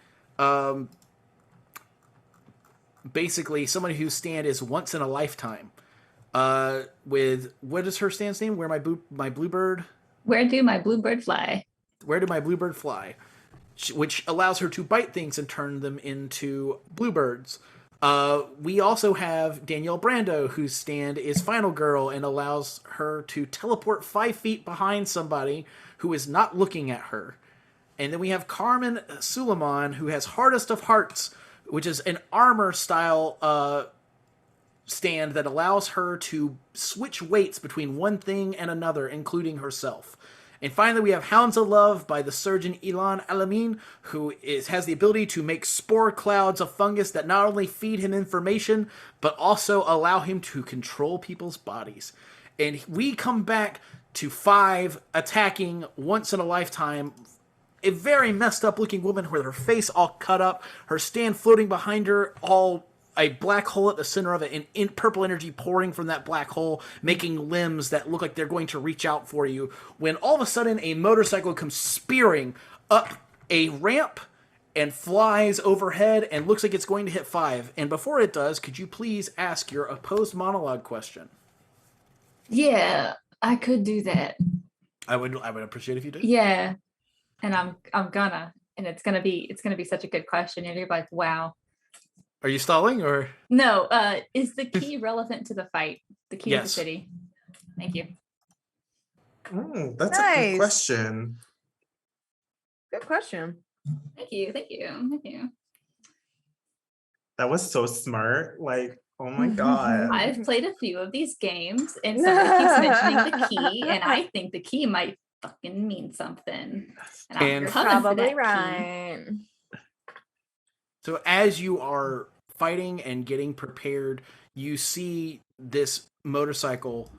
basically somebody whose stand is once in a lifetime. With, what is her stand's name? Where my Bluebird? Where do my Bluebird fly? Where do my Bluebird fly? Which allows her to bite things and turn them into Bluebirds. We also have Danielle Brando, whose stand is Final Girl and allows her to teleport 5 feet behind somebody who is not looking at her. And then we have Carmen Suleiman, who has Hardest of Hearts, which is an armor style stand that allows her to switch weights between one thing and another, including herself. And finally, we have Hounds of Love by the surgeon Ilan El-Amin, who has the ability to make spore clouds of fungus that not only feed him information, but also allow him to control people's bodies. And we come back to 5 attacking once in a lifetime a very messed up looking woman with her face all cut up, her stand floating behind her, all a black hole at the center of it, and in purple energy pouring from that black hole, making limbs that look like they're going to reach out for you, when all of a sudden a motorcycle comes spearing up a ramp and flies overhead and looks like it's going to hit 5. And before it does, could you please ask your opposed monologue question? Yeah, I could do that. I would appreciate if you did. Yeah, and I'm gonna, and it's gonna be such a good question. And you're like, wow. Are you stalling or? No, is the key relevant to the fight? The key to the Yes. city. Thank you. That's a Nice. good question. Good question. Thank you. Thank you. Thank you. That was so smart. Like, oh my god. I've played a few of these games, and somebody keeps mentioning the key, and I think the key might fucking mean something. And I'm And coming for Probably that key. right. So as you are fighting and getting prepared, you see this motorcycle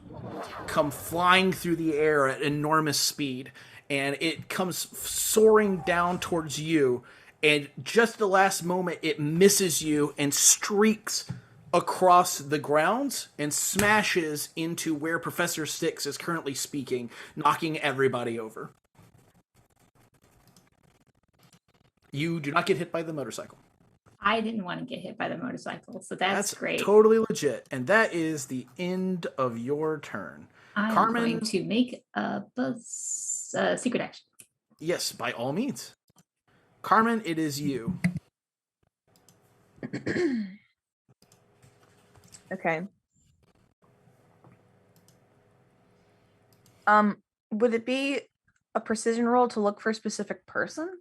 come flying through the air at enormous speed, and it comes soaring down towards you, and just the last moment it misses you and streaks across the grounds and smashes into where Professor Six is currently speaking, knocking everybody over. You do not get hit by the motorcycle. I didn't want to get hit by the motorcycle, so that's great. Totally legit. And that is the end of your turn. I'm Carmen- going to make a secret action. Yes, by all means. Carmen, it is you. Okay. Would it be a precision roll to look for a specific person?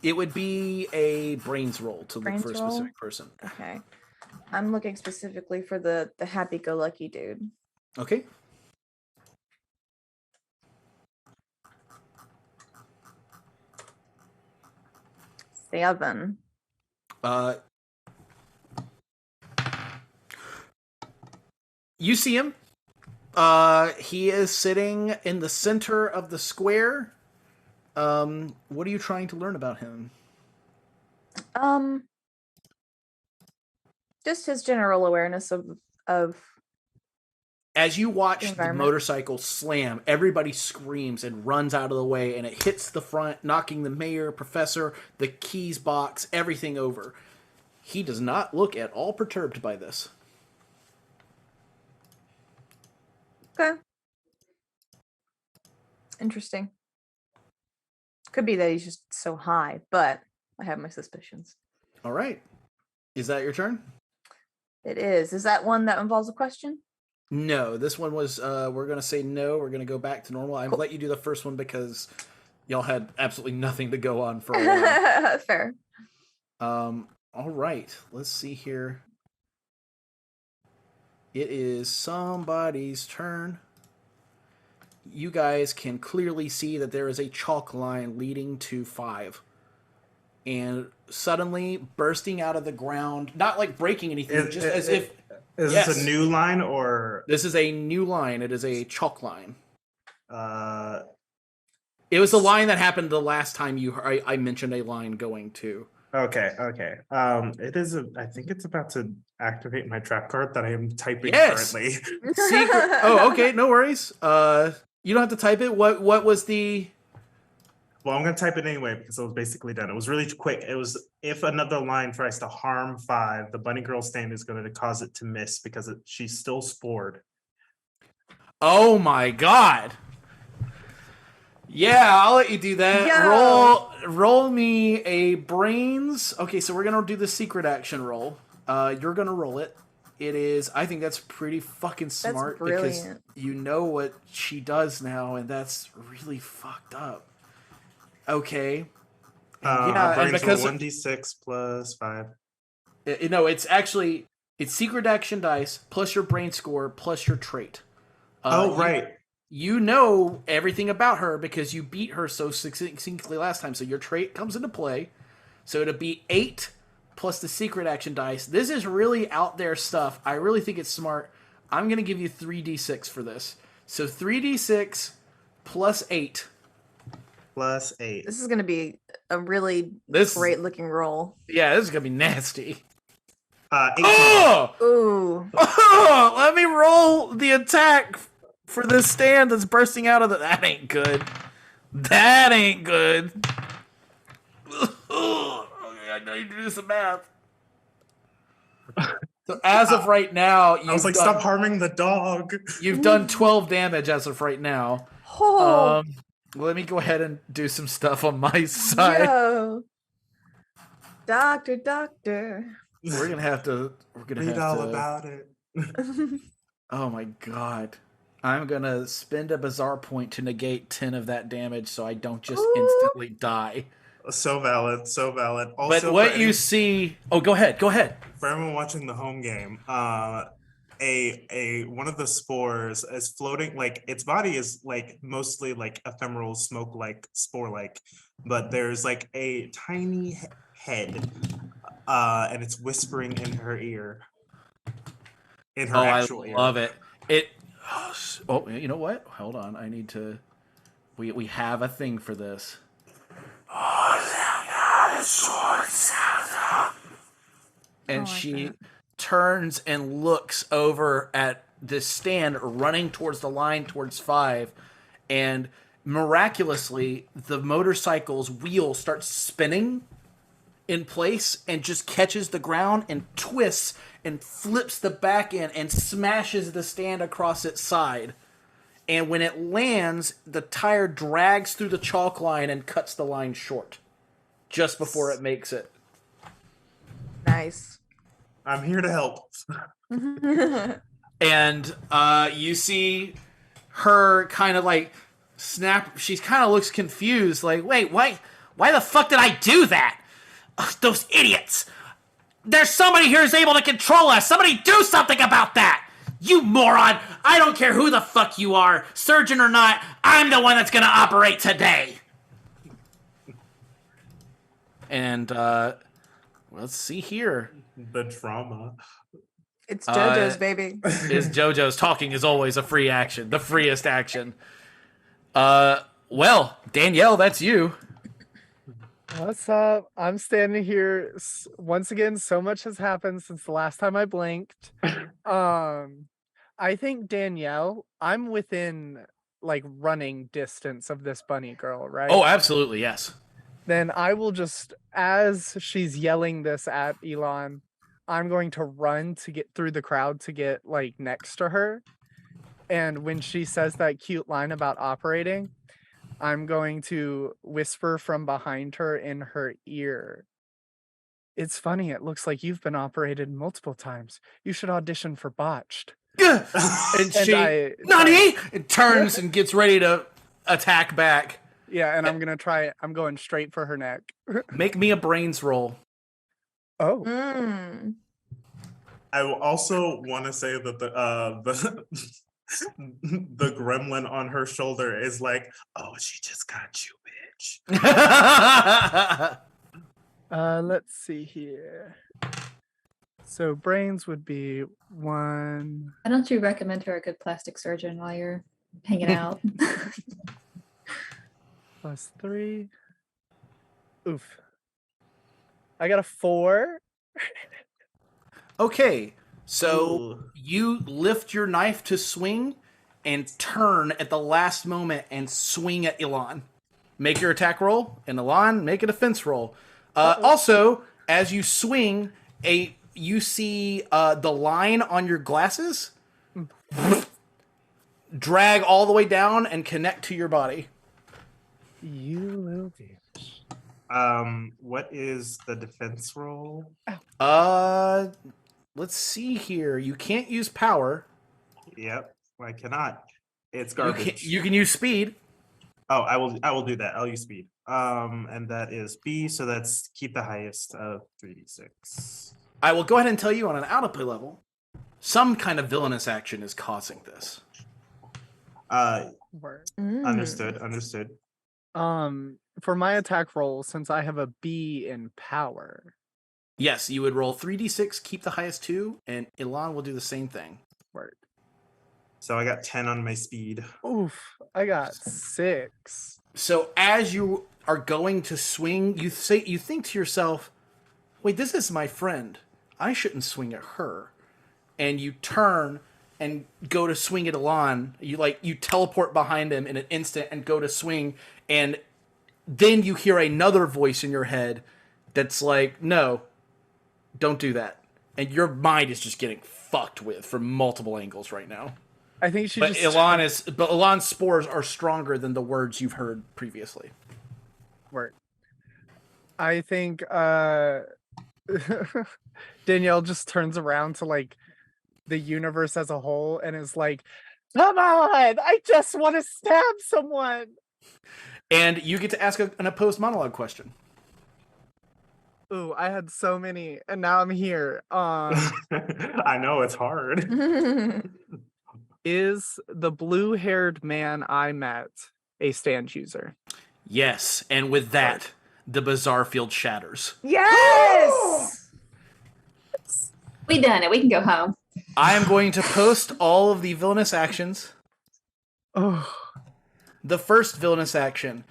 It would be a brains roll to look Brains for a roll? specific person. Okay. I'm looking specifically for the happy-go-lucky dude. Okay. Seven. You see him. He is sitting in the center of the square. What are you trying to learn about him? Just his general awareness of As you watch the environment. motorcycle slam, everybody screams and runs out of the way, and it hits the front, knocking the mayor, professor, the keys box, everything over. He does not look at all perturbed by this. Okay. Interesting. Could be that he's just so high, but I have my suspicions. All right. Is that your turn? It is. Is that one that involves a question? No, this one was, we're going to say no. We're going to go back to normal. I've let you do the first one because y'all had absolutely nothing to go on for a while. Fair. All right. Let's see here. It is somebody's turn. You guys can clearly see that there is a chalk line leading to 5. And suddenly bursting out of the ground, not like breaking anything, just as if... Is Yes. this a new line or This is a new line. It is a chalk line. uh It was the line that happened the last time I mentioned a line going to. okay. It is I think it's about to activate my trap card that I am typing Yes. currently. Secret. Oh, okay, no worries. You don't have to type it. What was the? Well, I'm gonna type it anyway because it was basically done. It was really quick. It was if another line tries to harm 5, the bunny girl stand is going to cause it to miss because she's still spored. Oh my god. Yeah, I'll let you do that. Yo. Roll me a brains. Okay, so we're gonna do the secret action roll. You're gonna roll it. It is. I think that's pretty fucking smart because brilliant. you know what she does now, and that's really fucked up. Okay. Yeah, and because 1d6 plus 5. no, it's secret action dice plus your brain score plus your trait. Right. You know everything about her because you beat her so succinctly last time. So your trait comes into play. So it'll be 8 plus the secret action dice. This is really out there stuff. I really think it's smart. I'm going to give you 3d6 for this. So 3d6 plus 8. Plus 8. This is going to be a really This- great looking roll. Yeah, this is going to be nasty. 18. Oh! Ooh. Oh! Let me roll the attack for this stand that's bursting out of the... That ain't good. That ain't good. Okay, I need to do some math. So as of right now, I was like, stop harming the dog. you've done 12 damage as of right now. Oh, Let me go ahead and do some stuff on my side. yo. Doctor. We're gonna have to. Read all about it. Oh my god! I'm gonna spend a bizarre point to negate 10 of that damage, so I don't just Ooh. instantly die. So valid. Also, But what you see? Oh, go ahead. for everyone watching the home game, a one of the spores is floating. Like its body is like mostly like ephemeral smoke, like spore, like, but there's like a tiny head, and it's whispering in her ear. In her actual ear. I love it. Oh, you know what? Hold on. I need to. We have a thing for this. And she turns and looks over at this stand running towards the line towards 5, and miraculously the motorcycle's wheel starts spinning in place and just catches the ground and twists and flips the back end and smashes the stand across its side. And when it lands, the tire drags through the chalk line and cuts the line short just before it makes it. Nice. I'm here to help. And you see her kind of like snap. She kind of looks confused, like, wait, why the fuck did I do that? Ugh, those idiots. There's somebody here who's able to control us. Somebody do something about that. You moron. I don't care who the fuck you are, surgeon or not. I'm the one that's going to operate today. And let's see here. The trauma. It's JoJo's, baby. Is JoJo's talking is always a free action, the freest action. Well, Danielle, that's you. What's up? I'm standing here once again. So much has happened since the last time I blinked. I think Danielle, I'm within like running distance of this bunny girl, right? Oh, absolutely, yes. Then I will just, as she's yelling this at Ilan, I'm going to run to get through the crowd to get like next to her. And when she says that cute line about operating, I'm going to whisper from behind her in her ear. It's funny, it looks like you've been operated multiple times. You should audition for Botched. And she, Nani! It turns and gets ready to attack back. Yeah, and I'm going straight for her neck. Make me a brains roll. Oh. I will also want to say that the the gremlin on her shoulder is like, oh, she just got you, bitch. Let's see here. So brains would be 1. Why don't you recommend her a good plastic surgeon while you're hanging out? Plus 3. Oof. I got a 4. Okay, so you lift your knife to swing and turn at the last moment and swing at Ilan. Make your attack roll, and Ilan, make a defense roll. Also, as you swing, you see the line on your glasses drag all the way down and connect to your body. You little bitch. What is the defense roll? Let's see here. You can't use power. Yep, I cannot. It's garbage. You can use speed. Oh, I will do that. I'll use speed. And that is B, so that's keep the highest of 3d6. I will go ahead and tell you on an out-of-play level, some kind of villainous action is causing this. Understood. For my attack roll, since I have a B in power. Yes, you would roll 3d6, keep the highest 2, and Ilan will do the same thing. Word. So I got 10 on my speed. Oof, I got 6. So as you are going to swing, you think to yourself, wait, this is my friend. I shouldn't swing at her. And you turn and go to swing at Ilan. You teleport behind him in an instant and go to swing, and then you hear another voice in your head that's like, no, don't do that. And your mind is just getting fucked with from multiple angles right now. I think she But just Ilan's spores are stronger than the words you've heard previously. Word. I think Danielle just turns around to like the universe as a whole and is like, come on, I just want to stab someone. And you get to ask an opposed monologue question. Ooh, I had so many, and now I'm here. I know it's hard. Is the blue-haired man I met a stand user? Yes, and with that, the bizarre field shatters. Yes. We done it. We can go home. I am going to post all of the villainous actions. Oh, The first villainous action,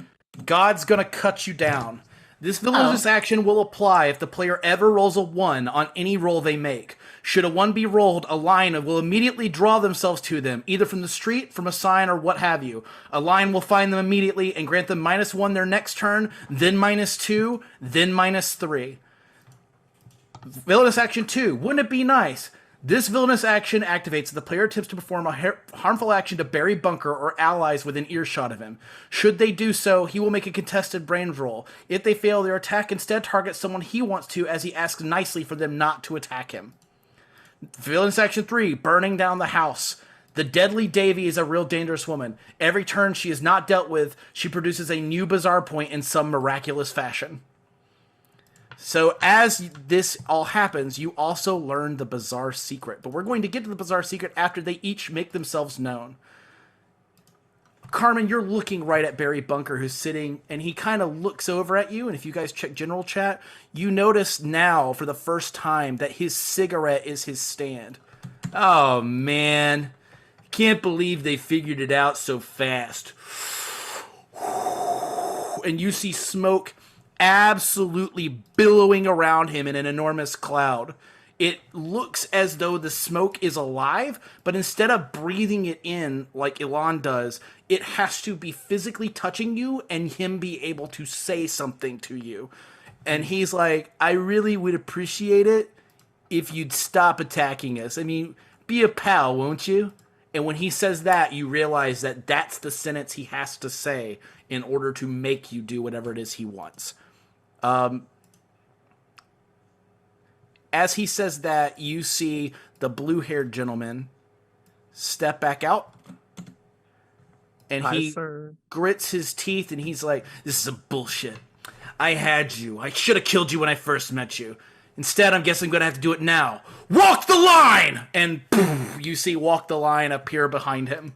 God's gonna cut you down. This villainous action will apply if the player ever rolls a 1 on any roll they make. Should a 1 be rolled, a line will immediately draw themselves to them, either from the street, from a sign, or what have you. A line will find them immediately and grant them -1 their next turn, then -2, then -3. Villainous action 2, wouldn't it be nice? This villainous action activates if the player attempts to perform a harmful action to bury Bunker or allies within earshot of him. Should they do so, he will make a contested brains roll. If they fail, their attack instead targets someone he wants to, as he asks nicely for them not to attack him. Villainous action 3, burning down the house. The deadly Davy is a real dangerous woman. Every turn she is not dealt with, she produces a new bizarre point in some miraculous fashion. So as this all happens, you also learn the bizarre secret. But we're going to get to the bizarre secret after they each make themselves known. Carmen, you're looking right at Barry Bunker, who's sitting, and he kind of looks over at you. And if you guys check general chat, you notice now for the first time that his cigarette is his stand. Oh, man. Can't believe they figured it out so fast. And you see smoke absolutely billowing around him in an enormous cloud. It looks as though the smoke is alive, but instead of breathing it in like Ilan does, it has to be physically touching you and him be able to say something to you. And he's like, I really would appreciate it if you'd stop attacking us. I mean, be a pal, won't you? And when he says that, you realize that that's the sentence he has to say in order to make you do whatever it is he wants. As he says that, you see the blue-haired gentleman step back out, and he grits his teeth, and he's like, this is a bullshit. I had you. I should have killed you when I first met you. Instead, I guess I'm going to have to do it now. Walk the line! And boom, you see Walk the Line appear behind him.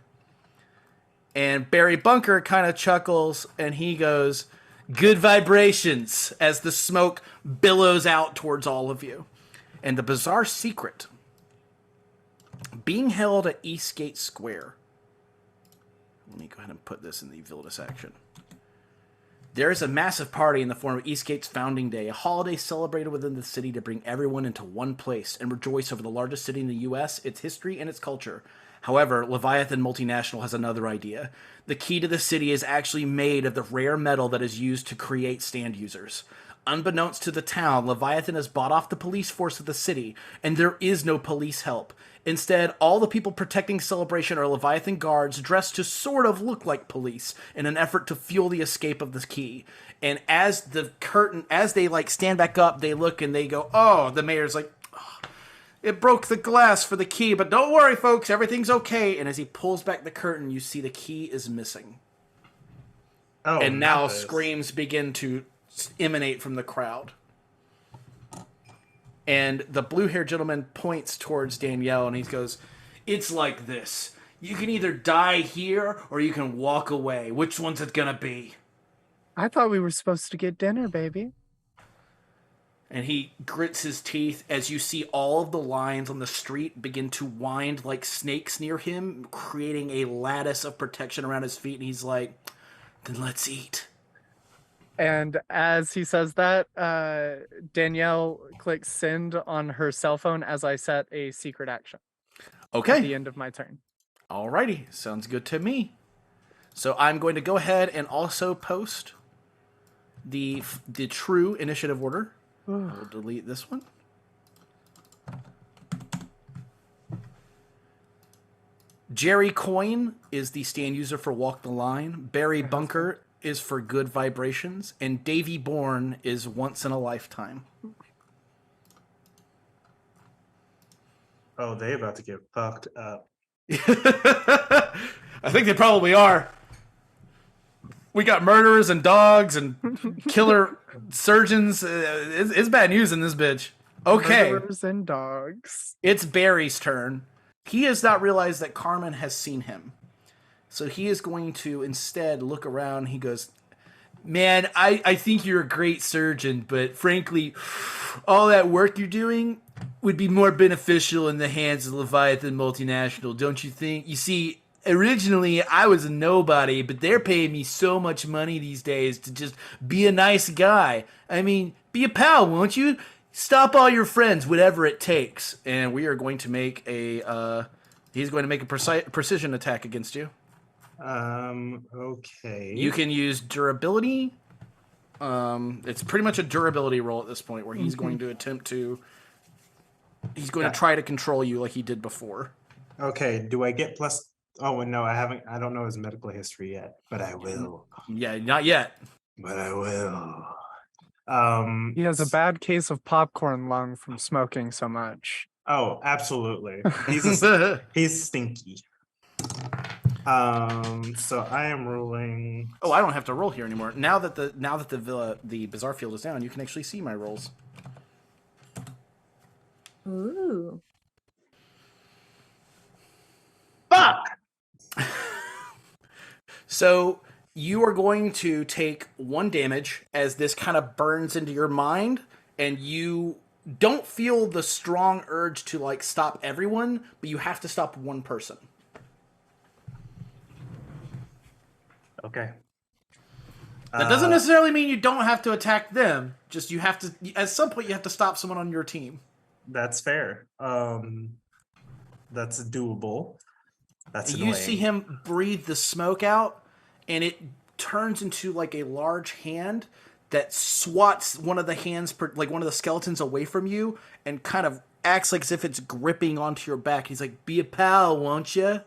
And Barry Bunker kind of chuckles, and he goes, good vibrations, as the smoke billows out towards all of you. And the bizarre secret, being held at Eastgate Square. Let me go ahead and put this in the villainous action. There is a massive party in the form of Eastgate's Founding Day, a holiday celebrated within the city to bring everyone into one place and rejoice over the largest city in the U.S., its history, and its culture. However, Leviathan Multinational has another idea. The key to the city is actually made of the rare metal that is used to create stand users. Unbeknownst to the town, Leviathan has bought off the police force of the city, and there is no police help. Instead, all the people protecting Celebration are Leviathan guards dressed to sort of look like police in an effort to fuel the escape of the key. And as they stand back up, they look and they go, oh, the mayor's like, oh, it broke the glass for the key, but don't worry, folks, everything's okay. And as he pulls back the curtain, you see the key is missing. Oh, and now screams begin to emanate from the crowd. And the blue-haired gentleman points towards Danielle, and he goes, it's like this. You can either die here, or you can walk away. Which one's it gonna be? I thought we were supposed to get dinner, baby. And he grits his teeth as you see all of the lines on the street begin to wind like snakes near him, creating a lattice of protection around his feet, and he's like, then let's eat. And as he says that, Danielle clicks send on her cell phone as I set a secret action. Okay. At the end of my turn. Alrighty. Sounds good to me. So I'm going to go ahead and also post the true initiative order. I will delete this one. Jerry Coyne is the stand user for Walk the Line. Barry Bunker is for Good Vibrations. And Davy Bourne is Once in a Lifetime. Oh, they about to get fucked up. I think they probably are. We got murderers and dogs and killer surgeons. It's bad news in this bitch. Okay. Murderers and dogs. It's Barry's turn. He has not realized that Carmen has seen him. So he is going to instead look around. He goes, man, I think you're a great surgeon, but frankly, all that work you're doing would be more beneficial in the hands of Leviathan Multinational, don't you think? You see, originally I was a nobody, but they're paying me so much money these days to just be a nice guy. I mean, be a pal, won't you? Stop all your friends, whatever it takes. And we are going to make a, he's going to make a precision attack against you. Okay. You can use durability. It's pretty much a durability roll at this point where he's going to attempt to, he's going to try to control you like he did before. Okay, do I get plus? Oh, no, I don't know his medical history yet, but I will. Yeah, not yet. But I will. He has a bad case of popcorn lung from smoking so much. Oh, absolutely. He's stinky. So I am rolling. Oh, I don't have to roll here anymore. Now that the bizarre field is down, you can actually see my rolls. Ooh. Fuck! So you are going to take 1 damage as this kind of burns into your mind, and you don't feel the strong urge to like stop everyone, but you have to stop one person. Okay. That doesn't necessarily mean you don't have to attack them. Just you have to, at some point, you have to stop someone on your team. That's fair. That's doable. That's annoying. You see him breathe the smoke out, and it turns into like a large hand that swats one of the hands, like one of the skeletons, away from you, and kind of acts like as if it's gripping onto your back. He's like, "Be a pal, won't you?"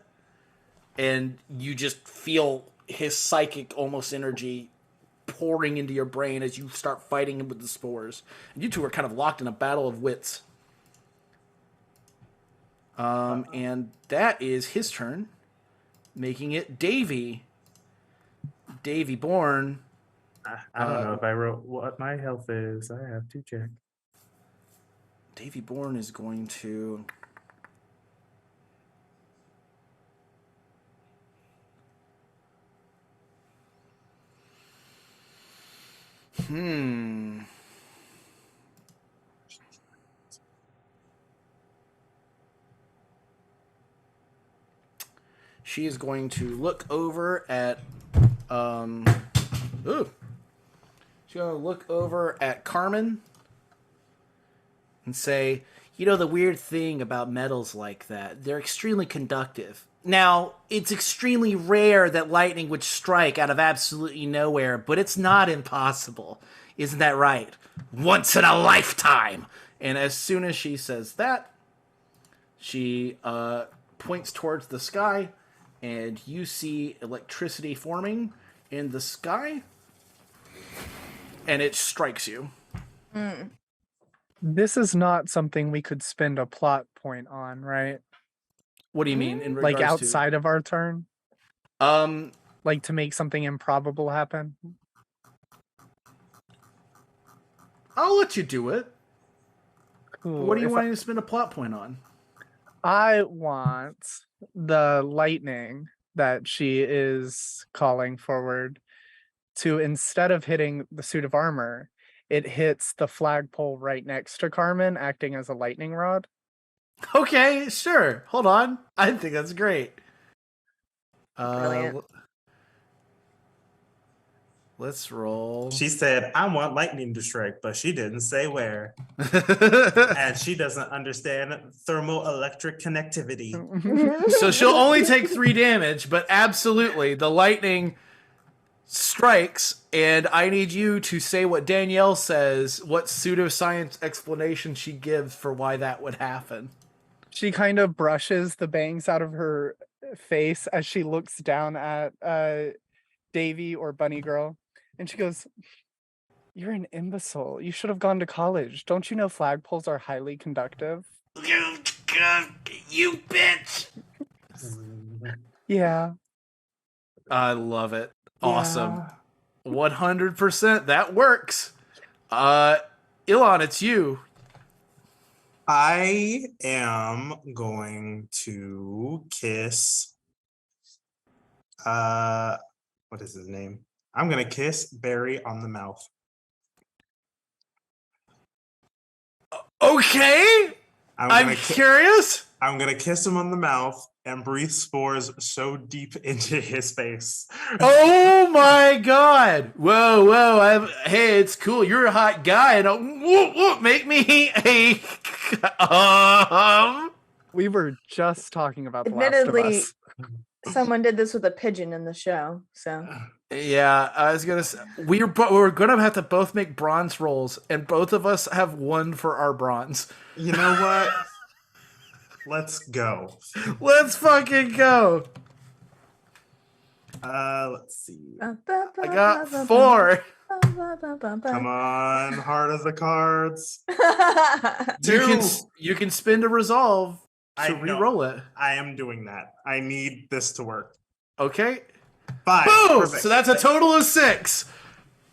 And you just feel his psychic almost energy pouring into your brain as you start fighting him with the spores. And you two are kind of locked in a battle of wits. And that is his turn, making it Davy Bourne. I don't know if I wrote what my health is. I have to check. Davy Bourne is going to... She is going to look over at... She's going to look over at Carmen and say, you know, the weird thing about metals like that, they're extremely conductive. Now, it's extremely rare that lightning would strike out of absolutely nowhere, but it's not impossible. Isn't that right? Once in a lifetime! And as soon as she says that, she points towards the sky, and you see electricity forming in the sky, and it strikes you. This is not something we could spend a plot point on, right? What do you mean? In Like regards outside of our turn? Like to make something improbable happen? I'll let you do it. Cool. What do you If want to spend a plot point on? I want the lightning that she is calling forward to, instead of hitting the suit of armor, it hits the flagpole right next to Carmen, acting as a lightning rod. Okay, sure. Hold on. I think that's great. Brilliant. Let's roll. She said, I want lightning to strike, but she didn't say where. And she doesn't understand thermoelectric connectivity. So she'll only take 3 damage, but absolutely, the lightning strikes, and I need you to say what Danielle says, what pseudoscience explanation she gives for why that would happen. She kind of brushes the bangs out of her face as she looks down at Davy or Bunny Girl, and she goes, "You're an imbecile. You should have gone to college. Don't you know flagpoles are highly conductive?" You bitch! Yeah. I love it. Awesome. 100%. That works. Ilan, it's you. I am going to kiss what is his name? I'm gonna kiss Barry on the mouth. Okay. I'm curious. I'm gonna kiss him on the mouth and breathe spores so deep into his face. Oh my god. Whoa. Hey, it's cool. You're a hot guy. And make me a We were just talking about The Last of Admittedly, Us. someone did this with a pigeon in the show, so Yeah, I was gonna say we're gonna have to both make bronze rolls, and both of us have one for our bronze. You know what? Let's go. Let's fucking go. Let's see. I got 4. Come on, heart of the cards. You can spend a resolve I to know. re-roll it. I am doing that. I need this to work. Okay. 5. Boom! Perfect. So that's a total of 6.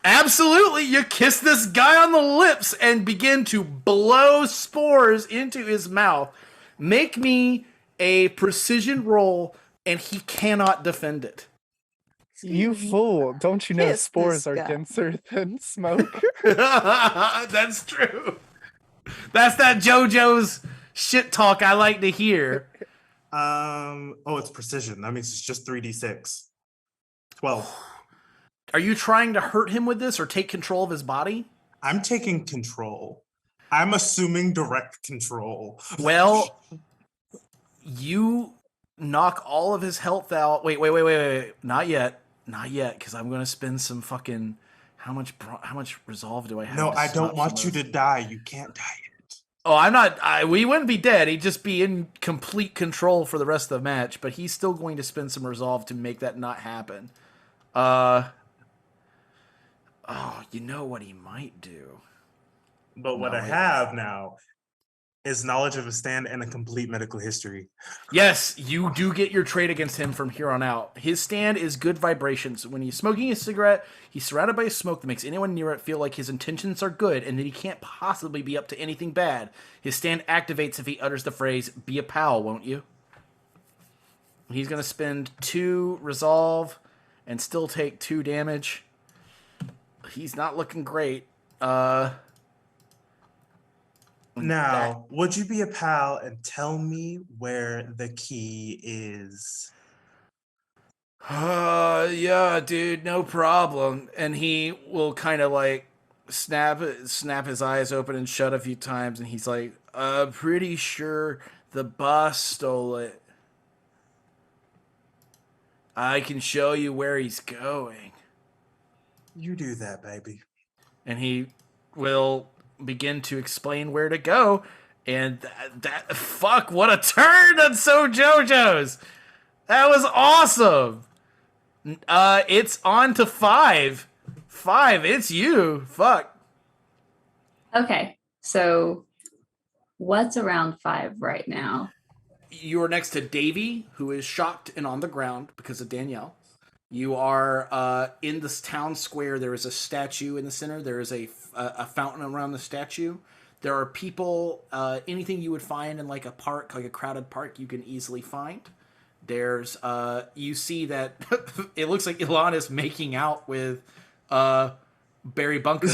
Absolutely, you kiss this guy on the lips and begin to blow spores into his mouth. Make me a precision roll, and he cannot defend it. You fool. Don't you know Kiss spores this are guy. denser than smoke? That's true. That's that JoJo's shit talk I like to hear. Oh, it's precision. That means it's just 3d6. 12. Are you trying to hurt him with this or take control of his body? I'm taking control. I'm assuming direct control. Well, you knock all of his health out. Wait. Not yet, because I'm gonna spend some fucking. How much resolve do I have? No, to I stop don't want some you of- to die. You can't die yet. Oh, I'm not. We wouldn't be dead. He'd just be in complete control for the rest of the match. But he's still going to spend some resolve to make that not happen. Oh, you know what he might do. But what I have now is knowledge of a stand and a complete medical history. Yes, you do get your trade against him from here on out. His stand is good vibrations. When he's smoking a cigarette, he's surrounded by smoke that makes anyone near it feel like his intentions are good and that he can't possibly be up to anything bad. His stand activates if he utters the phrase, "Be a pal, won't you?" He's going to spend 2 resolve and still take 2 damage. He's not looking great. Now, would you be a pal and tell me where the key is? Yeah, dude, no problem. And he will kind of like snap his eyes open and shut a few times, and he's like, pretty sure the boss stole it. I can show you where he's going. You do that, baby. And he will begin to explain where to go. And that fuck, what a turn! That's so JoJo's. That was awesome. It's on to 5. 5, it's you. Fuck. Okay, so what's around 5 right now? You are next to Davy, who is shocked and on the ground because of Danielle. You are in this town square. There is a statue in the center. There is a fountain around the statue. There are people, anything you would find in like a park, like a crowded park, you can easily find. There's, you see that it looks like Ilan is making out with Barry Bunker.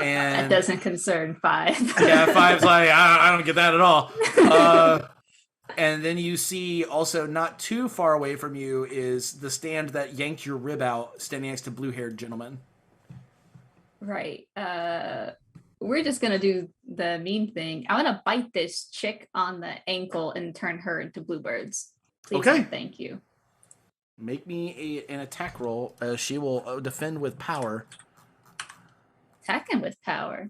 And That doesn't concern 5. yeah, 5's like, I don't get that at all. And then you see also not too far away from you is the stand that yanked your rib out, standing next to blue-haired gentleman. Right. We're just gonna do the mean thing. I want to bite this chick on the ankle and turn her into bluebirds. Please Okay. and thank you. Make me an attack roll. She will defend with power. Attacking with power.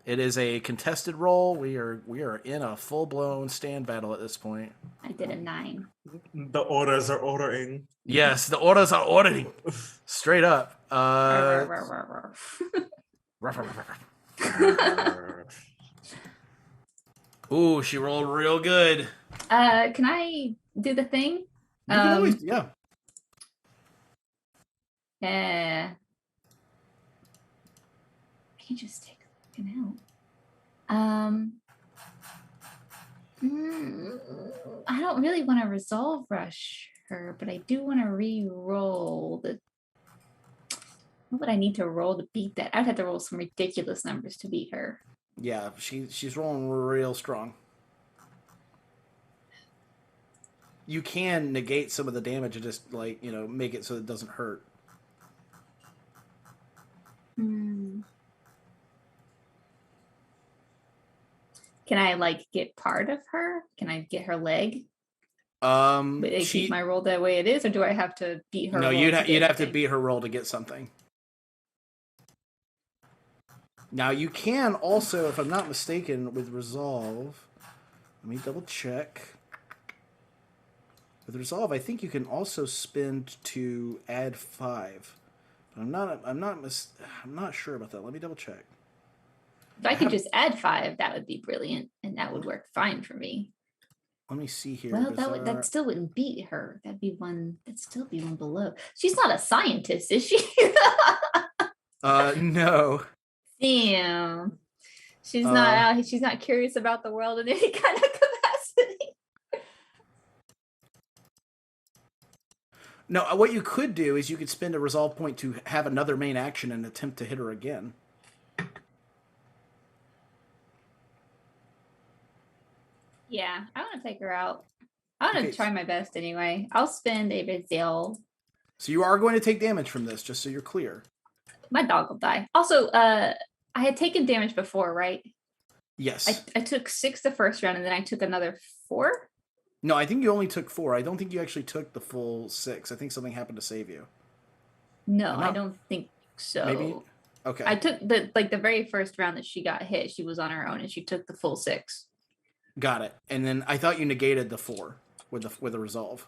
It is a contested roll. We are in a full-blown stand battle at this point. I did a 9. The orders are ordering. Yes, the orders are ordering. Straight up. Ooh, she rolled real good. Can I do the thing? You can always, yeah. Yeah. I can just take a fucking out. I don't really want to resolve rush her, but I do want to re-roll the. What would I need to roll to beat that? I'd have to roll some ridiculous numbers to beat her. Yeah, she's rolling real strong. You can negate some of the damage and just make it so it doesn't hurt. Can I get part of her? Can I get her leg? But they keep my roll that way it is, or do I have to beat her? No, you'd have to beat her roll to get something. Now you can also, if I'm not mistaken, with resolve. Let me double check. With resolve, I think you can also spend to add 5. But I'm not sure about that. Let me double check. If I could just add 5, that would be brilliant, and that would work fine for me. Let me see here. Well, that still wouldn't beat her. That'd still be one below. She's not a scientist, is she? No. Damn. She's not out. She's not curious about the world in any kind of capacity. No, what you could do is you could spend a resolve point to have another main action and attempt to hit her again. Yeah, I want to take her out. I want to try my best anyway. I'll spend a resolve. So you are going to take damage from this, just so you're clear. My dog will die. Also, I had taken damage before, right? Yes. I took 6 the first round, and then I took another 4? No, I think you only took 4. I don't think you actually took the full 6. I think something happened to save you. No, I don't think so. Maybe? Okay. I took the very first round that she got hit, she was on her own, and she took the full 6. Got it. And then I thought you negated the 4 with a resolve.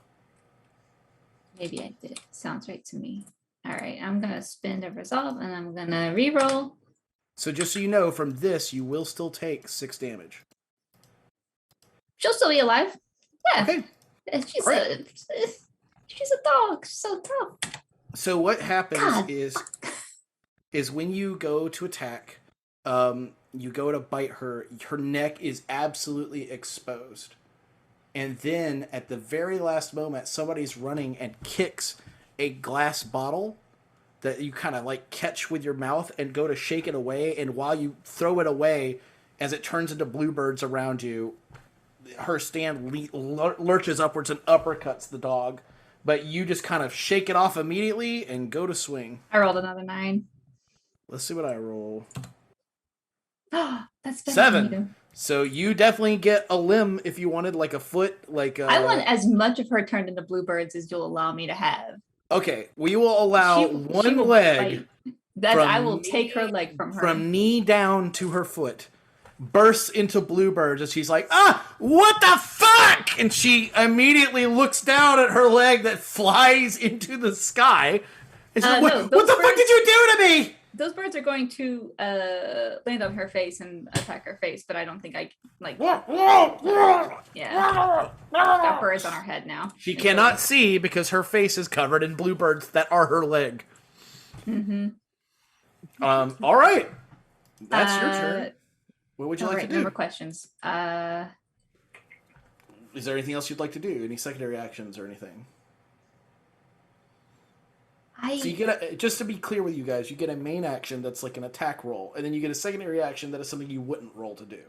Maybe I did. Sounds right to me. All right, I'm going to spend a resolve, and I'm going to re-roll. So just so you know, from this, you will still take 6 damage. She'll still be alive. Yeah. Okay. She's a dog. She's so tough. So what happens is when you go to attack, you go to bite her, her neck is absolutely exposed. And then at the very last moment, somebody's running and kicks a glass bottle that you kind of catch with your mouth and go to shake it away. And while you throw it away, as it turns into bluebirds around you, her stand lurches upwards and uppercuts the dog. But you just kind of shake it off immediately and go to swing. I rolled another 9. Let's see what I roll. That's better 7. So you definitely get a limb if you wanted, a foot, I want as much of her turned into bluebirds as you'll allow me to have. Okay, we will allow one leg. I will take her leg from her. From knee down to her foot. Bursts into bluebirds and she's like, what the fuck? And she immediately looks down at her leg that flies into the sky. And she's like, what the fuck did you do to me? Those birds are going to land on her face and attack her face, but I don't think yeah. Got birds on her head now. She cannot see because her face is covered in bluebirds that are her leg. Mm-hmm. All right. That's your turn. What would you like to do? No more questions. Is there anything else you'd like to do? Any secondary actions or anything? So you get just to be clear with you guys, you get a main action that's like an attack roll, and then you get a secondary action that is something you wouldn't roll to do.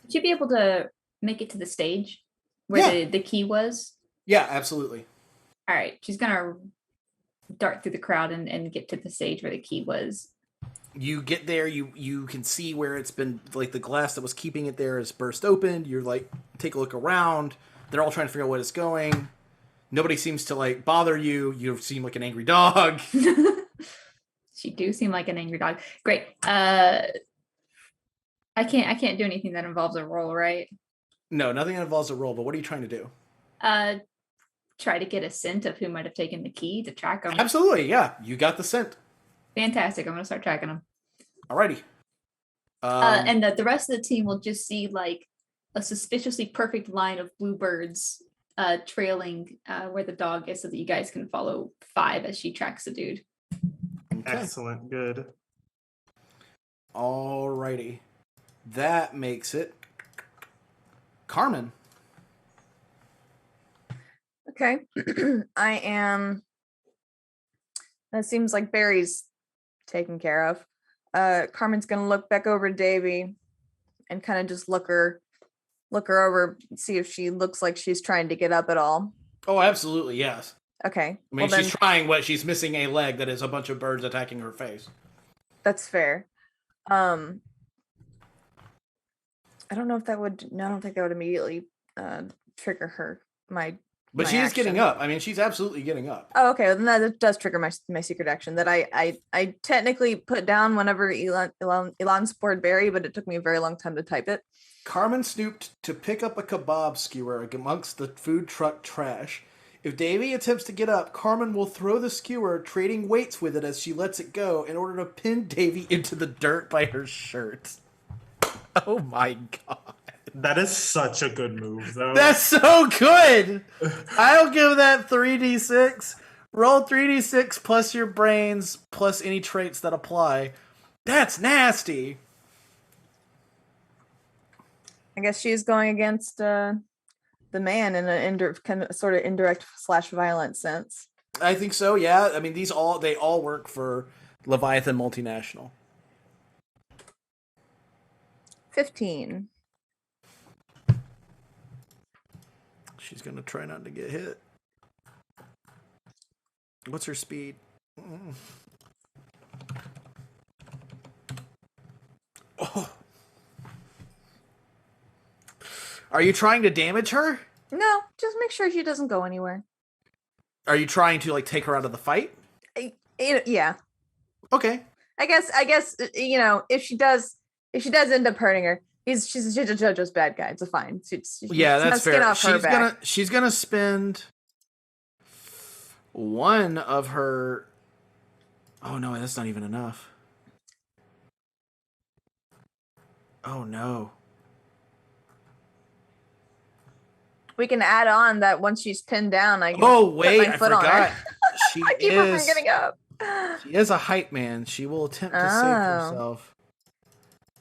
Would you be able to make it to the stage where the key was? Yeah, absolutely. All right, she's gonna dart through the crowd and get to the stage where the key was. You get there, you can see where it's been, the glass that was keeping it there is burst open. You're take a look around. They're all trying to figure out what is going. Nobody seems to like bother you. You seem like an angry dog. She do seem like an angry dog. Great. I can't do anything that involves a roll, right? No, nothing that involves a roll, but what are you trying to do? Try to get a scent of who might have taken the key to track them. Absolutely, yeah. You got the scent. Fantastic. I'm going to start tracking them. Alrighty. And the rest of the team will just see like a suspiciously perfect line of bluebirds trailing where the dog is so that you guys can follow 5 as she tracks the dude. Okay. Excellent. Good. Alrighty. That makes it Carmen. Okay. I am. That seems like Barry's taken care of. Carmen's gonna look back over to Davy and kind of just look her over, see if she looks like she's trying to get up at all. Oh, absolutely, yes. Okay. I mean, she's trying, what? She's missing a leg that is a bunch of birds attacking her face. That's fair. I don't know if that would. No, I don't think that would immediately trigger her. But she is getting up. I mean, she's absolutely getting up. Oh, okay. Well, then that does trigger my secret action that I technically put down whenever Ilan spored Barry, but it took me a very long time to type it. Carmen snooped to pick up a kebab skewer amongst the food truck trash. If Davy attempts to get up, Carmen will throw the skewer, trading weights with it as she lets it go in order to pin Davy into the dirt by her shirt. Oh my god. That is such a good move, though. That's so good! I'll give that 3d6. Roll 3d6 plus your brains plus any traits that apply. That's nasty! I guess she's going against the man in an sort of indirect / violent sense. I think so, yeah. I mean, they all work for Leviathan Multinational. 15. She's gonna try not to get hit. What's her speed? Oh. Are you trying to damage her? No, just make sure she doesn't go anywhere. Are you trying to like take her out of the fight? Yeah. Okay. I guess if she does end up hurting her, she's a JoJo's bad guy. It's fine. Yeah, that's fair. She's gonna spend one of her. Oh no, that's not even enough. Oh no. We can add on that once she's pinned down. I forgot. She I keep her from getting up. She is a hype man. She will attempt to save herself.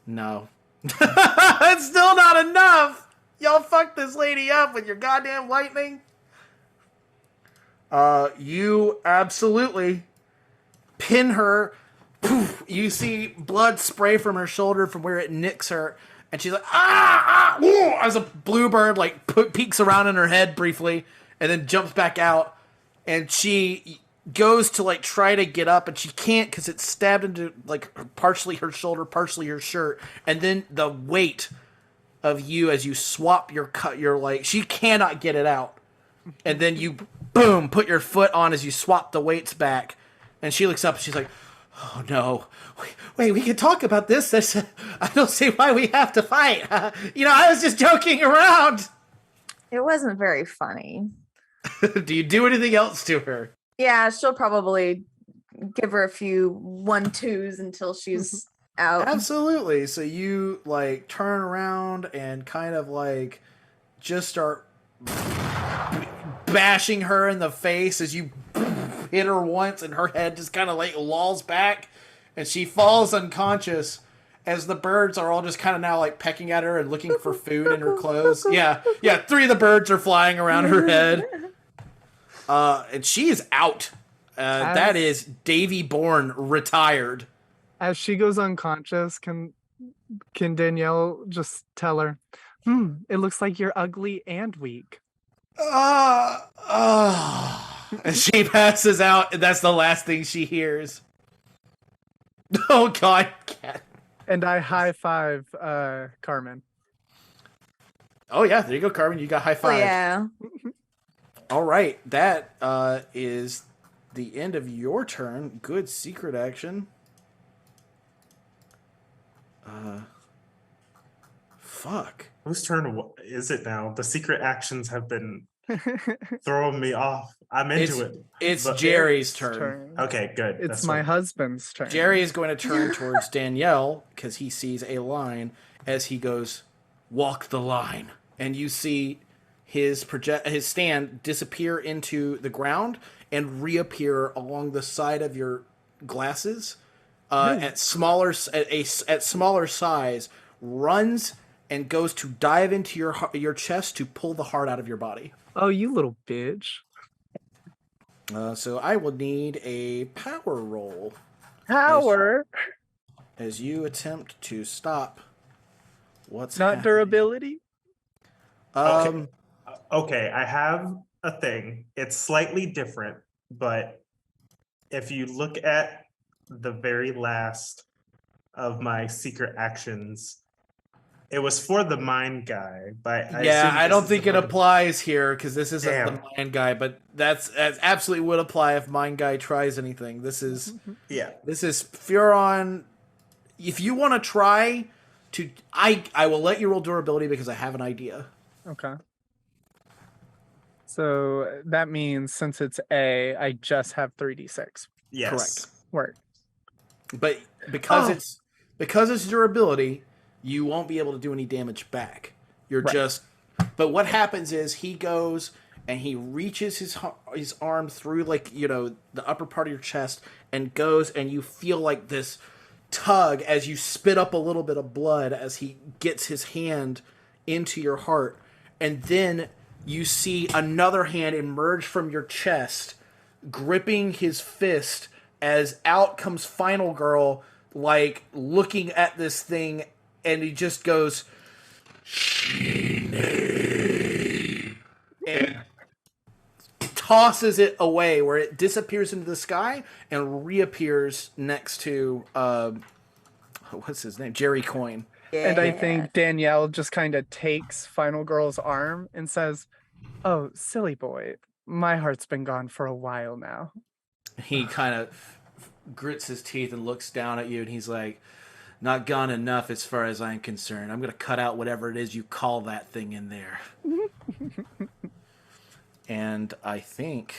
No. It's still not enough! Y'all fucked this lady up with your goddamn lightning. You absolutely pin her. Poof, you see blood spray from her shoulder from where it nicks her. And she's like, as a bluebird like peeks around in her head briefly and then jumps back out. And she goes to like try to get up and she can't because it's stabbed into like partially her shoulder, partially her shirt. And then the weight of you as you swap your like, she cannot get it out. And then you, boom, put your foot on as you swap the weights back. And she looks up and she's like, oh no, wait, we can talk about this. I don't see why we have to fight. I was just joking around. It wasn't very funny. Do you do anything else to her? Yeah, she'll probably give her a few 1-2s until she's out. Absolutely. So you like turn around and kind of like just start bashing her in the face as you hit her once and her head just kind of like lolls back and she falls unconscious as the birds are all just kind of now like pecking at her and looking for food in her clothes. Yeah. 3 of the birds are flying around her head. And she is out. That is Davy Bourne retired. As she goes unconscious, can Danielle just tell her, it looks like you're ugly and weak. And she passes out, and that's the last thing she hears. Oh, God. And I high five Carmen. Oh yeah, there you go, Carmen. You got high Oh five. yeah. All right, that is the end of your turn. Good secret action. Fuck. Whose turn is it now? The secret actions have been throwing me off. I'm into it. It's but- Jerry's turn. Okay, good. It's That's my what- husband's turn. Jerry is going to turn towards Danielle because he sees a line as he goes, "Walk the line," and you see his stand disappear into the ground and reappear along the side of your glasses at smaller size. Runs and goes to dive into your chest to pull the heart out of your body. Oh, you little bitch. So I will need a power roll Power. as you attempt to stop what's Not happening. durability. Okay, I have a thing. It's slightly different, but if you look at the very last of my secret actions, it was for the mind guy, but I yeah, assume I this don't is think the it one- applies here because this isn't the Damn. mind guy, but that's absolutely would apply if mind guy tries anything. This is Yeah. Furon. If you want to try to, I will let you roll durability because I have an idea. Okay. So that means since it's A, I just have 3d6. Yes. Correct. Work. But because Oh. it's durability, you won't be able to do any damage back. You're Right. just. But what happens is he goes and he reaches his arm through the upper part of your chest and goes and you feel like this tug as you spit up a little bit of blood as he gets his hand into your heart, and then you see another hand emerge from your chest gripping his fist as out comes Final Girl, like looking at this thing, and he just goes and tosses it away where it disappears into the sky and reappears next to what's his name? Jerry Coyne. And I think Danielle just kind of takes Final Girl's arm and says, "Oh, silly boy, my heart's been gone for a while now." He kind of grits his teeth and looks down at you, and he's like, "Not gone enough as far as I'm concerned. I'm going to cut out whatever it is you call that thing in there." And I think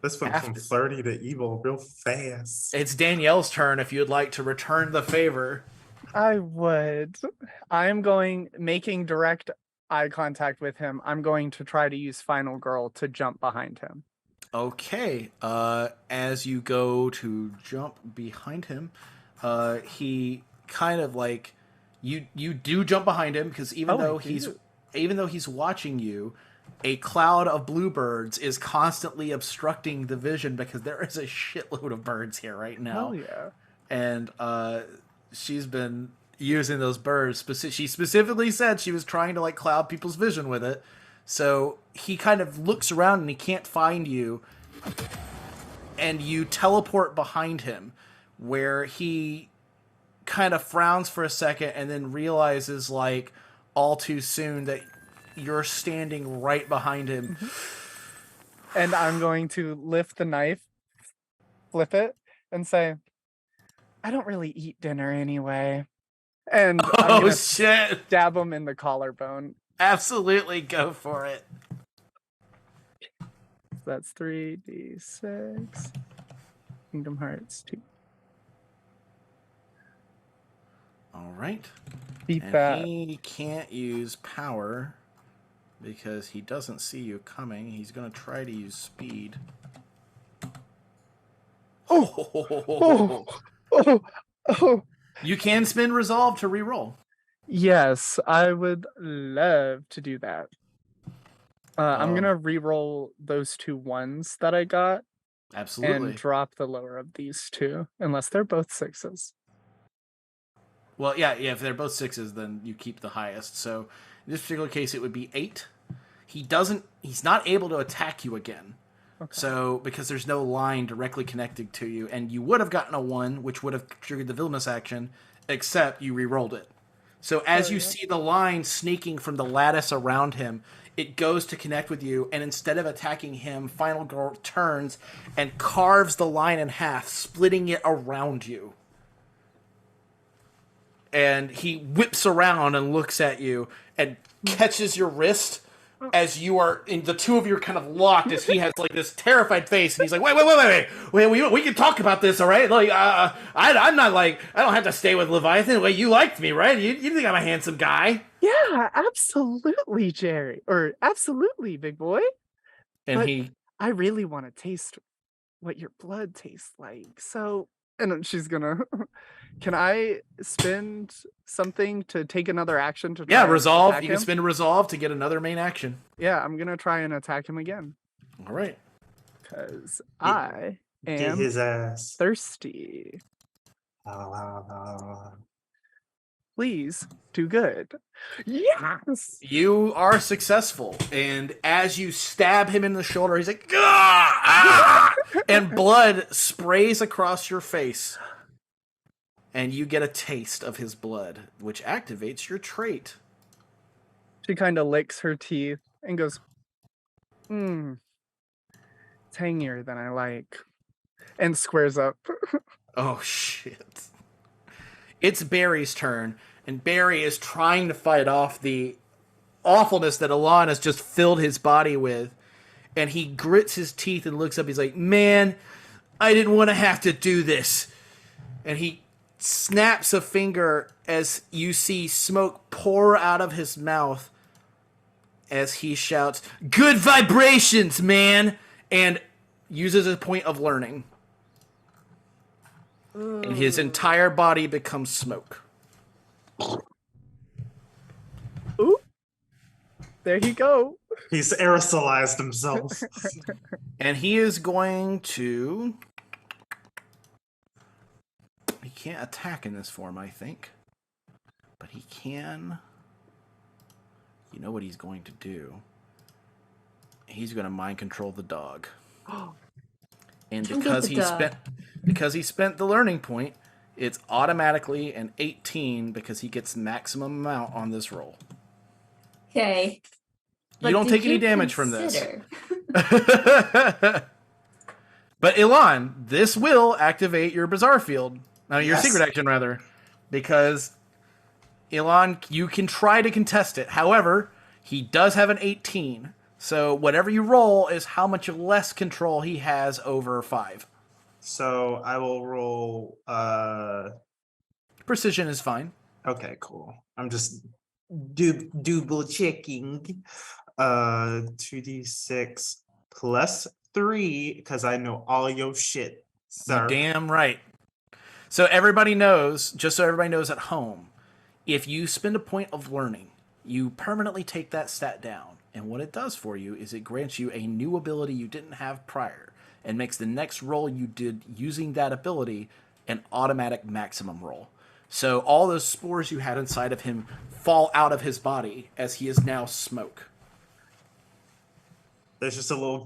This went from flirty to evil real fast. it's Danielle's turn if you'd like to return the favor. I would. I'm making direct eye contact with him. I'm going to try to use Final Girl to jump behind him. Okay. As you go to jump behind him, he kind of like you do jump behind him because even though he's watching you, a cloud of bluebirds is constantly obstructing the vision because there is a shitload of birds here right now. Hell yeah. And she's been using those birds. She specifically said she was trying to like cloud people's vision with it. So he kind of looks around and he can't find you. And you teleport behind him where he kind of frowns for a second and then realizes like all too soon that you're standing right behind him. And I'm going to lift the knife, flip it, and say, "I don't really eat dinner anyway." And I'm Oh gonna shit! stab him in the collarbone. Absolutely go for it. That's 3d6. Kingdom Hearts 2. All right. Beat And that. he can't use power because he doesn't see you coming. He's going to try to use speed. Oh, oh. You can spin resolve to reroll. Yes, I would love to do that. I'm gonna re-roll those 2 ones that I got Absolutely. and drop the lower of these 2, unless they're both 6s. Well, yeah. If they're both 6s, then you keep the highest. So in this particular case, it would be 8. He's not able to attack you again. Okay. So because there's no line directly connected to you, and you would have gotten a 1, which would have triggered the villainous action, except you re-rolled it. So as Oh, you yeah. see the line sneaking from the lattice around him, it goes to connect with you, and instead of attacking him, Final Girl turns and carves the line in half, splitting it around you. And he whips around and looks at you and catches your wrist as you are in the two of you are kind of locked as he has like this terrified face and he's like, wait, we can talk about this, all right? Like, I'm not like, I don't have to stay with Leviathan. Wait, you liked me, right? You think I'm a handsome guy? Yeah, absolutely, Jerry. Or absolutely, big boy. And But he, I really want to taste what your blood tastes like. So, and then she's gonna. Can I spend something to take another action to try yeah, and resolve. attack You can him? spend resolve to get another main action. Yeah, I'm gonna try and attack him again All right. because Get- I Get am his ass. thirsty. Ah. Please do good. Yes. You are successful, and as you stab him in the shoulder, he's like, "Ah!" And blood sprays across your face. And you get a taste of his blood, which activates your trait. She kind of licks her teeth and goes, tangier than I like. And squares up. Oh, shit. It's Barry's turn, and Barry is trying to fight off the awfulness that Ilan has just filled his body with. And he grits his teeth and looks up. He's like, man, I didn't want to have to do this. And he snaps a finger as you see smoke pour out of his mouth as he shouts, good vibrations, man! And uses a point of learning. And his entire body becomes smoke. Ooh. There you go. He's aerosolized himself. And he is going to... He can't attack in this form, I think. But he can... You know what he's going to do? He's going to mind control the dog. And Don't get because the dog. he spent the learning point, it's automatically an 18 because he gets maximum amount on this roll. Okay. You don't take any damage from this. consider- But Ilan, this will activate your bizarre field. Now, your Yes. secret action, rather. Because, Ilan, you can try to contest it. However, he does have an 18. So whatever you roll is how much less control he has over 5. So I will roll. Precision is fine. Okay, cool. I'm just double checking. 2d6 plus 3 because I know all your shit, sir. You're damn right. So everybody knows, just so everybody knows at home, if you spend a point of learning, you permanently take that stat down. And what it does for you is it grants you a new ability you didn't have prior and makes the next roll you did using that ability an automatic maximum roll. So all those spores you had inside of him fall out of his body as he is now smoke. There's just a little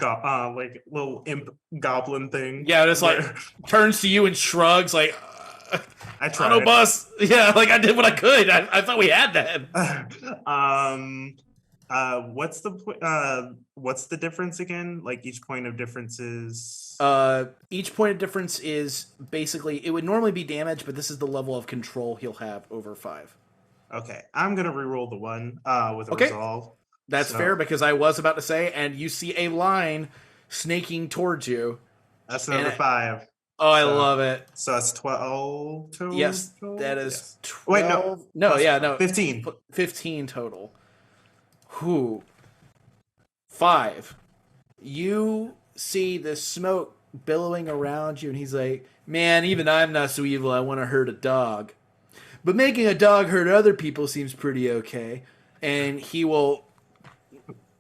little imp goblin thing. Yeah, it's like there. turns to you and shrugs like, I tried. Autobus. Yeah, like I did what I could. I thought we had that. What's the difference again? Like each point of difference is Each point of difference is basically, it would normally be damage, but this is the level of control he'll have over 5. okay. I'm gonna re-roll the one with a Okay. resolve. That's So- fair because I was about to say, and you see a line snaking towards you. That's another And 5. Oh, I So- love it. So that's 12 total? Yes, that is 12. Wait, no. No, Plus yeah, no. 15. 15 total. Who? 5. You see the smoke billowing around you, and he's like, man, even I'm not so evil I want to hurt a dog. But making a dog hurt other people seems pretty okay. And he will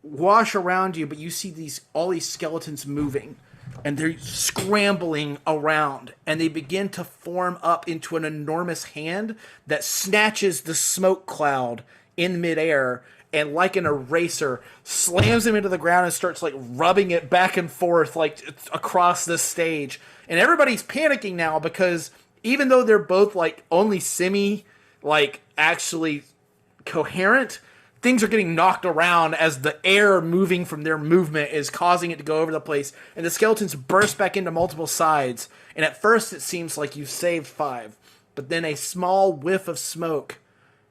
wash around you, but you see all these skeletons moving. And they're scrambling around, and they begin to form up into an enormous hand that snatches the smoke cloud in midair and, like an eraser, slams him into the ground and starts like rubbing it back and forth like across the stage. And everybody's panicking now because even though they're both like only like actually coherent. Things are getting knocked around as the air moving from their movement is causing it to go over the place, and the skeletons burst back into multiple sides. And at first it seems like you've saved 5, but then a small whiff of smoke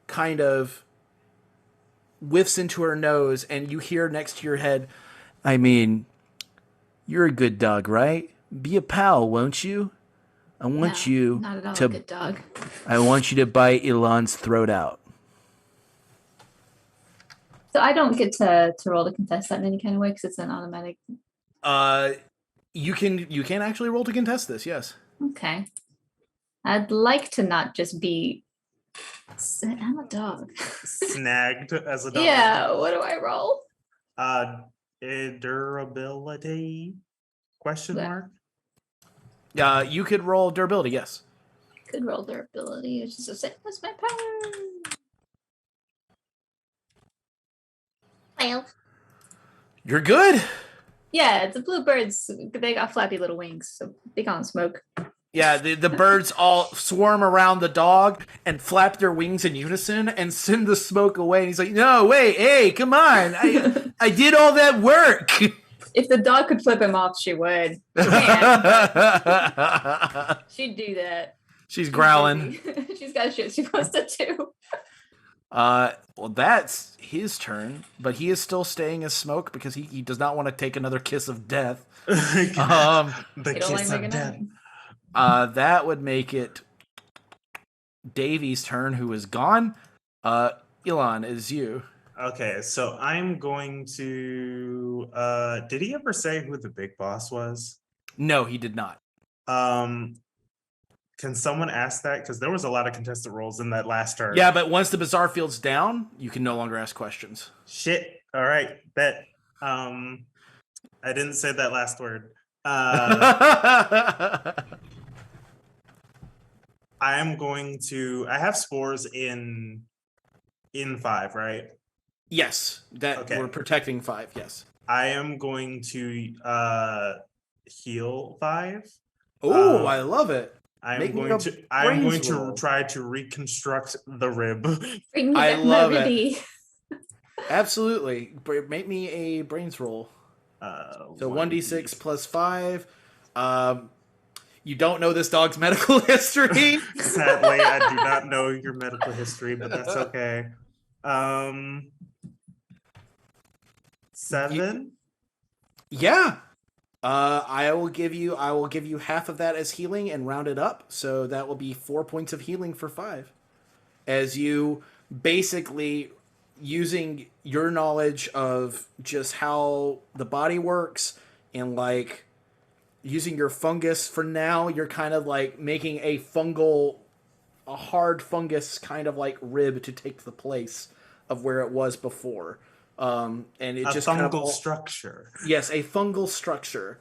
kind of whiffs into her nose, and you hear next to your head, I mean, you're a good dog, right? Be a pal, won't you? I want No, you not at all to a good dog. I want you to bite Ilan's throat out. So I don't get to roll to contest that in any kind of way because it's an automatic. You can actually roll to contest this, yes. Okay. I'd like to not just be. I'm a dog. Snagged as a dog. Yeah. What do I roll? Durability? Question Yeah. mark. You could roll durability, yes. Could roll durability, which is the same as my power. Well. You're good. Yeah, the bluebirds, they got flappy little wings, so they can't smoke. Yeah, the birds all swarm around the dog and flap their wings in unison and send the smoke away. And he's like, no, wait, hey, come on. I did all that work. If the dog could flip him off, she would. She can't, but she'd do that. She's growling. She's got shit she wants to do. Well, that's his turn, but he is still staying as smoke because he does not want to take another kiss of death. The They don't like kiss of making death. That would make it Davy's turn, who is gone. Ilan, it is you. Okay, so I'm going to did he ever say who the big boss was? No, he did not. Can someone ask that? Because there was a lot of contested roles in that last turn. Yeah, but once the bizarre field's down, you can no longer ask questions. Shit. All right. Bet. I didn't say that last word. I have spores in 5, right? Yes, that Okay. we're protecting 5, yes. I am going to heal 5. Oh, I love it. I Make am me going a to brains roll. try to reconstruct the rib. Bring me I that love it. remedy. Absolutely. Make me a brains roll. So 1d6 plus 5. You don't know this dog's medical history. Sadly, I do not know your medical history, but that's okay. 7. Yeah. I will give you half of that as healing and round it up. So that will be 4 points of healing for 5. As you basically using your knowledge of just how the body works and like using your fungus for now, you're kind of like making a hard fungus kind of like rib to take the place of where it was before. And it A just fungal kind of structure. Yes, a fungal structure.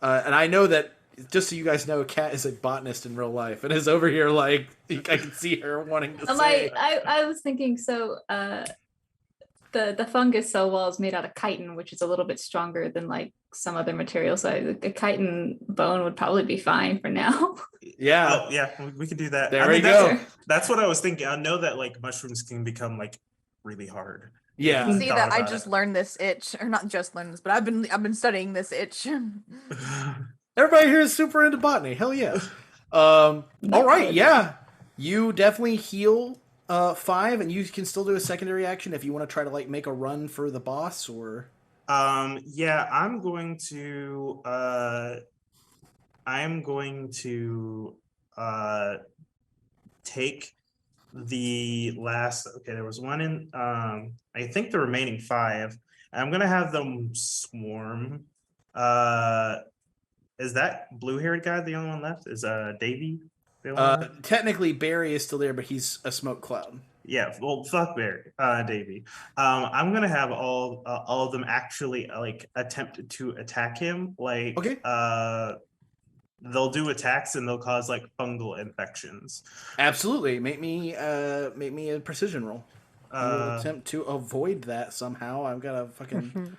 And I know that, just so you guys know, Kat is a botanist in real life and is over here like, I can see her wanting to say. I was thinking, so the fungus cell wall is made out of chitin, which is a little bit stronger than like some other materials. So a chitin bone would probably be fine for now. Yeah. Oh, yeah, we can do that. There we go. That's what I was thinking. I know that like mushrooms can become like really hard. Yeah. See that I about just it. learned this itch, or not just learned this, but I've been studying this itch. Everybody here is super into botany. Hell yeah. All right. Yeah. You definitely heal 5, and you can still do a secondary action if you want to try to like make a run for the boss or. Yeah, I'm going to take the last. Okay, there was one in. I think the remaining 5. I'm gonna have them swarm. Is that blue-haired guy the only one left? Is Davy the only one left? Technically, Barry is still there, but he's a smoke cloud. Yeah, well, fuck Barry, Davy. I'm gonna have all of them actually like attempt to attack him. Like, Okay. They'll do attacks and they'll cause like fungal infections. Absolutely. Make me a precision roll. You will attempt to avoid that somehow. I've got a fucking.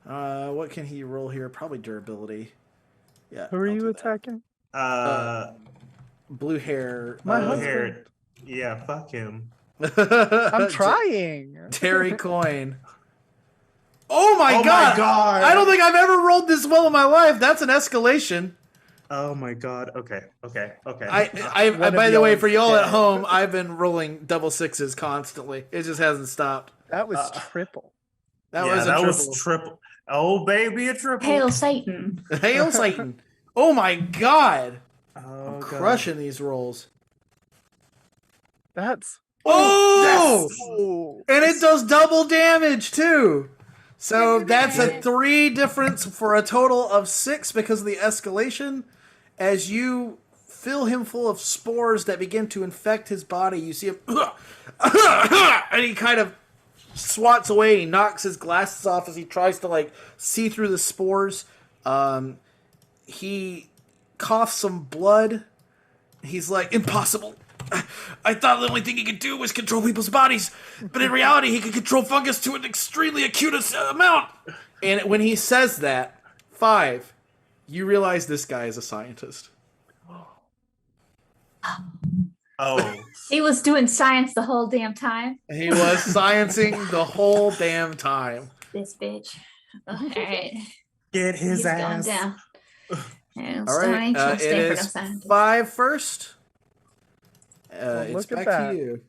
What can he roll here? Probably durability. Yeah. Who are I'll you do that. attacking? Blue hair. My Blue husband. hair. Yeah, fuck him. I'm trying. Terry Coin. Oh my Oh god! my god! I don't think I've ever rolled this well in my life. That's an escalation. Oh my god. Okay. I by the way, for y'all at home, I've been rolling double sixes constantly. It just hasn't stopped. That was triple. That yeah, was a that triple. was triple. Oh baby, a triple. Hail Satan. Hail Satan! Oh my god! Oh, I'm God. crushing these rolls. That's Oh! oh, And it does double damage too. So Double that's a damage. 3 difference for a total of 6 because of the escalation. As you fill him full of spores that begin to infect his body, you see him, and he kind of swats away. He knocks his glasses off as he tries to like see through the spores. He coughs some blood. He's like, impossible. I thought the only thing he could do was control people's bodies, but in reality, he could control fungus to an extremely acute amount. And when he says that, 5, you realize this guy is a scientist. Oh. He was doing science the whole damn time. He was sciencing the whole damn time. This bitch. All right. Get his He's ass. going down. And All right, it is 5 first. It's look at back to that. you.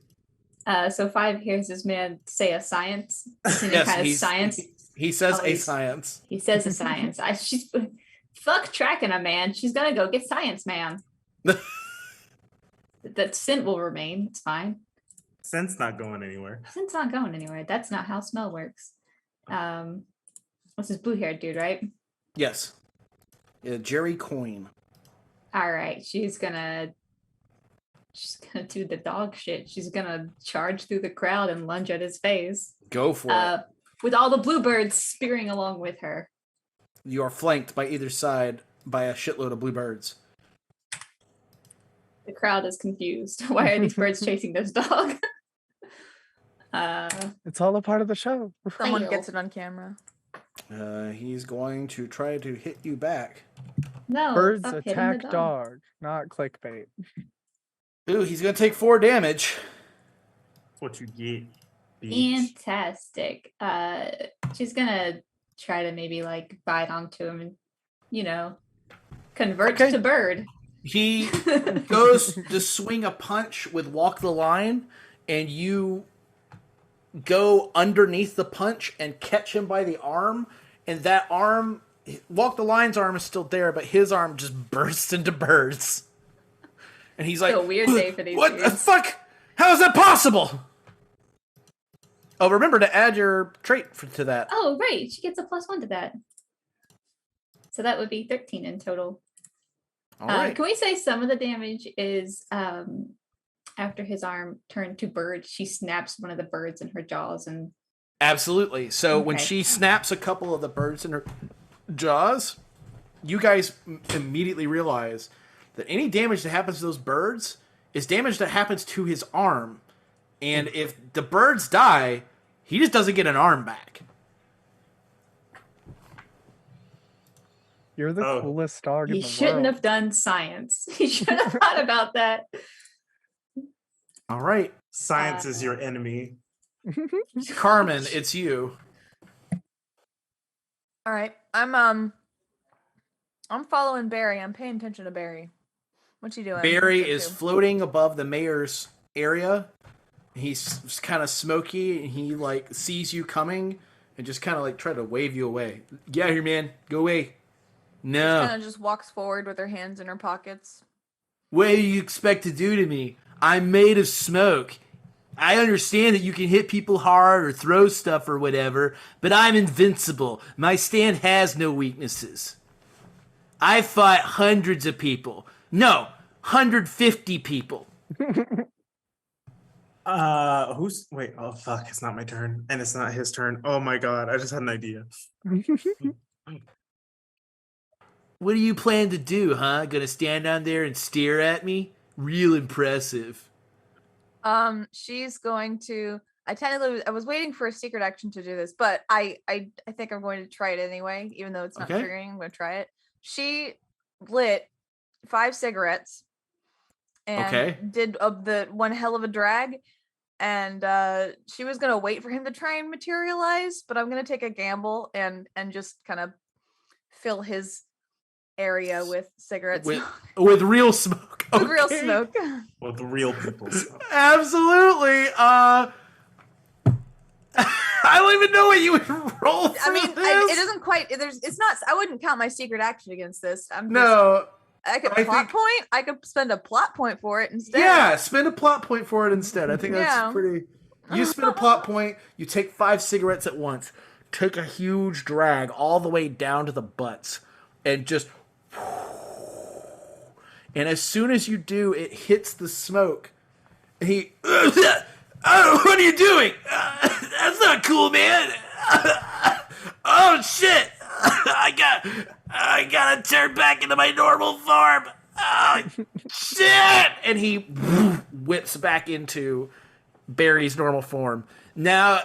So 5 hears this man say a science. Any Yes, kind of he's- science. He says Oh, a he's- science. He says a science. She's fuck tracking a man. She's gonna go get science, man. That scent will remain. It's fine. Scent's not going anywhere. Scent's not going anywhere. That's not how smell works. What's this blue-haired dude, right? Yes. Yeah, Jerry Coin. All right. She's gonna do the dog shit. She's gonna charge through the crowd and lunge at his face. Go for it. With all the bluebirds spearing along with her. You are flanked by either side by a shitload of bluebirds. The crowd is confused. Why are these birds chasing this dog? it's all a part of the show. Someone Fail. gets it on camera. He's going to try to hit you back. No. Birds stop hitting the attack dog, not clickbait. Ooh, he's going to take 4 damage. That's what you get. Bitch. Fantastic. She's gonna try to maybe like bite onto him and, convert Okay. to bird. He goes to swing a punch with Walk the Line, and you go underneath the punch and catch him by the arm, and that arm, Walk the Line's arm is still there, but his arm just bursts into birds. And he's like, a weird day for these what the dudes. fuck? How is that possible? Oh, remember to add your trait to that. Oh, right. She gets a +1 to that. So that would be 13 in total. All right. Can we say some of the damage is after his arm turned to bird, she snaps one of the birds in her jaws and Absolutely. So when Okay. she snaps a couple of the birds in her jaws, you guys immediately realize that any damage that happens to those birds is damage that happens to his arm. And if the birds die, he just doesn't get an arm back. You're the Oh. coolest dog in he the shouldn't world. have done science. He should have thought about that. All right. Science is your enemy. Carmen, it's you. All right. I'm following Barry. I'm paying attention to Barry. What's he doing? Barry What's he up is to? floating above the mayor's area. He's kind of smoky, and he like sees you coming and just kind of like try to wave you away. Get out of here, man. Go away. No. Kind of just walks forward with her hands in her pockets. What do you expect to do to me? I'm made of smoke. I understand that you can hit people hard or throw stuff or whatever, but I'm invincible. My stand has no weaknesses. I fought hundreds of people. No, 150 people. Wait, oh fuck, it's not my turn. And it's not his turn. Oh my god, I just had an idea. What do you plan to do, huh? Gonna stand down there and stare at me? Real impressive. She's going to. I was waiting for a secret action to do this, but I think I'm going to try it anyway, even though it's not Okay. triggering. I'm going to try it. She lit 5 cigarettes, and Okay. did the one hell of a drag. And she was gonna wait for him to try and materialize, but I'm gonna take a gamble and just kind of fill his area with cigarette With, smoke. with real smoke. With real Okay. smoke. With real people. Absolutely. I don't even know what you would roll for I mean, this. it doesn't quite. It's not. I wouldn't count my secret action against this. I'm just, No. I could I plot think- point. I could spend a plot point for it instead. Yeah, spend a plot point for it instead. I think that's Yeah. pretty. You spend a plot point, you take 5 cigarettes at once, take a huge drag all the way down to the butts, and just. And as soon as you do, it hits the smoke. And he. Oh, what are you doing? That's not cool, man. Oh shit! I gotta turn back into my normal form. Oh shit! And he whips back into Barry's normal form. Now,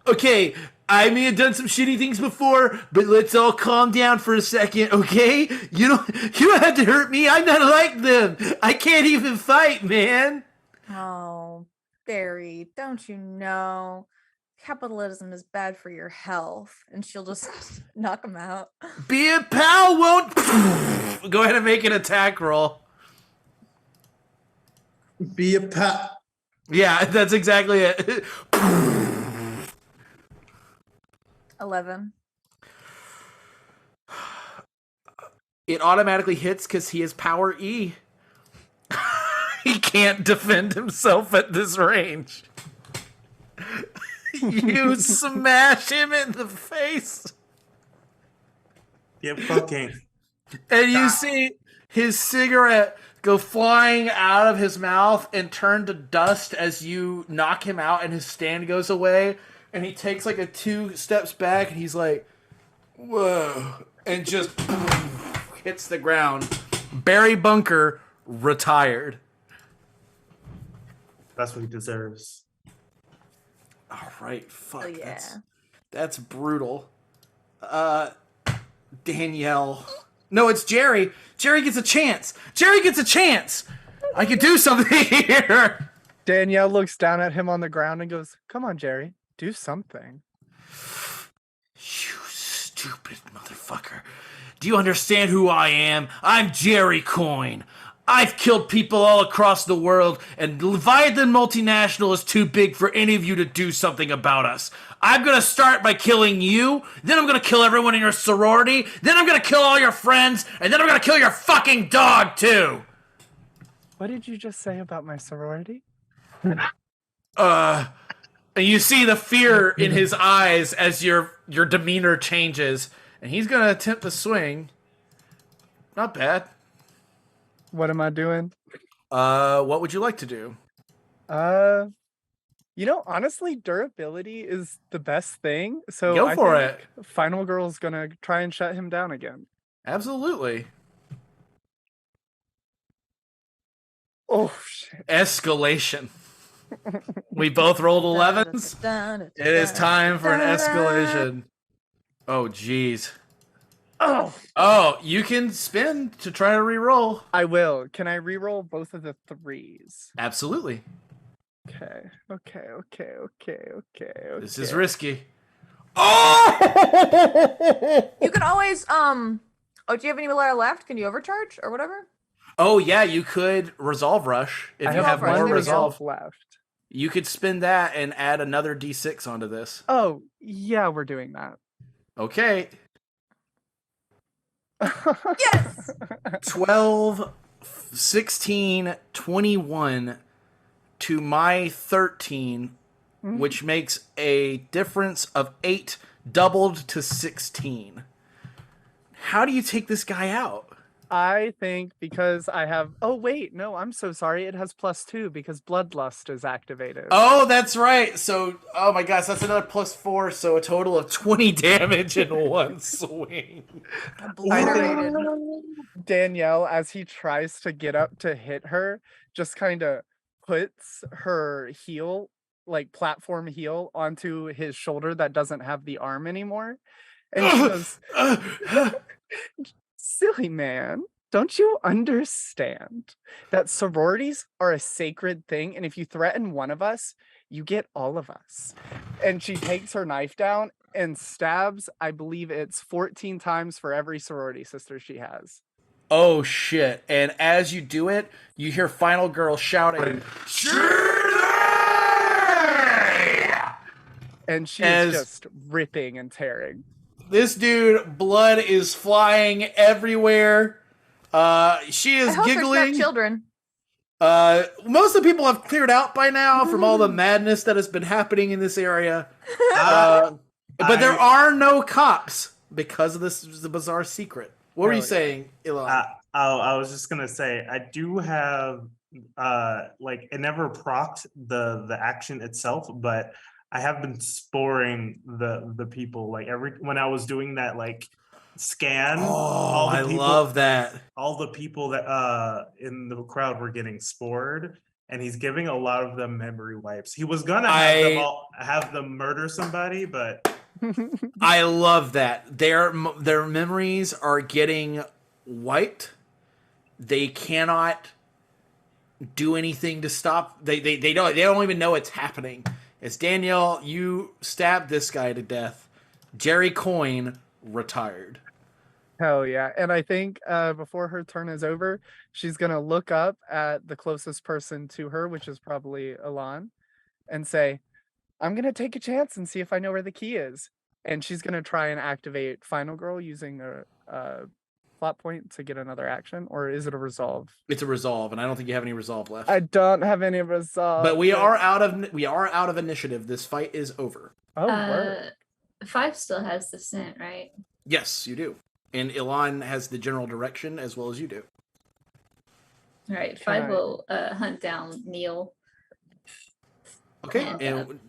okay, I may have done some shitty things before, but let's all calm down for a second, okay? You don't have to hurt me. I'm not like them. I can't even fight, man. Oh, Barry, don't you know? Capitalism is bad for your health. And she'll just knock him out. Be a pal won't. Go ahead and make an attack roll. Be a pet. Yeah, that's exactly it. 11. It automatically hits because he has power E. He can't defend himself at this range. You smash him in the face. Get fucking. And you see his cigarette go flying out of his mouth and turn to dust as you knock him out, and his stand goes away. And he takes like 2 steps back, and he's like, whoa, and just hits the ground. Barry Bunker retired. That's what he deserves. All right, fuck. Oh, yeah. That's brutal. Danielle. No, it's Jerry. Jerry gets a chance. Jerry gets a chance. I could do something here. Danielle looks down at him on the ground and goes, "Come on, Jerry, do something." You stupid motherfucker. Do you understand who I am? I'm Jerry Coyne. I've killed people all across the world, and Leviathan Multinational is too big for any of you to do something about us. I'm gonna start by killing you, then I'm gonna kill everyone in your sorority, then I'm gonna kill all your friends, and then I'm gonna kill your fucking dog, too! What did you just say about my sorority? And you see the fear in his eyes as your demeanor changes, and he's gonna attempt to swing. Not bad. What am I doing? What would you like to do? Honestly, durability is the best thing. So Go for I it. think Final Girl's gonna try and shut him down again. Absolutely. Oh shit! Escalation. We both rolled 11s. It is time for an escalation. Oh, jeez. Oh, you can spin to try to re-roll. I will. Can I re-roll both of the 3s? Absolutely. Okay. This is risky. Oh! You can always do you have any Muslar left? Can you overcharge or whatever? Oh, yeah, you could resolve rush if I you have Rush, more there we go. resolve. left. You could spin that and add another d6 onto this. Oh yeah, we're doing that. Okay. Yes. 12, 16, 21 to my 13, which makes a difference of 8 doubled to 16. How do you take this guy out? I think because I have. Oh wait, no, I'm so sorry. It has +2 because Bloodlust is activated. Oh, that's right. So, oh my gosh, that's another +4, so a total of 20 damage in one swing. Obliterated. Danielle, as he tries to get up to hit her, just kind of puts her heel, like platform heel, onto his shoulder that doesn't have the arm anymore. And she goes, "Silly man, Don't you understand that sororities are a sacred thing? And if you threaten one of us, you get all of us. And she takes her knife down and stabs, I believe it's 14 times for every sorority sister she has. Oh shit. And as you do it, you hear Final Girl shouting, And she As- is just ripping and tearing. this dude, blood is flying everywhere. She I is hope there's giggling. no children. Most of the people have cleared out by now from all the madness that has been happening in this area. But there are no cops because of this bizarre secret. What were you saying, Ilan? I was just gonna say I do have like it never procced the action itself, but I have been sporing the people like when I was doing that like scan. Oh, I love that. All the people that in the crowd were getting spored, and he's giving a lot of them memory wipes. He was gonna have them murder somebody, but I love that. Their memories are getting wiped. They cannot do anything to stop. They don't even know it's happening. It's Danielle, you stabbed this guy to death. Jerry Coyne retired. Hell yeah. And I think before her turn is over, she's going to look up at the closest person to her, which is probably Ilan, and say, I'm going to take a chance and see if I know where the key is. And she's going to try and activate Final Girl using a plot point to get another action. Or is it a resolve? It's a resolve, and I don't think you have any resolve left. I don't have any resolve. But we are out of initiative. This fight is over. Oh, word. 5 still has the scent, right? Yes, you do. And Ilan has the general direction as well as you do. All right, 5 will hunt down Neil. Okay, and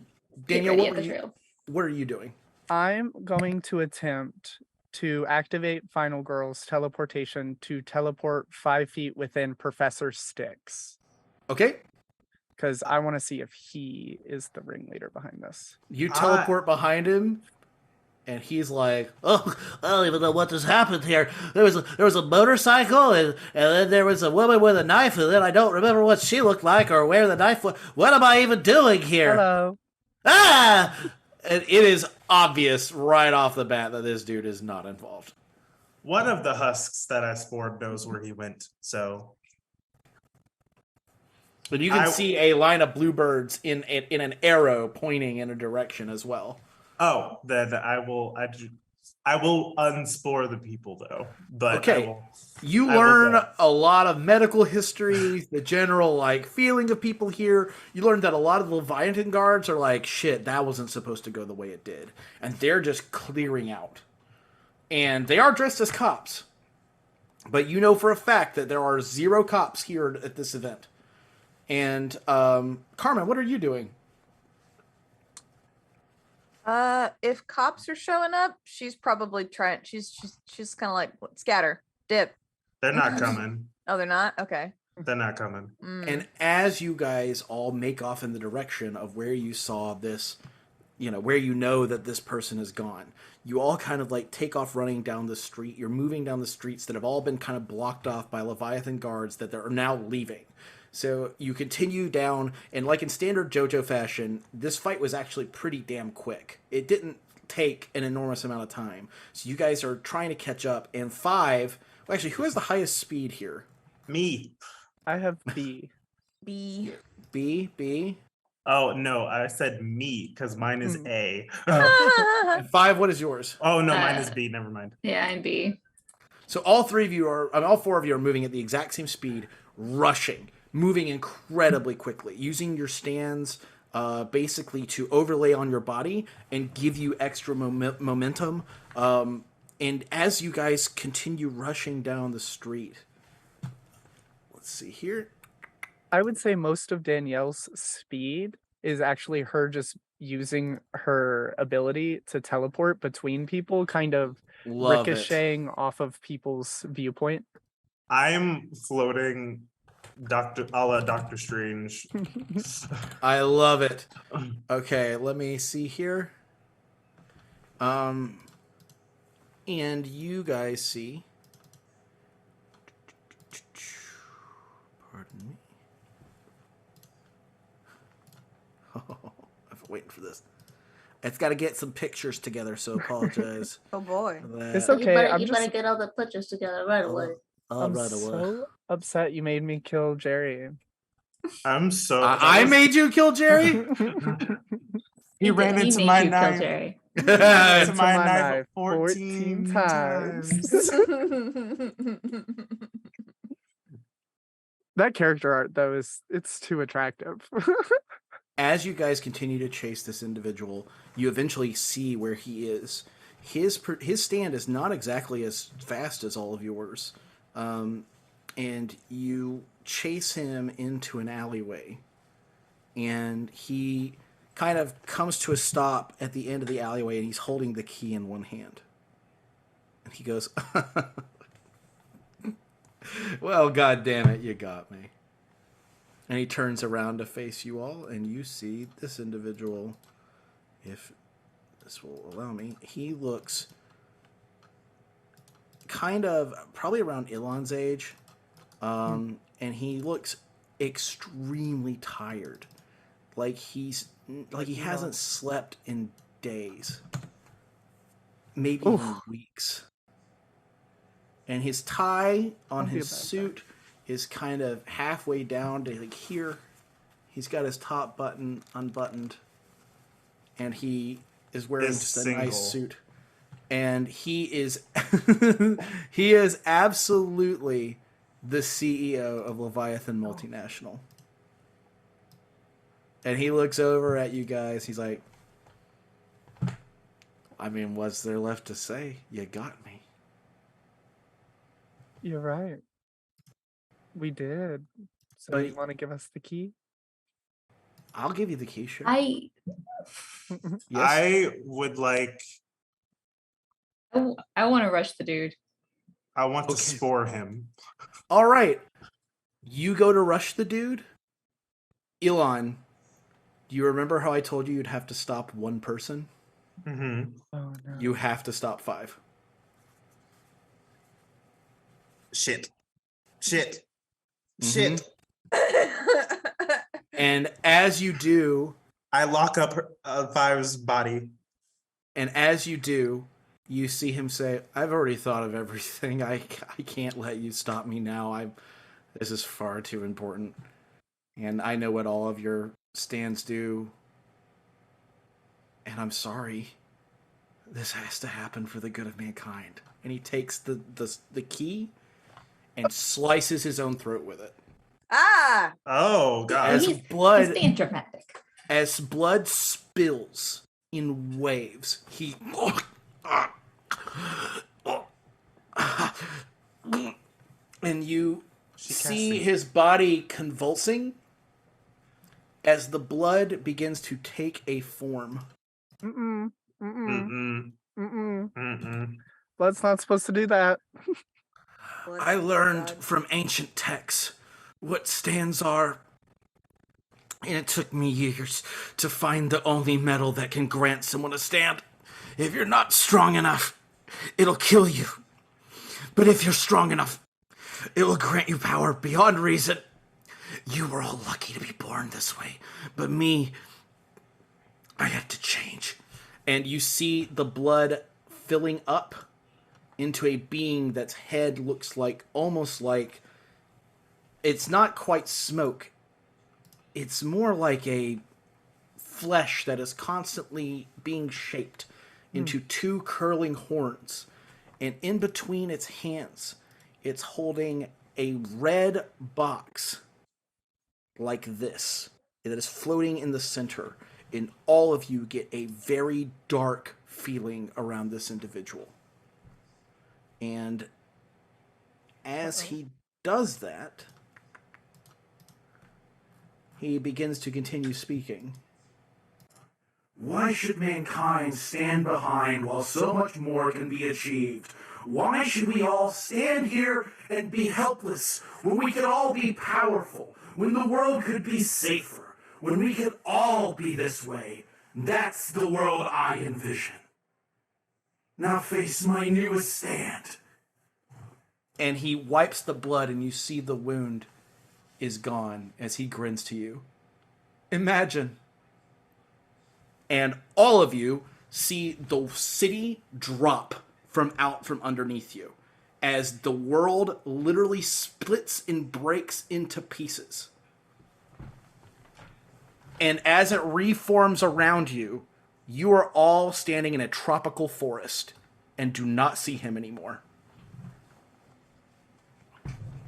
Danielle, what are you doing? I'm going to attempt to activate Final Girl's teleportation to teleport 5 feet within Professor Sticks. Okay. Because I want to see if he is the ringleader behind this. You teleport behind him, and he's like, "Oh, I don't even know what just happened here. There was a motorcycle, and then there was a woman with a knife, and then I don't remember what she looked like or where the knife was. What am I even doing here?" Hello. Ah! And it is obvious right off the bat that this dude is not involved. One of the husks that I spored knows where he went, so. But you can see a line of bluebirds in an arrow pointing in a direction as well. Oh, then I will unspore the people though. But okay, you learn a lot of medical history, the general feeling of people here. You learn that a lot of the Leviathan guards are like, shit, that wasn't supposed to go the way it did, and they're just clearing out. And they are dressed as cops, but you know for a fact that there are 0 cops here at this event. And Carmen, what are you doing? If cops are showing up, she's probably trying. She's kind of like scatter, dip. They're not coming. Oh, they're not? Okay. They're not coming. And as you guys all make off in the direction of where you saw this, where you know that this person is gone, you all kind of take off running down the street. You're moving down the streets that have all been kind of blocked off by Leviathan guards that are now leaving. So you continue down, and like in standard JoJo fashion, this fight was actually pretty damn quick. It didn't take an enormous amount of time. So you guys are trying to catch up, and 5... Well, actually, who has the highest speed here? Me. I have B. B. B? Oh, no, I said me, because mine is A. And 5, what is yours? Oh, no, mine is B, never mind. Yeah, I'm B. So all 4 of you are moving at the exact same speed, rushing. Moving incredibly quickly, using your stands basically to overlay on your body and give you extra momentum. And as you guys continue rushing down the street, let's see here. I would say most of Danielle's speed is actually her just using her ability to teleport between people, kind of ricocheting off of people's viewpoint. I'm floating a la Doctor Strange. I love it. Okay, let me see here. And you guys see waiting for this. It's got to get some pictures together, so apologize. Oh boy. for that. It's okay. You better get all the pictures together right away. I'm right away. so upset you made me kill Jerry. I'm so. I made you kill Jerry? He ran He into made my you kill knife. Jerry. He ran into Into my my knife knife 14 times. That character art, though, it's too attractive. As you guys continue to chase this individual, you eventually see where he is. His stand is not exactly as fast as all of yours, and you chase him into an alleyway, and he kind of comes to a stop at the end of the alleyway, and he's holding the key in one hand, and he goes, "Well, God damn it, you got me." And he turns around to face you all, and you see this individual, if this will allow me, he looks kind of probably around Ilan's age, and he looks extremely tired, like he hasn't slept in days, maybe even weeks. And his tie on his suit is kind of halfway down to like here. He's got his top button unbuttoned, and he is wearing just a nice suit. And he is he is absolutely the CEO of Leviathan Multinational. And he looks over at you guys. He's like, I mean, what's there left to say? You got me. You're right. We did. So But- you want to give us the key? I'll give you the key, sure. I I would like. want to rush the dude. I want to Okay. spore him. All right. You go to rush the dude. Ilan, do you remember how I told you you'd have to stop one person? Mm-hmm. Oh no. You have to stop 5. Shit. Mhm. And as you do, I lock up Five's body. and as you do, you see him say, I've already thought of everything. I can't let you stop me now. This is far too important. And I know what all of your stands do. And I'm sorry. This has to happen for the good of mankind. And he takes the key and slices his own throat with it. Ah! Oh god. As He's blood being dramatic. As blood spills in waves, he and you see his body convulsing as the blood begins to take a form. Mm-mm. Mm-mm. Mm-mm. Mm-mm. Mm-mm. Blood's not supposed to do that. I learned from ancient texts what stands are, and it took me years to find the only metal that can grant someone a stand. If you're not strong enough, it'll kill you. But if you're strong enough, it will grant you power beyond reason. You were all lucky to be born this way, but me, I had to change. And you see the blood filling up into a being that's head looks like, almost like, it's not quite smoke. It's more like a flesh that is constantly being shaped into 2 curling horns. And in between its hands, it's holding a red box like this that is floating in the center. And all of you get a very dark feeling around this individual. And as he does that, he begins to continue speaking. Why should mankind stand behind while so much more can be achieved? Why should we all stand here and be helpless when we could all be powerful, when the world could be safer, when we could all be this way? That's the world I envision. Now face my newest stand. And he wipes the blood, and you see the wound is gone as he grins to you. Imagine and all of you see the city drop from out from underneath you as the world literally splits and breaks into pieces. And as it reforms around you, you are all standing in a tropical forest and do not see him anymore.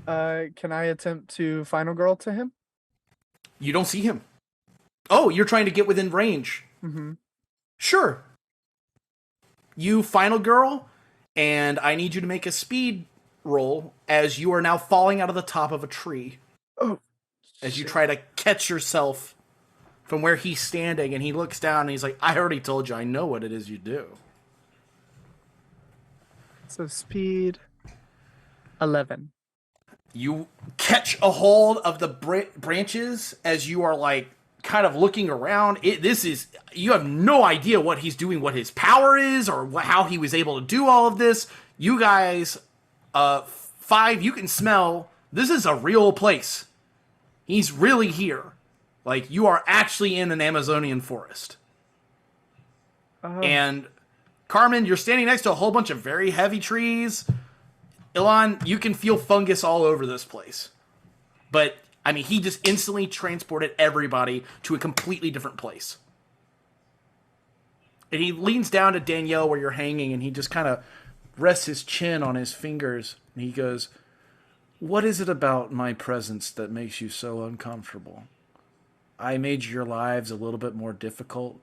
Can I attempt to final girl to him? You don't see him. Oh, you're trying to get within range. Mm-hmm. Sure. You final girl, and I need you to make a speed roll as you are now falling out of the top of a tree. Oh. As you try to catch yourself from where he's standing, and he looks down and he's like, I already told you, I know what it is you do. So speed 11. You catch a hold of the branches as you are like kind of looking around. You have no idea what he's doing, what his power is, or how he was able to do all of this. You guys, 5, you can smell, this is a real place. He's really here. Like, you are actually in an Amazonian forest. And Carmen, you're standing next to a whole bunch of very heavy trees. Ilan, you can feel fungus all over this place. But, I mean, he just instantly transported everybody to a completely different place. And he leans down to Danielle where you're hanging, and he just kind of rests his chin on his fingers. And he goes, what is it about my presence that makes you so uncomfortable? I made your lives a little bit more difficult.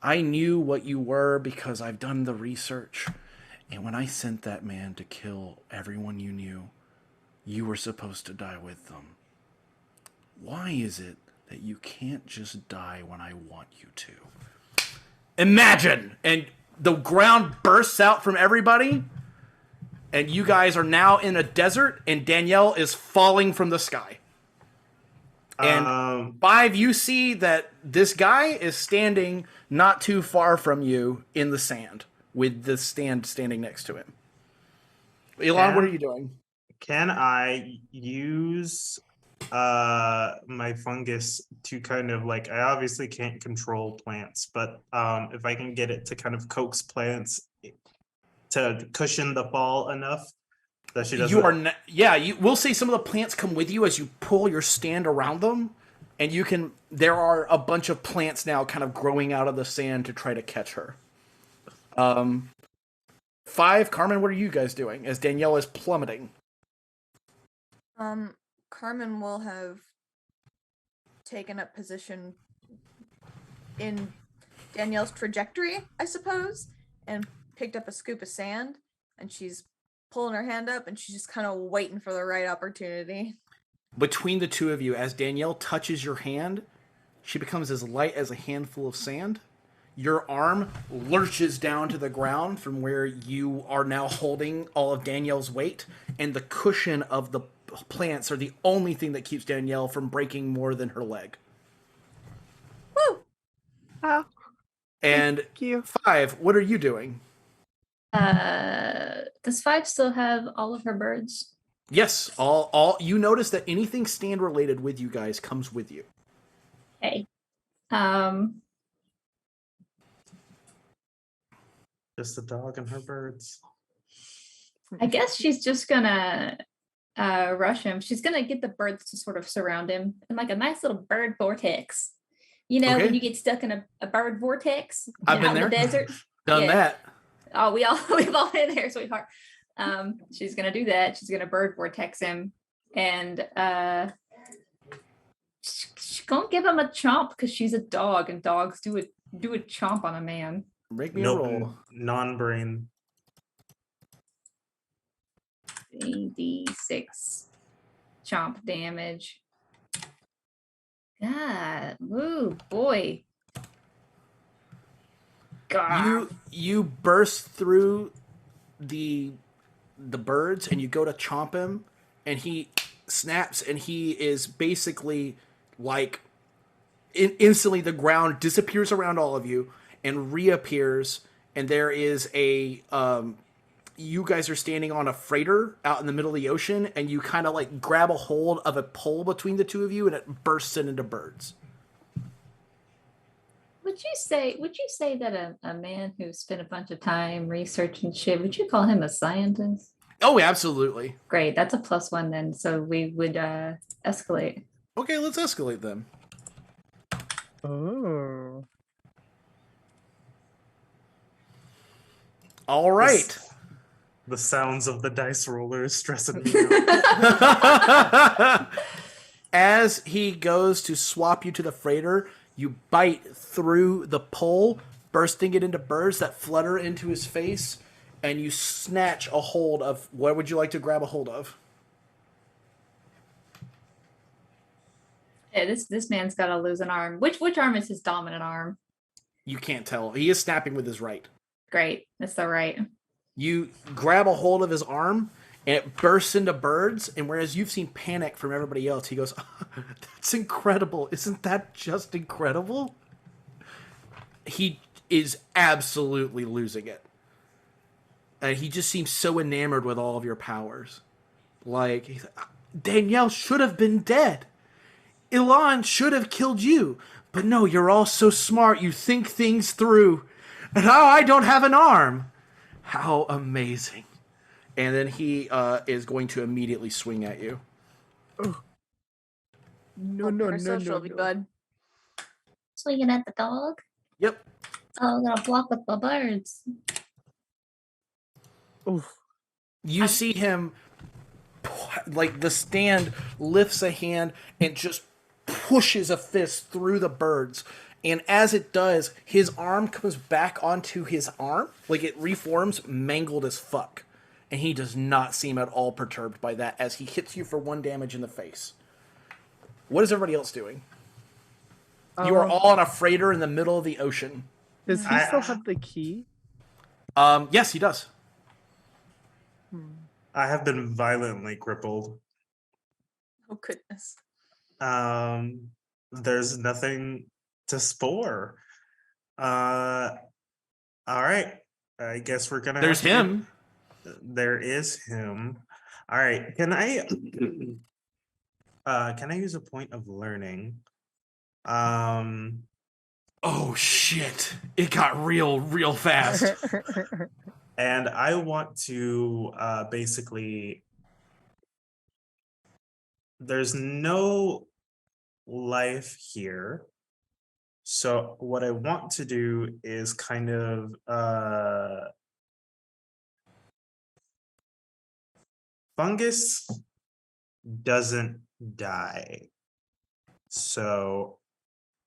I knew what you were because I've done the research. And when I sent that man to kill everyone you knew, you were supposed to die with them. Why is it that you can't just die when I want you to? Imagine! And the ground bursts out from everybody, and you guys are now in a desert, and Danielle is falling from the sky. And 5, you see that this guy is standing not too far from you in the sand, with the stand standing next to him. Ilan, what are you doing? Can I use my fungus to kind of like, I obviously can't control plants, but if I can get it to kind of coax plants to cushion the fall enough that she doesn't... we'll say some of the plants come with you as you pull your stand around them, and there are a bunch of plants now kind of growing out of the sand to try to catch her. 5, Carmen, what are you guys doing as Danielle is plummeting? Carmen will have taken up position in Danielle's trajectory, I suppose, and picked up a scoop of sand, and she's pulling her hand up, and she's just kind of waiting for the right opportunity. Between the two of you, as Danielle touches your hand, she becomes as light as a handful of sand. Your arm lurches down to the ground from where you are now holding all of Danielle's weight, and the cushion of the plants are the only thing that keeps Danielle from breaking more than her leg. Woo! Oh, and thank you. 5, what are you doing? Does 5 still have all of her birds? Yes, all you notice that anything stand related with you guys comes with you. Okay. Just the dog and her birds. I guess she's just gonna rush him. She's gonna get the birds to sort of surround him in like a nice little bird vortex. You know, Okay. when you get stuck in a bird vortex I've been out in the there. desert. Done that. Oh, we've all been there, sweetheart. She's gonna do that. She's gonna bird vortex him, and she's gonna give him a chomp because she's a dog, and dogs do a chomp on a man. Make me a roll. Non-brain. 3d6 chomp damage. God, woo, boy. God. You burst through the birds and you go to chomp him, and he snaps, and he is basically like instantly the ground disappears around all of you and reappears, and there is a you guys are standing on a freighter out in the middle of the ocean, and you kind of like grab a hold of a pole between the two of you, and it bursts it into birds. Would you say that a man who spent a bunch of time researching shit, would you call him a scientist? Oh, absolutely. Great, that's a +1 then. So we would escalate. Okay, let's escalate them. Oh. All right. The sounds of the dice roller is stressing me out. As he goes to swap you to the freighter, you bite through the pole, bursting it into birds that flutter into his face, and you snatch a hold of, what would you like to grab a hold of? Yeah, this man's got to lose an arm. Which arm is his dominant arm? You can't tell. He is snapping with his right. Great, that's the right. You grab a hold of his arm, and it bursts into birds, and whereas you've seen panic from everybody else, he goes, that's incredible. Isn't that just incredible? He is absolutely losing it. And he just seems so enamored with all of your powers. Like, Danielle should have been dead. Ilan should have killed you. But no, you're all so smart. You think things through. And now I don't have an arm. How amazing. And then he is going to immediately swing at you. No, Social, bud. Swinging at the dog? Yep. Oh, I'm gonna block with the birds. Oof. You see him, like the stand lifts a hand and just pushes a fist through the birds. And as it does, his arm comes back onto his arm. Like it reforms, mangled as fuck. And he does not seem at all perturbed by that as he hits you for 1 damage in the face. What is everybody else doing? You are all on a freighter in the middle of the ocean. Does he still have the key? Yes, he does. I have been violently crippled. Oh goodness. There's nothing to spore. All right. I guess we're gonna. There's him. There is him. All right. Can I use a point of learning? Oh shit! It got real fast. And I want to basically. There's no life here. So what I want to do is kind of fungus doesn't die. So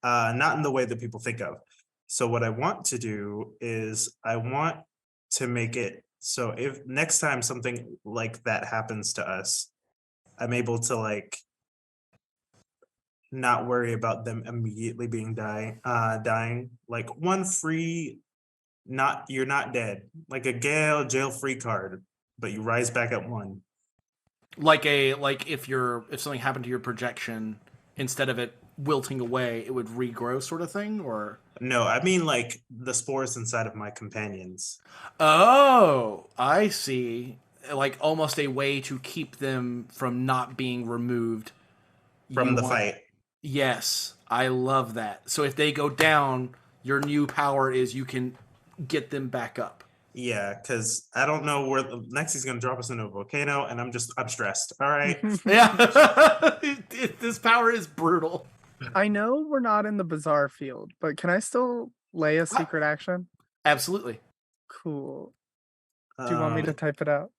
not in the way that people think of. So what I want to do is I want to make it so if next time something like that happens to us, I'm able to like not worry about them immediately being dying. Like one free, you're not dead. Like a jail free card, but you rise back at 1. Like if something happened to your projection, instead of it wilting away, it would regrow, sort of thing, or no, I mean like the spores inside of my companions. Oh, I see. Like almost a way to keep them from not being removed From the fight. Yes, I love that. So if they go down, your new power is you can get them back up. Yeah, because I don't know where next he's gonna drop us into a volcano, and I'm stressed. All right. Yeah, this power is brutal. I know we're not in the bizarre field, but can I still lay a secret action? Absolutely. Cool. Do you want me to type it out?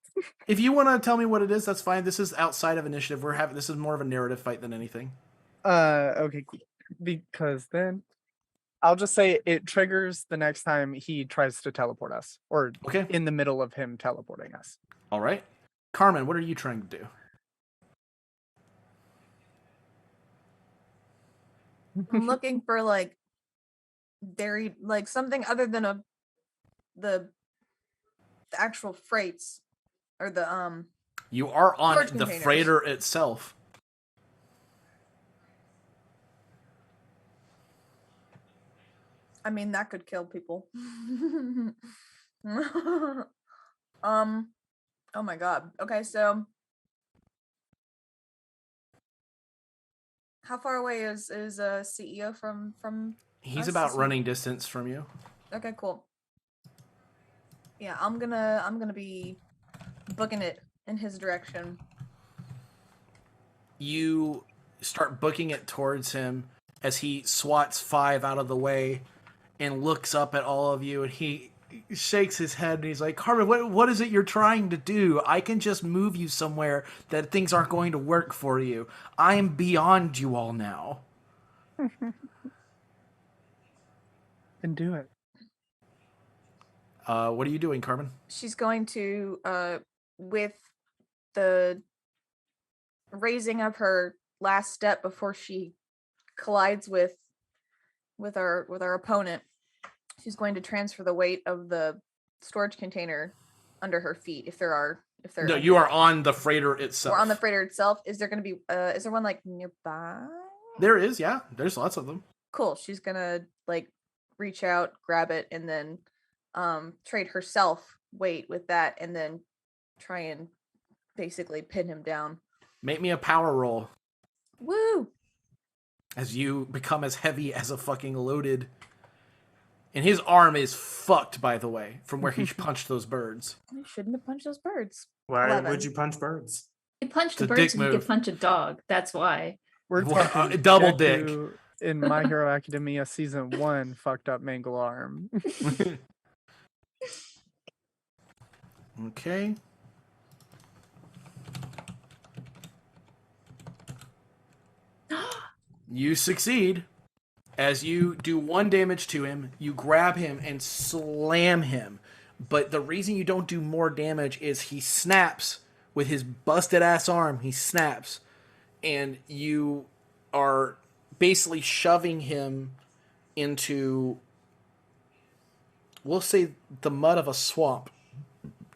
If you want to tell me what it is, that's fine. This is outside of initiative. This is more of a narrative fight than anything. Okay, cool. Because then I'll just say it triggers the next time he tries to teleport us, or Okay. in the middle of him teleporting us. All right. Carmen, what are you trying to do? I'm looking for like very like something other than the actual freights or the You are on storage the containers. freighter itself. I mean that could kill people. Oh my god. Okay, so how far away is CEO from He's Nice about to see. running distance from you. Okay, cool. Yeah, I'm gonna be booking it in his direction. You start booking it towards him as he swats 5 out of the way and looks up at all of you, and he shakes his head and he's like, Carmen, what is it you're trying to do? I can just move you somewhere that things aren't going to work for you. I am beyond you all now. And do it. What are you doing, Carmen? She's going to with the raising of her last step before she collides with our opponent, she's going to transfer the weight of the storage container under her feet if there No, you are on the freighter itself. We're on the freighter itself. Is there going to be is there one like nearby? There is, yeah. There's lots of them. Cool. She's gonna like reach out, grab it, and then trade herself weight with that, and then try and basically pin him down. Make me a power roll Woo! as you become as heavy as a fucking loaded. And his arm is fucked, by the way, from where he punched those birds. I shouldn't have punched those birds. Why 11. would you punch birds? You punched It's the a bird dick so you move. could punch a dog. That's why. We're Wow, talking double Deku in My Hero Academia season 1 fucked up mangle arm. Okay. You succeed. As you do 1 damage to him, you grab him and slam him. But the reason you don't do more damage is he snaps with his busted ass arm. He snaps. And you are basically shoving him into, we'll say, the mud of a swamp.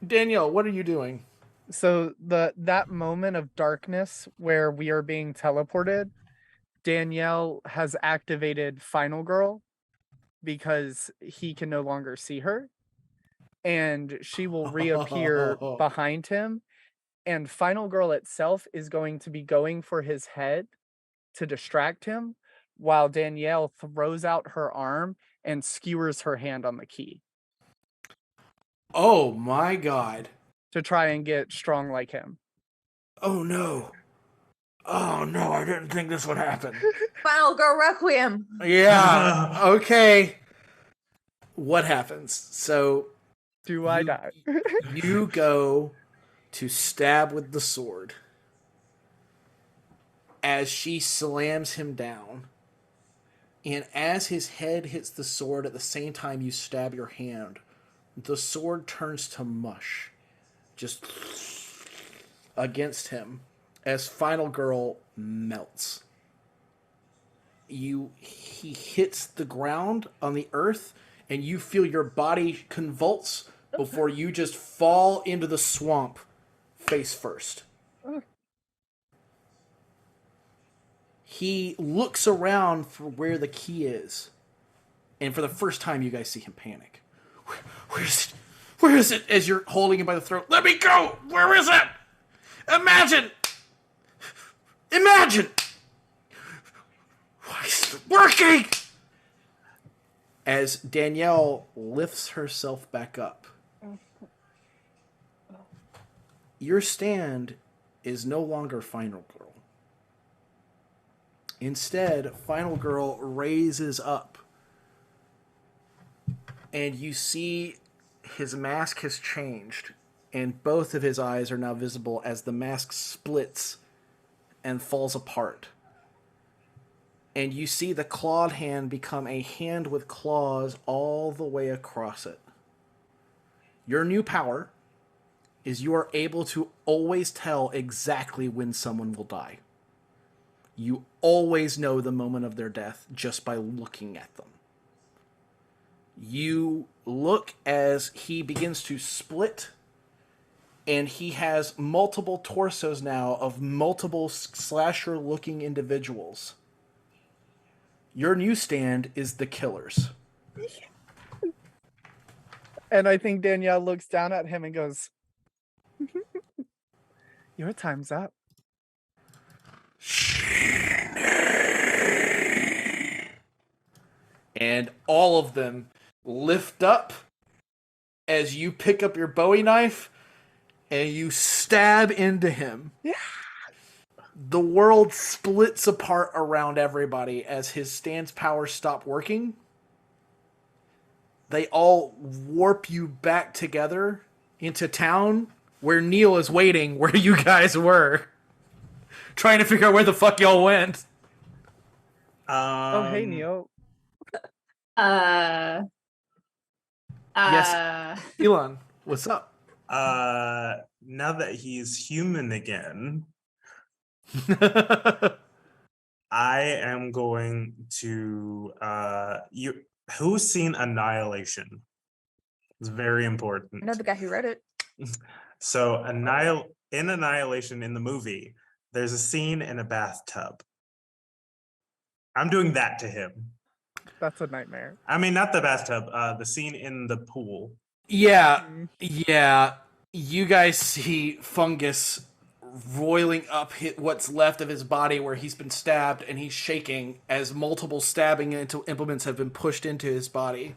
Danielle, what are you doing? So that moment of darkness where we are being teleported, Danielle has activated Final Girl because he can no longer see her, and she will reappear behind him, and Final Girl itself is going to be going for his head to distract him while Danielle throws out her arm and skewers her hand on the key Oh my god. to try and get strong like him. Oh no. Oh no, I didn't think this would happen. Final Girl Requiem. Yeah, okay. What happens? So Do I You- die? you go to stab with the sword as she slams him down. And as his head hits the sword at the same time you stab your hand, the sword turns to mush. Just against him as Final Girl melts. He hits the ground on the earth and you feel your body convulse before you just fall into the swamp face first. He looks around for where the key is. And for the first time, you guys see him panic. Where is it? Where is it? As you're holding him by the throat. Let me go! Where is it? Imagine! Imagine! Why is it working? As Danielle lifts herself back up. Your stand is no longer Final Girl. Instead, Final Girl raises up. And you see his mask has changed. And both of his eyes are now visible as the mask splits and falls apart. And you see the clawed hand become a hand with claws all the way across it. Your new power is you are able to always tell exactly when someone will die. You always know the moment of their death just by looking at them. You look as he begins to split, and he has multiple torsos now of multiple slasher-looking individuals. Your new stand is the Killers. And I think Danielle looks down at him and goes, "Your time's up." And all of them lift up as you pick up your Bowie knife and you stab into him. Yeah. The world splits apart around everybody as his stance powers stop working. They all warp you back together into town where Neil is waiting where you guys were. Trying to figure out where the fuck y'all went. Oh, hey, Neil. Yes. Ilan, what's up? Now that he's human again, I am going to who's seen Annihilation? It's very important. I know the guy who wrote it. So in Annihilation in the movie, there's a scene in a bathtub. I'm doing that to him. That's a nightmare. I mean, not the bathtub, the scene in the pool. Yeah. You guys see fungus roiling up what's left of his body where he's been stabbed, and he's shaking as multiple stabbing into implements have been pushed into his body.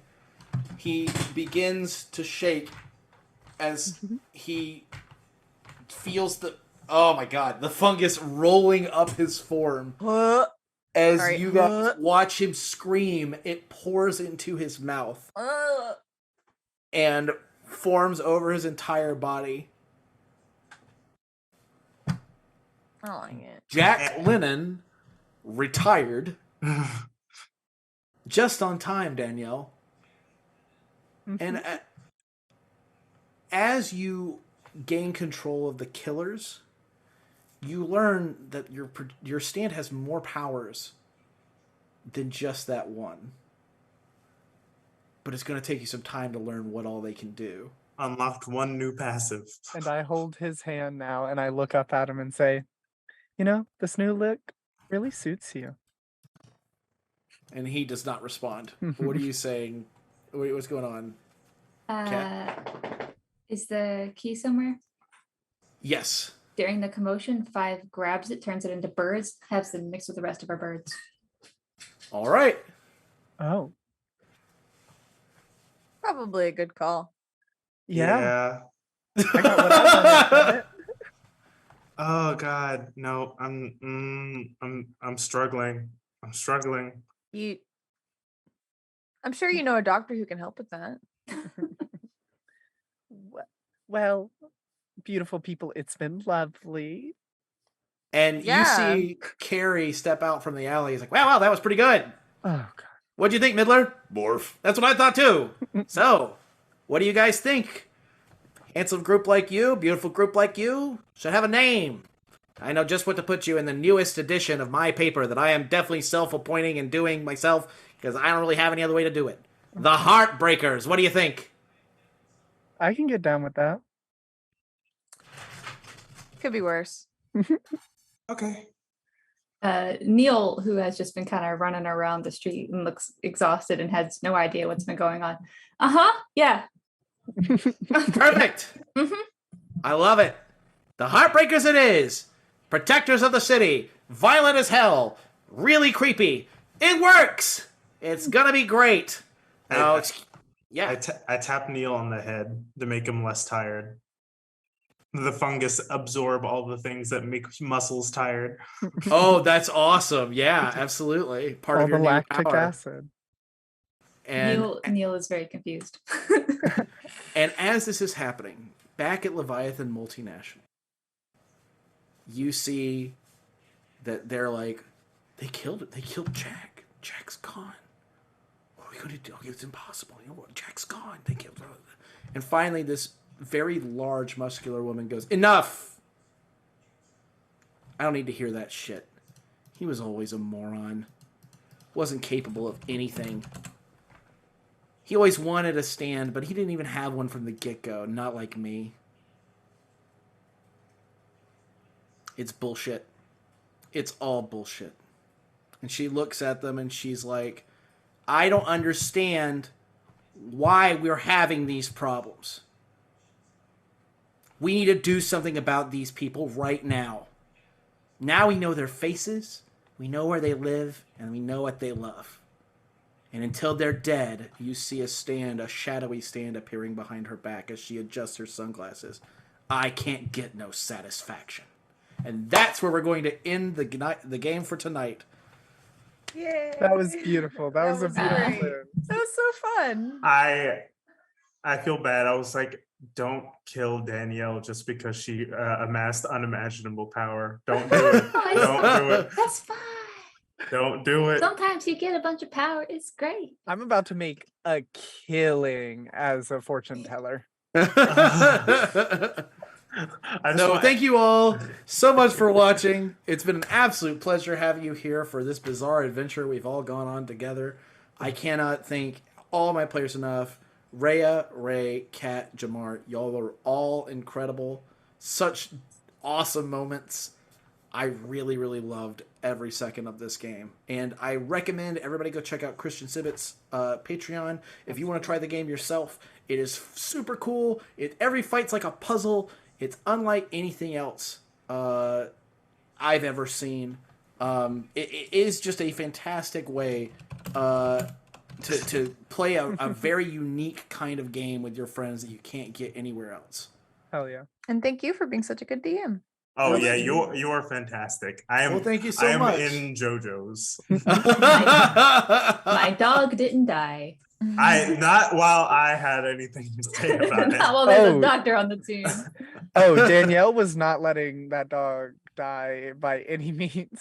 He begins to shake as he feels the fungus rolling up his form. As Sorry. you guys watch him scream, it pours into his mouth and forms over his entire body. I don't like it. Jack Lennon retired just on time, Danielle. And as you gain control of the killers, you learn that your stand has more powers than just that one. But it's going to take you some time to learn what all they can do. Unlocked one new passive. And I hold his hand now, and I look up at him and say, you know, this new look really suits you. And he does not respond. What are you saying? What's going on? Is the key somewhere? Yes. During the commotion, 5 grabs it, turns it into birds, has them mixed with the rest of our birds. All right. Oh. Probably a good call. Yeah. I got what I wanted from it. Oh God, no! I'm struggling. I'm struggling. I'm sure you know a doctor who can help with that. Well, beautiful people, it's been lovely. And Yeah. you see Carrie step out from the alley. He's like, wow, that was pretty good. Oh, God. What'd you think, Midler? Morph. That's what I thought too. So, what do you guys think? Handsome group like you, beautiful group like you, should have a name. I know just what to put you in the newest edition of my paper that I am definitely self-appointing and doing myself because I don't really have any other way to do it. The Heartbreakers. What do you think? I can get down with that. Could be worse. Okay. Neil, who has just been kind of running around the street and looks exhausted and has no idea what's been going on. Yeah. Perfect. Mhm. I love it. The Heartbreakers it is. Protectors of the city. Violent as hell. Really creepy. It works. It's gonna be great. I Yeah. tap Neil on the head to make him less tired. The fungus absorb all the things that make muscles tired. Oh, that's awesome. Yeah, absolutely. Part All of your the new lactic power. acid. And Neil is very confused. And as this is happening, back at Leviathan Multinational, you see that they're like, they killed Jack. Jack's gone. What are we going to do? It's impossible. You know what? Jack's gone. They killed her. And finally, this very large, muscular woman goes, enough! I don't need to hear that shit. He was always a moron. Wasn't capable of anything. He always wanted a stand, but he didn't even have one from the get-go. Not like me. It's bullshit. It's all bullshit. And she looks at them and she's like, I don't understand why we're having these problems. We need to do something about these people right now. Now we know their faces, we know where they live, and we know what they love. And until they're dead, you see a shadowy stand appearing behind her back as she adjusts her sunglasses. I can't get no satisfaction. And that's where we're going to end the game for tonight. Yay. That was beautiful. That was a beautiful great. end. That was so fun. I feel bad. I was like, don't kill Danielle just because she amassed unimaginable power. Don't do it. Don't do it. That's fine. Don't do it. Sometimes you get a bunch of power. It's great. I'm about to make a killing as a fortune teller. Thank you all so much for watching. It's been an absolute pleasure having you here for this bizarre adventure we've all gone on together. I cannot thank all my players enough. Raya, Ray, Kat, Jamar, y'all are all incredible. Such awesome moments. I really, really loved every second of this game. And I recommend everybody go check out Christian Sibbitt's Patreon. If you want to try the game yourself, it is super cool. Every fight's like a puzzle. It's unlike anything else I've ever seen. It is just a fantastic way to play a very unique kind of game with your friends that you can't get anywhere else. Hell yeah. And thank you for being such a good DM. Oh Well, yeah, thank you are fantastic. I am. Well, thank you so I am much. in JoJo's. My dog didn't die. I not while I had anything to say about it. Not while there's Oh. a doctor on the team. Oh, Danielle was not letting that dog die by any means.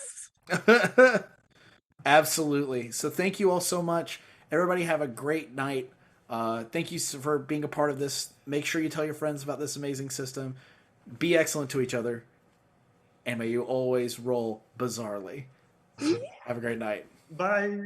Absolutely. So thank you all so much. Everybody have a great night. Thank you for being a part of this. Make sure you tell your friends about this amazing system. Be excellent to each other. And may you always roll bizarrely. Have a great night. Bye.